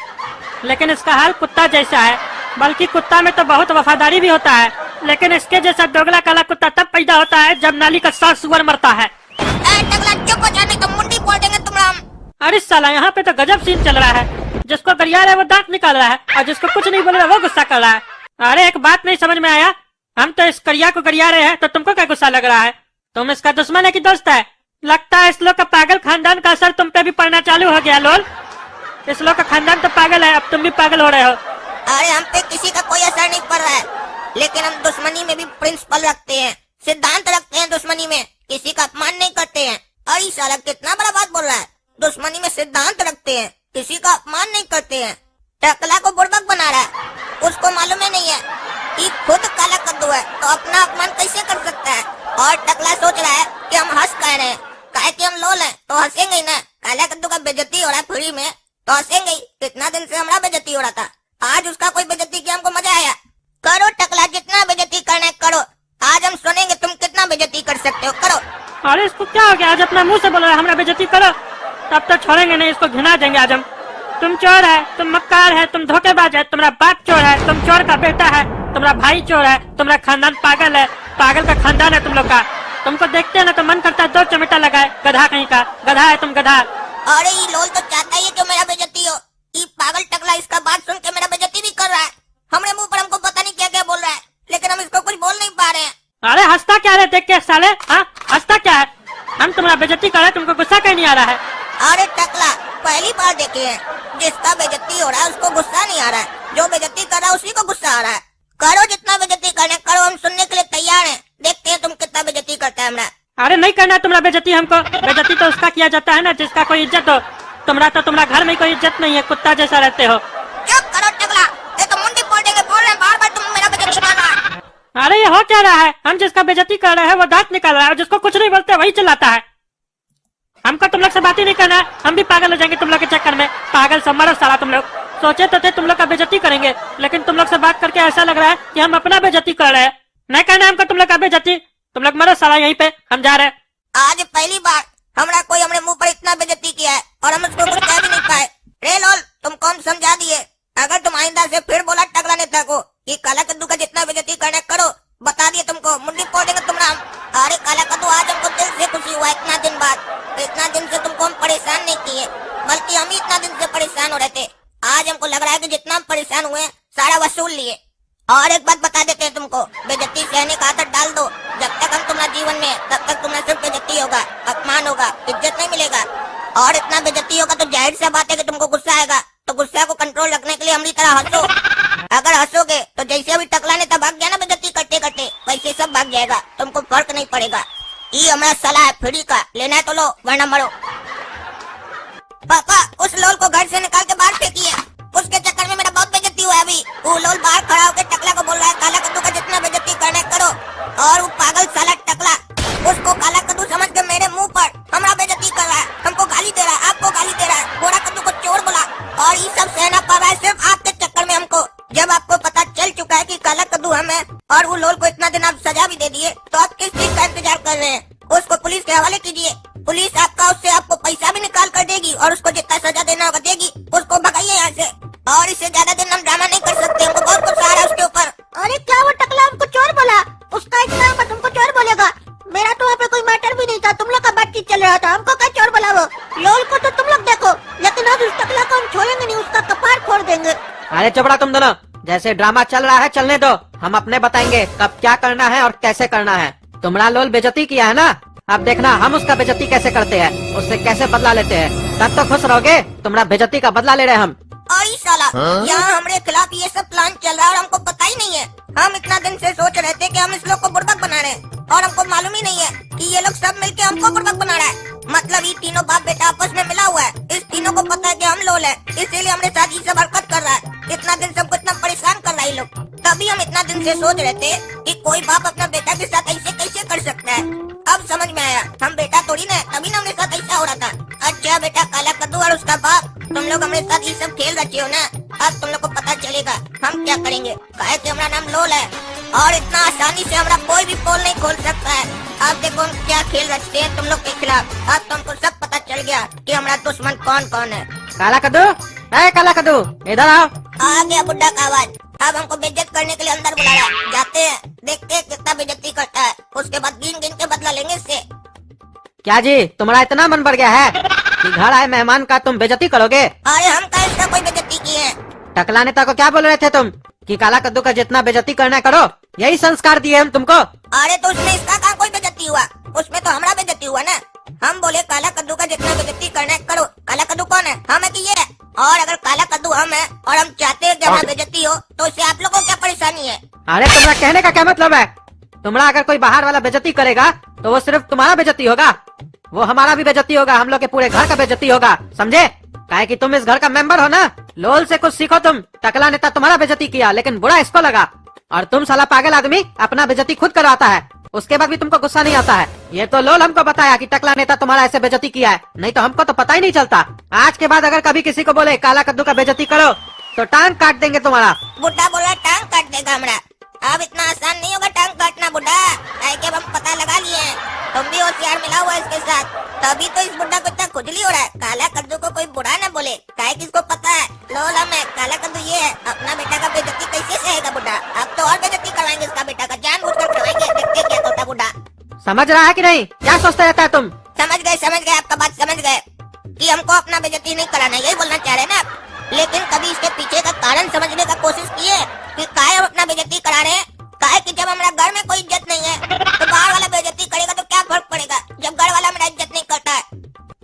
लेकिन इसका हाल कुत्ता जैसा है। बल्कि कुत्ता में तो बहुत वफादारी भी होता है, लेकिन इसके जैसा दोगला काला कुत्ता तब पैदा होता है जब नाली का 100 सुअर मरता है। टकला चुप हो जाने तो मुंडी फोड़ देंगे तुम। अरे साला, यहाँ पे तो गजब सीन चल रहा है। जिसको गरिया रहा है वो दांत निकाल रहा है, और जिसको कुछ नहीं बोल रहा वो गुस्सा कर रहा है। अरे एक बात नहीं समझ में आया, हम तो इस करिया को गरिया रहे हैं तो तुमको क्या गुस्सा लग रहा है? तुम इसका दुश्मन है कि दोस्त है? लगता है इस लोग का पागल खानदान का असर तुम पे भी पड़ना चालू हो गया। लोल, इस लोग का खानदान तो पागल है, अब तुम भी पागल हो रहे हो। अरे हम पे किसी का कोई असर नहीं पड़ रहा है, लेकिन हम दुश्मनी में भी प्रिंसिपल रखते हैं, सिद्धांत रखते हैं। दुश्मनी में किसी का अपमान नहीं करते हैं। अरे साला कितना बड़ा बात बोल रहा है। दुश्मनी में सिद्धांत रखते हैं, किसी का अपमान नहीं करते हैं। टकला को बुड़बक बना रहा है, उसको मालूम ही नहीं है कि खुद काला कद्दू है तो अपना अपमान कैसे कर सकता है। और टकला सोच रहा है कि हम हंस कह रहे हैं, काहे कि हम लोल हैं तो हंसेंगे ही ना। काला कद्दू का बेइज्जती हो रहा है फ्री में तो हंसेंगे ही। कितना दिन से हमारा बेइज्जती हो रहा था, आज उसका कोई बेइज्जती किया, हमको मजा आया। करो टकला, जितना बेइज्जती करना है करो। आज हम सुनेंगे तुम कितना बेइज्जती कर सकते हो, करो। अरे इसको क्या हो गया? आज अपना मुंह से बोल रहा है हमारा बेइज्जती करो, तब तो छोड़ेंगे नहीं, इसको घिना देंगे आज हम। तुम चोर है, तुम मक्कार है, तुम धोखेबाज है, तुम्हारा बाप चोर है, तुम चोर का बेटा है, तुम्हारा भाई चोर है, तुम्हारा खानदान पागल है, पागल का खानदान है तुम लोग का। तुमको देखते हैं ना तो मन करता है 2 चमेटा लगाए। गधा कहीं का, गधा है तुम, गधा। अरे ये लोल तो चाहता ही है कि मेरा बेइज्जती हो। ये पागल टकला इसका बात सुन के मेरा बेइज्जती भी कर रहा है। हमारे मुंह पर हमको पता नहीं क्या क्या बोल रहा है, लेकिन हम इसको कुछ बोल नहीं पा रहे हैं। अरे हंसता क्या है देख के साले? हाँ, हंसता क्या है? हम तुम्हारा बेइज्जती कर रहे हैं, तुमको गुस्सा कहीं नहीं आ रहा है? अरे टकला, पहली बार देखे हैं जिसका बेइज्जती हो रहा है उसको गुस्सा नहीं आ रहा है, जो बेइज्जती कर रहा है उसी को गुस्सा आ रहा है। करो जितना बेइज्जती करना करो, हम सुनने के लिए तैयार हैं। देखते हैं तुम कितना बेइज्जती करता है हमरा। अरे नहीं करना तुम्हारा बेइज्जती हमको। बेइज्जती तो उसका किया जाता है ना जिसका कोई इज्जत हो। तुम्हारा घर में कोई इज्जत नहीं है, कुत्ता जैसा रहते हो। चुप करो टकला, ये तो मुंडी फोड़ देंगे। बोल रहे हैं बार बार तुम मेरा बेइज्जती कर रहा है। अरे ये हो क्या रहा है? हम जिसका बेइज्जती कर रहे हैं वो दांत निकाल रहा है, और जिसको कुछ नहीं बोलते वही चिल्लाता है। हमको तुम लोग से बात ही नहीं करना है, हम भी पागल हो जाएंगे तुम लोग के चक्कर में। पागल सब मरो साला तुम लोग। सोचे तो थे तुम लोग का बेइज्जती करेंगे, लेकिन तुम लोग से बात करके ऐसा लग रहा है कि हम अपना बेइज्जती कर रहे हैं। नहीं करना हमको तुम लोग का बेइज्जती। तुम लोग मरो साला यहीं पे, हम जा रहे हैं। आज पहली बार हमरा कोई हमरे मुंह पर इतना बेइज्जती किया है और हम उसको कुछ कह भी नहीं पाए। रे लोल, तुमको हम समझा दिए। अगर तुम आइंदा से फिर बोला टकला नेता को कि काला कद्दू का जितना बेइज्जती करना करो, बता दिए तुमको मुंडी फोड़ देंगे तुमरा। अरे काला कद्दू, आज हमको दिल से खुशी हुआ इतना दिन बाद। इतना दिन से तुमको हम परेशान नहीं किए, बल्कि हम ही इतना दिन से परेशान हो रहे थे। आज हमको लग रहा है कि जितना हम परेशान हुए सारा वसूल लिए। और एक बात बता देते हैं तुमको, बेइज्जती सहने का आदत डाल दो। जब तक हम तुम्हारा जीवन में, तब तक तुम्हारा सिर्फ बेइज्जती होगा, अपमान होगा, इज्जत नहीं मिलेगा। और इतना बेइज्जती होगा तो जाहिर सा बात है कि तुमको गुस्सा आएगा। तो गुस्सा को कंट्रोल रखने के लिए हमारी तरह हंसो। अगर हंसोगे तो जैसे अभी टकला ने भाग गया ना बेइज्जती करते करते, वैसे सब भाग जाएगा, तुमको फर्क नहीं पड़ेगा। ये हमारा सलाह है फ्री का, लेना है तो लो वरना मरो। पापा, उस लोल को घर से निकाल के बाहर फेंकिए, उसके चक्कर में मेरा बहुत बेइज्जती हुआ है। अभी वो लोल बाहर खड़ा होकर टकला को बोल रहा है काला कद्दू का जितना बेइज्जती करना है करो, और वो पागल साला टकला उसको काला कद्दू समझ के मेरे मुंह पर हमारा बेइज्जती कर रहा है, हमको गाली दे रहा है, आपको गाली दे रहा है, गोरा कद्दू को चोर बोला। और ये सब सहना पड़ रहा है सिर्फ आपके चक्कर में हमको। जब आपको पता चल चुका है कि काला कद्दू हम है और वो लोल को इतना दिन आप सजा भी दे दिए, तो आप किस चीज का इंतजार कर रहे हैं? उसको पुलिस के हवाले कीजिए। पुलिस आपका उससे आपको पैसा भी निकाल कर देगी और उसको जितना सजा देना होगा देगी। उसको भगाइए यहाँ से, और इससे ज्यादा दिन हम ड्रामा नहीं कर सकते। हमको बहुत गुस्सा आ रहा है उसके ऊपर। अरे क्या वो टकला हमको चोर बोला? उसका इतना पर तुमको चोर बोलेगा? मेरा तो वहाँ पे कोई मैटर भी नहीं था, तुम लोग का बातचीत चल रहा था, हमको क्या चोर बोला? वो लोल को तो तुम लोग देखो, लेकिन अब उस टकला को हम छोड़ेंगे नहीं, उसका कपार फोड़ देंगे। अरे चुप रहा तुम दोनों। जैसे ड्रामा चल रहा है चलने दो, हम अपने बताएंगे कब क्या करना है और कैसे करना है। तुम्हारा लोल बेइज्जती किया है ना, अब देखना हम उसका बेइज्जती कैसे करते हैं, उससे कैसे बदला लेते हैं। तब तो खुश रहोगे, तुम्हारा बेइज्जती का बदला ले रहे हैं हम। और ये साला यहाँ हमारे खिलाफ ये सब प्लान चल रहा है और हमको पता ही नहीं है। हम इतना दिन से सोच रहे थे कि हम इस लोग को बुड़बक बना रहे हैं, और हमको मालूम ही नहीं है कि ये लोग सब मिलके हमको बुड़बक बना रहा है। मतलब ये तीनों बाप बेटा आपस में मिला हुआ है। इस तीनों को पता है कि हम लोल है, इसीलिए हमारे साथ ये सब हरकत कर रहा है। इतना दिन सबको इतना परेशान कर रहा है ये लोग। तभी हम इतना दिन से सोच रहे थे कि कोई बाप अपना बेटा के साथ ऐसे कैसे कर सकता है। अब समझ में आया, हम बेटा थोड़ी ना, तभी ना हमारे साथ ऐसा हो रहा था। अच्छा बेटा काला कद्दू और उसका बाप तुम लोग हमारे साथ ये सब खेल रचे हो ना, अब तुम लोग को पता चलेगा हम क्या करेंगे। काहे कि हमारा नाम लोल है और इतना आसानी से हमारा कोई भी पोल नहीं खोल सकता है। अब देखो हम क्या खेल रचते हैं तुम लोग के खिलाफ। अब तुमको सब पता चल गया कि हमारा दुश्मन कौन कौन है। काला कद्दू, ए काला कद्दू, इधर आओ। आ गया बुड्ढा का आवाज। अब हमको बेइज्जत करने के लिए अंदर बुलाया। जाते हैं, देखते हैं कितना बेइज्जती करता है, उसके बाद गिन गिन के बदला लेंगे इससे। क्या जी, तुम्हारा इतना मन बढ़ गया है कि घर आए मेहमान का तुम बेइज्जती करोगे? अरे हम कहीं इसका कोई बेइज्जती किए हैं? टकला नेता को क्या बोल रहे थे तुम कि काला कद्दू का जितना बेइज्जती करना है करो? यही संस्कार दिए हम तुमको। अरे तो उसमें इसका कहाँ कोई बेइज्जती हुआ? उसमें तो हमारा बेइज्जती हुआ ना। हम बोले काला कद्दू का जितना बेइज्जती करना है करो। काला कद्दू कौन है? हम है कि ये है? और अगर काला कद्दू हम है और हम चाहते हैं कि हमारा बेइज्जती हो तो इससे आप लोगों को क्या परेशानी है? अरे तुम्हारा कहने का क्या मतलब है? तुम्हारा अगर कोई बाहर वाला बेइज्जती करेगा तो वो सिर्फ तुम्हारा बेइज्जती होगा, वो हमारा भी बेइज्जती होगा, हम लोग के पूरे घर का बेइज्जती होगा, समझे? काहे कि तुम इस घर का मेंबर हो ना। लोल से कुछ सीखो तुम। टकला नेता तुम्हारा बेइज्जती किया लेकिन बुरा इसको लगा, और तुम साला पागल आदमी अपना बेइज्जती खुद करवाता है, उसके बाद भी तुमको गुस्सा नहीं आता है। ये तो लोल हमको बताया कि टकला नेता तुम्हारा ऐसे बेइज्जती किया है, नहीं तो हमको तो पता ही नहीं चलता। आज के बाद अगर कभी किसी को बोले काला कद्दू का बेइज्जती करो तो टांग काट देंगे तुम्हारा। बुड्ढा बोला टांग काट देगा हमारा। अब इतना आसान नहीं होगा टांग काटना बुड्ढा, काहे कि अब हम पता लगा लिए हैं। तुम भी होशियार मिला हुआ है इसके साथ, तभी तो इस बुड्ढा को इतना खुजली हो रहा है। काला कद्दू को कोई बुरा न बोले, काहे कि इसको पता है लोल हम है, काला कद्दू ये है। अपना बेटा का बेइज्जती कैसे सहेगा बुड्ढा? अब तो और बेइज्जती करवाएंगे इसका बेटा का, जानबूझकर करवाएंगे। देखते क्या होता बुड्ढा। समझ रहा है कि नहीं? क्या सोचते रहता है तुम? समझ गए आपका बात समझ गए कि हमको अपना बेइज्जती नहीं कराना, यही बोलना चाह रहे हैं ना आप। लेकिन कभी इसके पीछे का कारण समझने का कोशिश किए कि काहे हम अपना बेइज्जती करा रहे हैं? काहे कि जब हमारा घर में कोई इज्जत नहीं है तो बाहर वाला बेइज्जती करेगा तो क्या फर्क पड़ेगा जब घर वाला मेरा इज्जत नहीं करता है?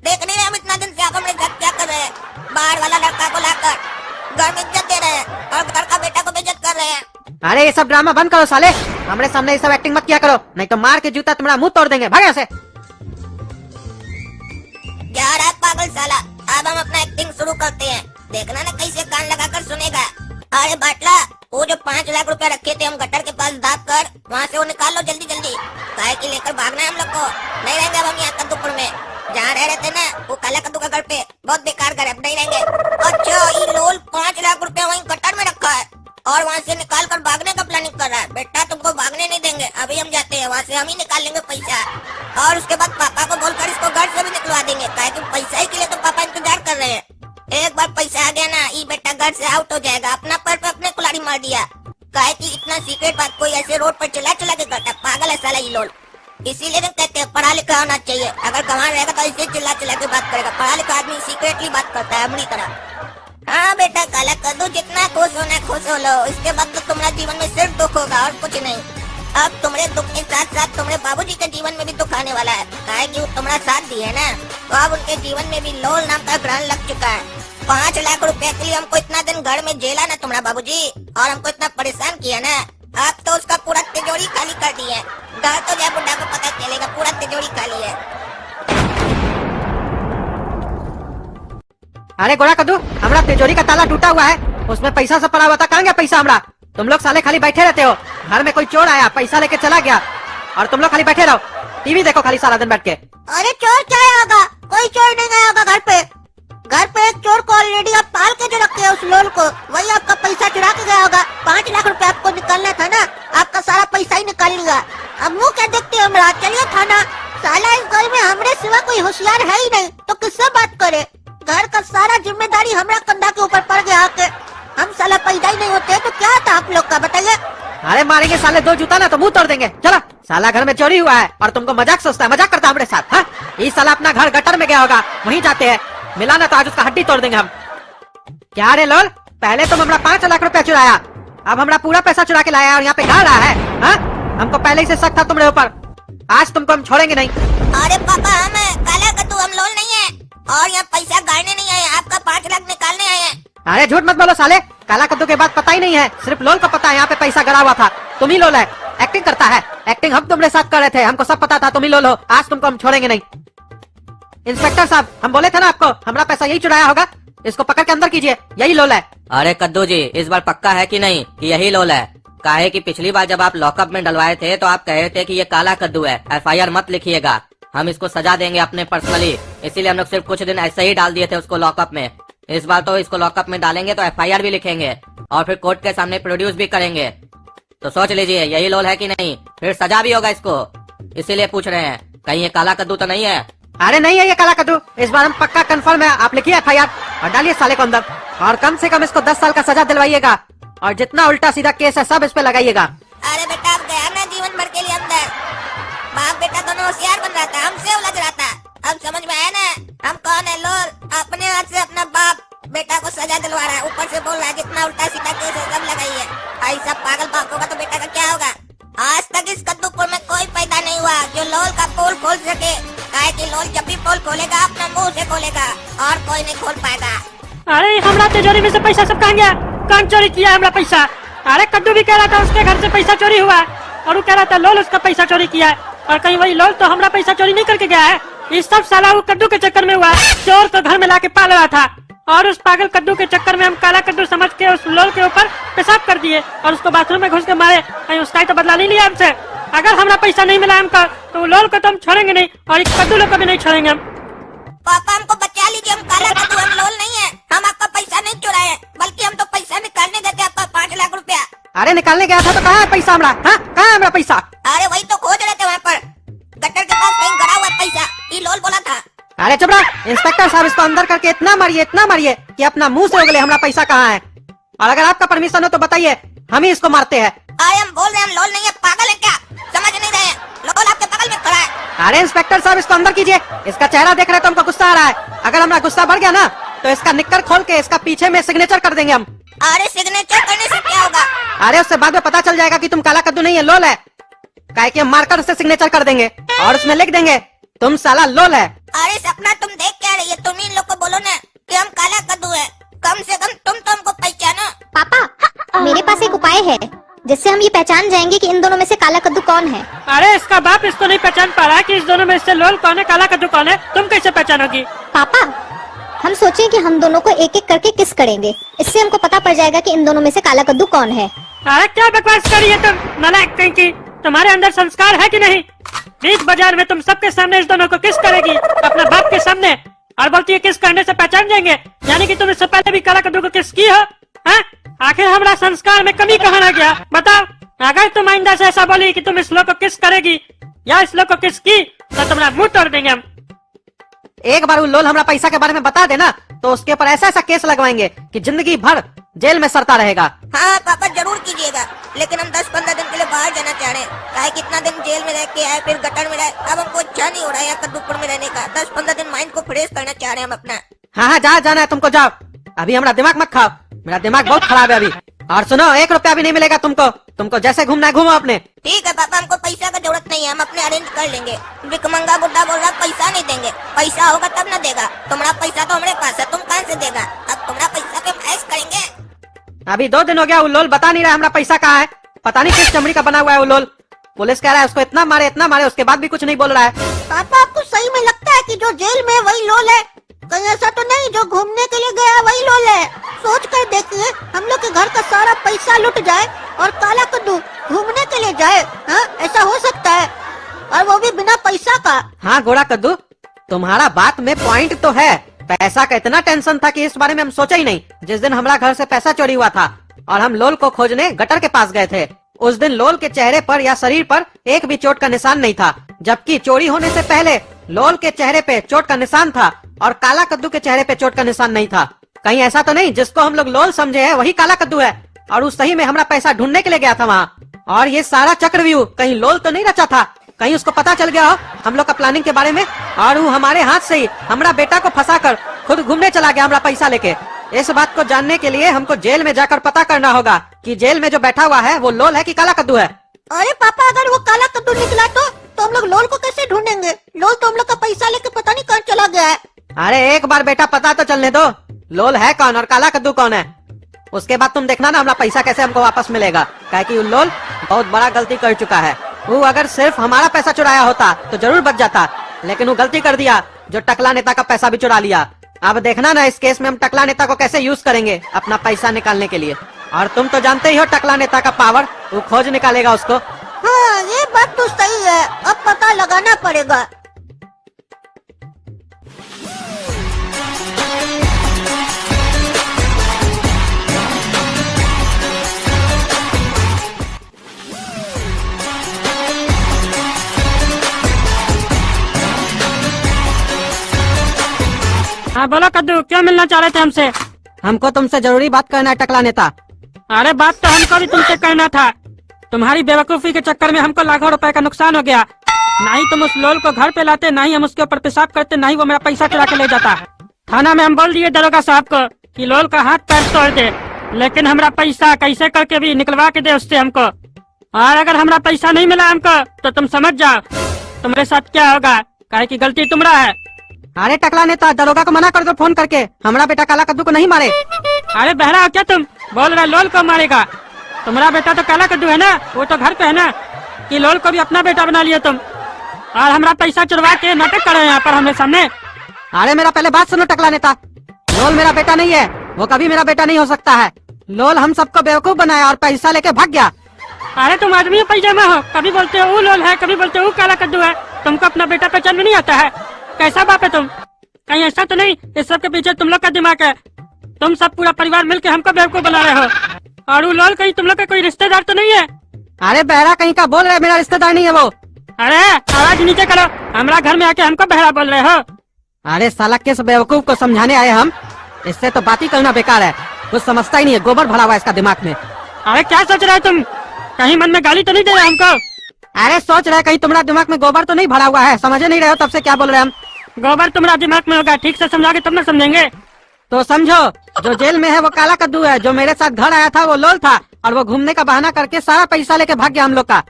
देख नहीं रहे हम इतना दिन से आप हमारे साथ क्या कर रहे हैं? बाहर वाला लड़का को लाकर घर में इज्जत दे रहे हैं और घर का बेटा को बेइज्जत कर रहे हैं। अरे ये सब ड्रामा बंद करो साले, हमारे सामने ये सब एक्टिंग मत किया करो, नहीं तो मार के जूता तुम्हारा मुंह तोड़ देंगे। भाग यहाँ से। क्या रहा है पागल साला? अब हम अपना एक्टिंग शुरू करते हैं, देखना ना कैसे कान लगाकर सुनेगा। अरे बाटला, वो जो 5 लाख रुपया रखे थे हम गटर के पास दाब कर, वहाँ से वो निकाल लो जल्दी जल्दी। काहे कि लेकर भागना है हम लोग को, नहीं रहेंगे अब हम यहाँ कद्दूपुर में। जहाँ रह रहे थे ना वो काला कद्दू का घर पे, बहुत बेकार घर है, अब नहीं रहेंगे। अच्छा ये लोल 5 लाख रुपया वहीं गटर में रखा है और वहाँ से निकाल कर भागने का प्लानिंग कर रहा है। बेटा तुमको भागने नहीं देंगे, अभी हम जाते हैं, वहाँ से हम ही निकाल लेंगे पैसा और उसके बाद पापा को बोलकर इसको घर से भी निकलवा देंगे। काहे कि पैसा ही के लिए तो पापा इंतजार कर रहे हैं। एक बार पैसा आ गया ना ये बेटा घर से आउट हो जाएगा। अपना पैर पे अपने कुल्हाड़ी मार दिया। काहे कि इतना सीक्रेट बात कोई ऐसे रोड पर चला चला के करता, पागल है साला ये लोल। इसीलिए तो कहते हैं पढ़ा लिखा होना चाहिए, अगर कमाल रहेगा तो ऐसे चिल्ला चिल्ला के बात करेगा। पढ़ा लिखा आदमी सीक्रेटली बात करता है अपनी तरह। हाँ बेटा काला कद्दू, जितना खुश होना खुश हो लो, इसके बाद तो तुम्हारा जीवन में सिर्फ दुख होगा और कुछ नहीं। अब तुम्हारे दुख के साथ साथ तुम्हारे बाबूजी के जीवन में भी दुख आने वाला है। काहे कि वो तुम्हारा साथ दिए ना, तो अब उनके जीवन में भी लोल नाम का ग्रहण लग चुका है। 5 लाख रुपए के लिए हमको इतना दिन घर में जेला ना तुम्हारा बाबूजी, और हमको इतना परेशान किया ना, अब तो उसका पूरा तिजोरी खाली कर दी है। घर तो जाए बुड्ढा को पता चलेगा, पूरा तिजोरी खाली है। अरे गोरा कद्दू, हमारा तिजोरी का ताला टूटा हुआ है, उसमें पैसा सब पड़ा हुआ था, कहाँ गया पैसा हमारा? तुम लोग साले खाली बैठे रहते हो, घर में कोई चोर आया पैसा लेके चला गया और तुम लोग खाली बैठे रहो, टीवी देखो खाली सारा दिन बैठ के। अरे चोर क्या होगा? कोई चोर नहीं गया होगा घर पे। घर पे एक चोर को ऑलरेडी आप पाल के जो रखे हैं उस लोल को, वही आपका पैसा चुरा के गया होगा। 5 लाख रुपए आपको निकालना था ना, आपका सारा पैसा ही निकाल लिया। अब मुँह क्या देखते हो हमारा? चलिए थाना। साला इस घर में हमरे सिवा कोई होशियार है ही नहीं तो किससे बात करे? घर का सारा जिम्मेदारी हमारा कंधा के ऊपर पड़ गया आके। हम साला पैदा ही नहीं होते तो क्या था आप लोग का, बताइए? अरे मारेंगे साले 2 जूता ना तो मुंह तोड़ देंगे। चलो, साला घर में चोरी हुआ है और तुमको मजाक सोचता है, मजाक करता है हमारे साथ। हाँ, ये साला अपना घर गटर में गया होगा, वहीं जाते हैं, मिला ना तो आज उसका हड्डी तोड़ देंगे हम। क्या रे लोल, पहले तुम हमारा 5 लाख रुपया चुराया, अब हमारा पूरा पैसा चुरा के लाया और यहाँ पे गा रहा है। हाँ, हमको पहले ही से शक था तुम्हारे ऊपर, आज तुमको हम छोड़ेंगे नहीं। अरे पापा हम है काला कद्दू, हम लोल नहीं है और यहाँ पैसा गाड़ने नहीं आए, आपका 5 लाख निकालने आए हैं। अरे झूठ मत बोलो साले, काला कद्दू के बाद पता ही नहीं है, सिर्फ लोल को पता है यहाँ पे पैसा गड़ा हुआ था। तुम ही लोल है, एक्टिंग करता है। एक्टिंग हम तुम्हारे साथ कर रहे थे, हमको सब पता था तुम ही लोल हो, आज तुमको हम छोड़ेंगे नहीं। इंस्पेक्टर साहब, हम बोले थे ना आपको, हमारा पैसा यही चुराया होगा, इसको पकड़ के अंदर कीजिए, यही लोल है। अरे कद्दू जी, इस बार पक्का है कि नहीं कि यही लोल है? काहे कि पिछली बार जब आप लॉकअप में डलवाए थे तो आप कहे थे कि ये काला कद्दू है, FIR मत लिखिएगा, हम इसको सजा देंगे अपने पर्सनली, इसीलिए हम लोग सिर्फ कुछ दिन ऐसे ही डाल दिए थे उसको लॉकअप में। इस बार तो इसको लॉकअप में डालेंगे तो एफआईआर भी लिखेंगे और फिर कोर्ट के सामने प्रोड्यूस भी करेंगे। तो सोच लीजिए यही लोल है कि नहीं, फिर सजा भी होगा इसको। इसीलिए पूछ रहे हैं कहीं ये काला कद्दू तो नहीं है। अरे नहीं है ये काला कद्दू, इस बार हम पक्का कंफर्म है। आप लिखिए एफआईआर और डालिए साले को अंदर, और कम से कम इसको 10 साल का सजा दिलवाइएगा, और जितना उल्टा सीधा केस है सब इस पे लगाइएगा। अरे बेटा अब गया ना जीवन भर के लिए अंदर। बाप बेटा दोनों होशियार बन रहा था, हमसे उलझ रहा था। अब समझ में आया ना हम कौन है। लोल अपने हाथ से अपना बाप बेटा को सजा दिलवा रहा है, ऊपर से बोल रहा है जितना उल्टा सीधा केस है सब लगाइए। भाई सब पागल बाप होगा तो बेटा का क्या होगा। आज तक इस कद्दूपुर में कोई पैदा नहीं हुआ जो लोल का पोल खोल सके। काहे कि लोल जब भी पोल खोलेगा अपना मुंह से खोलेगा और कोई नहीं खोल पाएगा। अरे हमरा तिजोरी में से पैसा सब कहाँ गया? कौन चोरी किया हमरा पैसा? अरे कद्दू भी कह रहा था उसके घर से पैसा चोरी हुआ, और वो कह रहा था लोल उसका पैसा चोरी किया है, और कहीं वही लोल तो हमरा पैसा चोरी नहीं करके गया है। इस सब साला वो कद्दू के चक्कर में हुआ। चोर को घर में लाके पाल रहा था, और उस पागल कद्दू के चक्कर में हम काला कद्दू समझ के उस लोल के ऊपर पेशाब कर दिए और उसको बाथरूम में घुस के मारे। कहीं उसका ही तो बदला नहीं लिया हमसे। अगर हमारा पैसा नहीं मिला हमको तो लोल को तो हम छोड़ेंगे नहीं, और इस कद्दू लोग को भी नहीं छोड़ेंगे हम। पापा हमको बचा लीजिए, हम काला कद्दू हम लोल नहीं है। हम आपका पैसा नहीं चुराए, बल्कि हम तो पैसा निकालने गए थे आपका 5 लाख रुपया। अरे निकालने गया था तो कहाँ है पैसा हमारा? हाँ कहाँ है हमारा पैसा? अरे वही तो खोज रहे थे वहाँ पर, गटर के पास कहीं गड़ा हुआ है पैसा। ये लोल बोला था। अरे चुप रहा इंस्पेक्टर साहब, इसको अंदर करके इतना मारिए कि अपना मुंह से उगले हमारा पैसा कहाँ है। और अगर आपका परमिशन हो तो बताइए, हम ही इसको मारते हैं। अरे हम बोल रहे हैं हम लोल नहीं है, पागल है क्या? समझ नहीं रहे हैं, लोल आपके बगल में खड़ा है। अरे इंस्पेक्टर साहब इसको अंदर कीजिए, इसका चेहरा देख रहे तो हमको गुस्सा आ रहा है। अगर हमारा गुस्सा बढ़ गया ना तो इसका निक्कर खोल के इसका पीछे में सिग्नेचर कर देंगे हम। अरे सिग्नेचर करने से क्या होगा? अरे उससे बाद में पता चल जाएगा कि तुम काला कद्दू नहीं है लोल है। काहे कि हम मारकर उससे सिग्नेचर कर देंगे और उसमें लिख देंगे तुम साला लोल है। अरे सपना तुम देख क्या रही है? तुम इन लोग को बोलो ना कि हम काला कद्दू है, कम से कम तुम तो हमको पहचानो। पापा मेरे पास एक उपाय है जिससे हम ये पहचान जाएंगे कि इन दोनों में से काला कद्दू कौन है। अरे इसका बाप इसको नहीं पहचान पा रहा कि इस दोनों में से लोल कौन है काला कद्दू कौन है। तुम कैसे पहचानोगी? पापा हम सोचे कि हम दोनों को एक एक करके किस करेंगे, इससे हमको पता पड़ जाएगा कि इन दोनों में से काला कद्दू कौन है। अरे क्या बकवास कर रही है तुम नालायक कहीं की? तुम्हारे अंदर संस्कार है कि नहीं? बीच बाजार में तुम सबके सामने इस दोनों को किस करेगी, अपना बाप के सामने, और बोलती है किस करने से पहचान जाएंगे। यानी कि तुम इससे पहले भी काला कद्दू को किस की हो? हैं? आखिर हमारा संस्कार में कमी कहाँ रह गया बताओ। अगर तुम आइंदा से ऐसा बोली कि तुम इस लोग को किस करेगी या इस लोग को किस की तो तुम्हारा मुंह तोड़ देंगे हम। एक बार वो लोल हमारा पैसा के बारे में बता देना तो उसके ऊपर ऐसा ऐसा केस लगवाएंगे कि जिंदगी भर जेल में सरता रहेगा। हाँ पापा जरूर कीजिएगा, लेकिन हम 10-15 दिन के लिए बाहर जाना चाह रहे हैं। कितना दिन जेल में रह के आए, फिर गटर में रहे, अब हमको अच्छा नहीं हो रहा है यहाँ कद्दूपुर में रहने का। 10-15 दिन माइंड को फ्रेश करना चाह रहे हैं हम अपना। हाँ जहाँ जाना है तुमको जाओ, अभी हमारा दिमाग मत खाओ, मेरा दिमाग बहुत खराब है अभी। और सुनो 1 रुपया भी नहीं मिलेगा तुमको जैसे घूमना है घूमो अपने। ठीक है पापा, हमको पैसा का जरूरत नहीं है, हम अपने अरेंज कर लेंगे। भिखमंगा बुड्ढा बोल रहा पैसा नहीं देंगे, पैसा होगा तब ना देगा। तुम्हारा पैसा तो हमारे पास है, तुम कहाँ से देगा? अब तुम्हारा पैसा पे हम ऐश करेंगे। अभी 2 दिन हो गया वो लोल बता नहीं रहा हमारा पैसा कहाँ है। पता नहीं किस चमड़ी का बना हुआ है वो लोल। पुलिस कह रहा है उसको इतना मारे उसके बाद भी कुछ नहीं बोल रहा है। पापा आपको सही में लगता है कि जो जेल में वही लोल है? कहीं ऐसा तो नहीं जो घूमने के लिए गया वही लोल है? सोच कर देखिए, हम लोग के घर का सारा पैसा लुट जाए और काला कद्दू घूमने के लिए जाए। हाँ ऐसा हो सकता है, और वो भी बिना पैसा का। हाँ गोरा कद्दू तुम्हारा बात में पॉइंट तो है। पैसा का इतना टेंशन था कि इस बारे में हम सोचा ही नहीं। जिस दिन हमारा घर से पैसा चोरी हुआ था और हम लोल को खोजने गटर के पास गए थे, उस दिन लोल के चेहरे पर या शरीर पर एक भी चोट का निशान नहीं था, जबकि चोरी होने से पहले लोल के चेहरे पे चोट का निशान था और काला कद्दू के चेहरे पे चोट का निशान नहीं था। कहीं ऐसा तो नहीं जिसको हम लोग लोल समझे है वही काला कद्दू है और उस सही में हमारा पैसा ढूंढने के लिए गया था वहाँ। और ये सारा चक्रव्यूह कहीं लोल तो नहीं रचा था? कहीं उसको पता चल गया हो हम लोग का प्लानिंग के बारे में, और वो हमारे हाथ से ही हमारा बेटा को फंसाकर खुद घूमने चला गया हमारा पैसा लेके। इस बात को जानने के लिए हमको जेल में जाकर पता करना होगा कि जेल में जो बैठा हुआ है वो लोल है कि काला कद्दू है। अरे पापा अगर वो काला कद्दू निकला तो हम लोग लोल को कैसे ढूंढेंगे? लोल तो हम लोग का पैसा लेके पता नहीं कहाँ चला गया है। अरे एक बार बेटा पता तो चलने दो, लोल है कौन और काला कद्दू कौन है। उसके बाद तुम देखना ना हमारा पैसा कैसे हमको वापस मिलेगा। काहे कि लोल बहुत बड़ा गलती कर चुका है। वो अगर सिर्फ हमारा पैसा चुराया होता तो जरूर बच जाता, लेकिन वो गलती कर दिया जो टकला नेता का पैसा भी चुरा लिया। अब देखना ना इस केस में हम टकला नेता को कैसे यूज करेंगे अपना पैसा निकालने के लिए। और तुम तो जानते ही हो टकला नेता का पावर, वो खोज निकालेगा उसको। हाँ ये बात तो सही है, अब पता लगाना पड़ेगा। हाँ बोलो कद्दू, क्यों मिलना चाह रहे थे हमसे? हमको तुमसे जरूरी बात करना है टकला नेता। अरे बात तो हमको भी तुमसे करना था। तुम्हारी बेवकूफी के चक्कर में हमको लाखों रुपए का नुकसान हो गया। ना ही तुम उस लोल को घर पे लाते, ना ही हम उसके ऊपर पेशाब करते, ना ही वो मेरा पैसा चुरा के ले जाता। थाना में हम बोल दिए दरोगा साहब को कि लोल का हाथ पैर तोड़ दे, लेकिन हमारा पैसा कैसे करके भी निकलवा के दे उससे हमको। और अगर हमारा पैसा नहीं मिला हमको तो तुम समझ जाओ तुम्हारे साथ क्या होगा, काहे की गलती तुम्हारा है। अरे टकला नेता, दरोगा को मना कर दो फोन करके, हमारा बेटा काला कद्दू को नहीं मारे। अरे बहरा हो क्या तुम? बोल रहे लोल को मारेगा? तुम्हारा बेटा तो काला कद्दू है ना, वो तो घर पे है ना, कि लोल को भी अपना बेटा बना लिया तुम और हमारा पैसा चुरवा के नाटक कर रहे हैं यहाँ पर हमारे सामने। अरे मेरा पहले बात सुनो टकला नेता, लोल मेरा बेटा नहीं है, वो कभी मेरा बेटा नहीं हो सकता है। लोल हम सबको बेवकूफ बनाया और पैसा लेके भाग गया। अरे तुम आदमी पैजामा हो, कभी बोलते हो वो लोल है, कभी बोलते हो वो काला कद्दू है। तुमको अपना बेटा पहचान में नहीं आता है? कैसा बाप है तुम? कहीं ऐसा तो नहीं इस सब के पीछे तुम लोग का दिमाग है? तुम सब पूरा परिवार मिलके हमको बेवकूफ बना रहे हो। और वो लोल कहीं तुम लोग का कोई रिश्तेदार तो नहीं है? अरे बहरा कहीं का बोल रहे, मेरा रिश्तेदार नहीं है वो। अरे आवाज नीचे करो, हमारा घर में आके हमको बहरा बोल रहे हो। अरे साला किस बेवकूफ को समझाने आए हम, इससे तो बात ही करना बेकार है, कुछ समझता ही नहीं है, गोबर भरा हुआ है इसका दिमाग में। अरे क्या सोच रहे हो तुम? कहीं मन में गाली तो नहीं दे रहे हमको? अरे सोच रहे कहीं तुम्हारा दिमाग में गोबर तो नहीं भरा हुआ है, समझ नहीं रहे हो तब से क्या बोल रहे हम। गोबर तुम्हारा दिमाग में होगा, ठीक से समझाओगे तब ना समझेंगे। तो समझो, जो जेल में है वो काला कद्दू है, जो मेरे साथ घर आया था वो लोल था, और वो घूमने का बहाना करके सारा पैसा लेके भाग गया हम लोग का।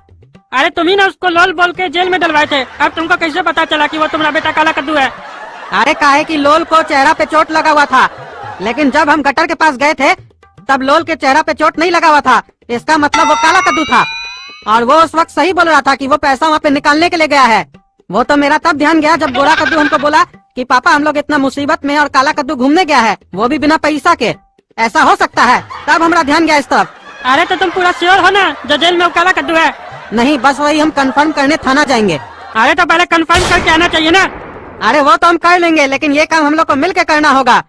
अरे तुम ही ना उसको लोल बोल के जेल में डलवाए थे, अब तुमको कैसे पता चला कि वो तुम्हारा बेटा काला कद्दू है? अरे काहे कि लोल को चेहरा पे चोट लगा हुआ था, लेकिन जब हम गटर के पास गए थे तब लोल के चेहरा पे चोट नहीं लगा हुआ था, इसका मतलब वो काला कद्दू था। और वो उस वक्त सही बोल रहा था कि वो पैसा वहाँ पे निकालने के लिए गया है। वो तो मेरा तब ध्यान गया जब गोरा कद्दू हमको बोला कि पापा हम लोग इतना मुसीबत में और काला कद्दू घूमने गया है, वो भी बिना पैसा के, ऐसा हो सकता है, तब हमारा ध्यान गया इस तरफ। अरे तो तुम पूरा श्योर हो ना जो जेल में वो काला कद्दू है? नहीं, बस वही हम कंफर्म करने थाना जाएंगे। अरे तो पहले कंफर्म करके आना चाहिए ना। अरे वो तो हम कर लेंगे, लेकिन ये काम हम लोग को मिल के करना होगा,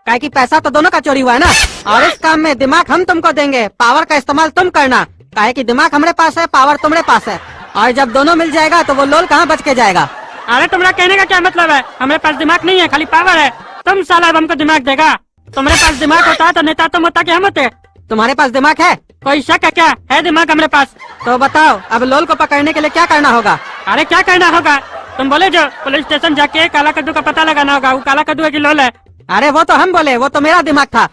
काहे कि पैसा तो दोनों का चोरी हुआ है ना। और इस काम में दिमाग हम तुमको देंगे, पावर का इस्तेमाल तुम करना, काहे कि दिमाग हमारे पास है, पावर तुम्हारे पास है, और जब दोनों मिल जाएगा तो वो लोल कहाँ बच के जाएगा। अरे तुम्हारा कहने का क्या मतलब है? हमारे पास दिमाग नहीं है, खाली पावर है। तुम साला अब हमको दिमाग देगा? तुम्हारे पास दिमाग होता तो नेता तुम होता कि हम होते? तुम्हारे पास दिमाग है? कोई शक है क्या? है दिमाग हमारे पास। तो बताओ अब लोल को पकड़ने के लिए क्या करना होगा? अरे क्या करना होगा? तुम बोले जो पुलिस स्टेशन जाके काला कद्दू का पता लगाना होगा, वो काला कद्दू है कि लोल है? अरे वो तो हम बोले, वो तो मेरा दिमाग था,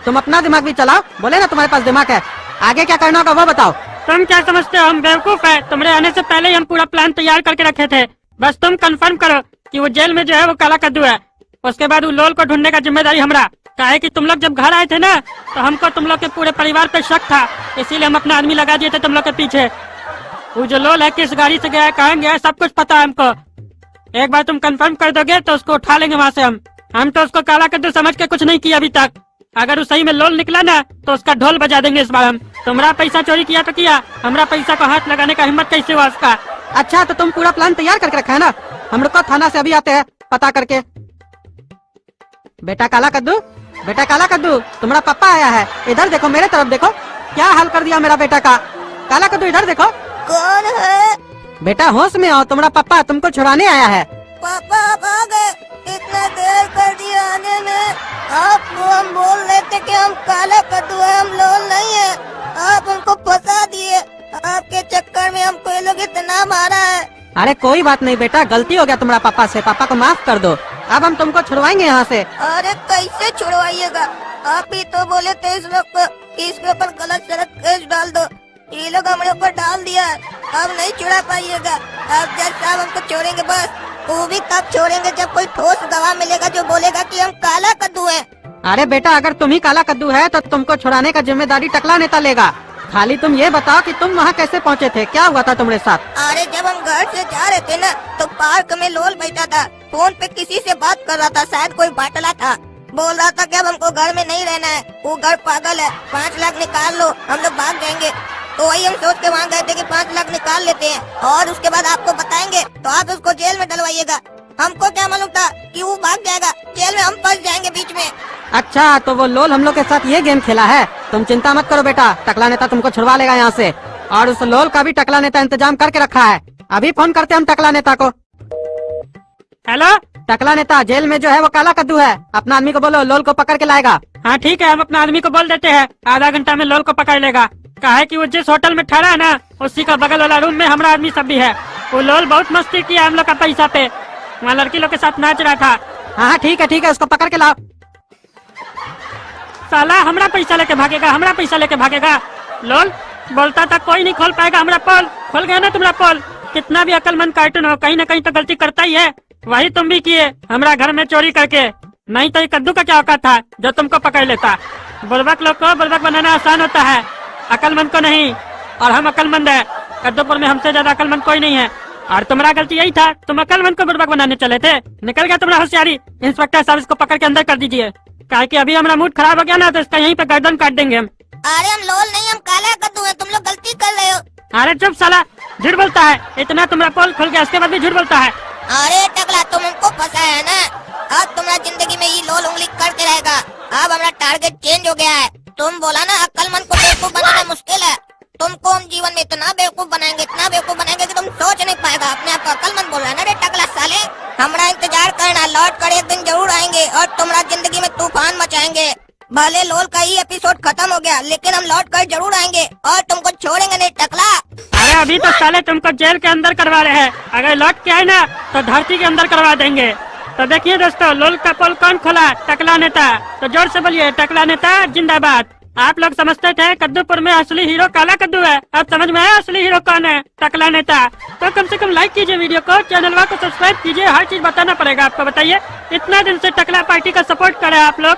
तुम अपना दिमाग भी चलाओ। बोले ना तुम्हारे पास दिमाग है, आगे क्या करना होगा वो बताओ। तुम क्या समझते हो हम बेवकूफ है? तुम्हारे आने से पहले ही हम पूरा प्लान तैयार करके रखे थे, बस तुम कंफर्म करो कि वो जेल में जो है वो काला कद्दू है। उसके बाद वो लोल को ढूंढने का जिम्मेदारी हमारा। काहे कि तुम लोग जब घर आए थे ना तो हमको तुम लोग के पूरे परिवार पे शक था, इसीलिए हम अपना आदमी लगा दिए थे तुम लोग के पीछे। वो जो लोल है किस गाड़ी से गया है, कहाँ गया है, सब कुछ पता है हमको। एक बार तुम कंफर्म कर दोगे तो उसको उठा लेंगे वहाँ से हम तो उसको काला कद्दू समझ के कुछ नहीं किया अभी तक। अगर वो सही में लोल निकला ना तो उसका ढोल बजा देंगे इस बार हम। तुम्हारा पैसा चोरी किया तो किया, हमारा पैसा को हाथ लगाने का हिम्मत कैसे हुआ उसका? अच्छा तो तुम पूरा प्लान तैयार करके रखा है ना? हम लोग को थाना से अभी आते हैं पता करके। बेटा काला कद्दू, बेटा काला कद्दू, तुम्हारा पापा आया है, इधर देखो, मेरे तरफ देखो, क्या हाल कर दिया मेरा बेटा का। काला कद्दू इधर देखो। कौन है? बेटा होश में आओ, तुम्हारा पापा तुमको छुड़ाने आया है। पापा आप आ गए? इतना देर कर दिया आने में। आपको हम बोल रहे थे कि हम काला कद्दू है, हम लोल नहीं है। आप उनको फंसा दिए, आपके चक्कर में हमको ये लोग इतना मारा है। अरे कोई बात नहीं बेटा, गलती हो गया तुम्हारा पापा से, पापा को माफ कर दो, अब हम तुमको छुड़वाएंगे यहाँ से। अरे कैसे छुड़वाइएगा? आप ही तो बोले थे इस लोग को कि इसके ऊपर गलत सलत केस डाल दो, ये लोग हमारे ऊपर डाल दिया है, अब नहीं छुड़ा पाइएगा। अब जज साहब हमको छोड़ेंगे, बस वो भी तब छोड़ेंगे जब कोई ठोस गवाह मिलेगा जो बोलेगा कि हम काला कद्दू है। अरे बेटा अगर तुम ही काला कद्दू है तो तुमको छुड़ाने का जिम्मेदारी टकला नेता लेगा। खाली तुम ये बताओ कि तुम वहाँ कैसे पहुँचे थे, क्या हुआ था तुम्हारे साथ? अरे जब हम घर से जा रहे थे ना तो पार्क में लोल बैठा था, फोन पे किसी से बात कर रहा था, शायद कोई बाटला था, बोल रहा था कि अब हमको घर में नहीं रहना है, वो घर पागल है, 5 लाख निकाल लो हम लोग भाग जाएंगे। तो वही हम सोच के वहाँ गए थे कि 5 लाख निकाल लेते हैं और उसके बाद आपको बताएंगे तो आप उसको जेल में डलवाइएगा। हमको क्या मालूम था कि वो भाग जाएगा, जेल में हम फंस जाएंगे बीच में। अच्छा तो वो लोल हम लोग के साथ ये गेम खेला है? तुम चिंता मत करो बेटा, टकला नेता तुमको छुड़वा लेगा यहाँ से, और उस लोल का भी टकला नेता इंतजाम करके रखा है। अभी फोन करते हम टकला नेता को। हेलो टकला नेता जेल में जो है वो काला कद्दू है। अपना आदमी को बोलो लोल को पकड़ के लाएगा। हाँ ठीक है, हम अपना आदमी को बोल देते हैं, आधा घंटा में लोल को पकड़ लेगा। कहा है कि वो जिस होटल में ठहरा है ना, उसी का बगल वाला रूम में हमारा आदमी सब भी है। वो लोल बहुत मस्ती किया हम लोग का पैसा पे, वहाँ लड़की लोग के साथ नाच रहा था। हाँ ठीक है, उसको पकड़ के लाओ। साला हमारा पैसा लेके भागेगा, हमारा पैसा लेके भागेगा। लोल बोलता था कोई नहीं खोल पाएगा हमारा पोल, खोल गया ना तुम्हारा पोल। कितना भी अक्लमंद कार्टून हो, कहीं न कहीं तो गलती करता ही है। वही तुम भी किए हमारा घर में चोरी करके, नहीं तो ये कद्दू का क्या औकात था जो तुमको पकड़ लेता। बुर्बक लोग को बुर्बक बनाना आसान होता है, अकलमंद को नहीं। और हम अकलमंद है, कद्दूपुर में हमसे ज्यादा अकलमंद कोई नहीं है। और तुम्हारा गलती यही था, तुम अकलमंद को बुर्बक बनाने चले थे। निकल गया तुम्हारा होशियारी। इंस्पेक्टर साहब इसको पकड़ के अंदर कर दीजिए, काहे कि अभी हमारा मूड खराब हो गया ना, तो इसका यहीं पे गर्दन काट देंगे हम। अरे हम लोल नहीं, हम काला कद्दू है, तुम लोग गलती कर रहे हो। अरे चुप साला, झूठ बोलता है। इतना तुम्हारा पोल खुल गया, उसके बाद भी झूठ बोलता है। अरे टकला तुम हमको फंसाया है ना, अब तुम्हारा जिंदगी में ये लोल उंगली करते रहेगा। अब हमारा टारगेट चेंज हो गया है। तुम बोला ना अक्लमंद को बेवकूफ बनाना मुश्किल है, तुमको हम जीवन में इतना बेवकूफ बनाएंगे, इतना बेवकूफ बनाएंगे कि तुम सोच नहीं पाएगा। अपने आप को अक्लमंद बोल रहा है ना रे टकला साले। हमारा इंतजार करना, लौट कर एक दिन जरूर आएंगे और तुम्हारा जिंदगी में तूफान मचाएंगे। भले लोल का ही एपिसोड खत्म हो गया, लेकिन हम लौट कर जरूर आएंगे और तुमको छोड़ेंगे नहीं टकला। अरे अभी तो साले तुमको जेल के अंदर करवा रहे हैं, अगर लौट के आए ना तो धरती के अंदर करवा देंगे। तो देखिए दोस्तों, लोल का पोल कौन खोला? टकला नेता। तो जोर से बोलिए, टकला नेता जिंदाबाद। आप लोग समझते थे कद्दूपुर में असली हीरो काला कद्दू है, अब समझ में आया असली हीरो कौन है? टकला नेता। तो कम से कम लाइक कीजिए वीडियो को, चैनल को सब्सक्राइब कीजिए, हर चीज बताना पड़ेगा आपको। बताइए, इतना दिन से टकला पार्टी का सपोर्ट करे आप लोग,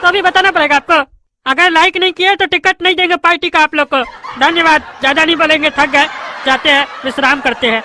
तो अभी बताना पड़ेगा आपको। अगर लाइक नहीं किए तो टिकट नहीं देंगे पार्टी का आप लोग को। धन्यवाद, ज्यादा नहीं बोलेंगे, थक गए, जाते हैं, विश्राम करते हैं।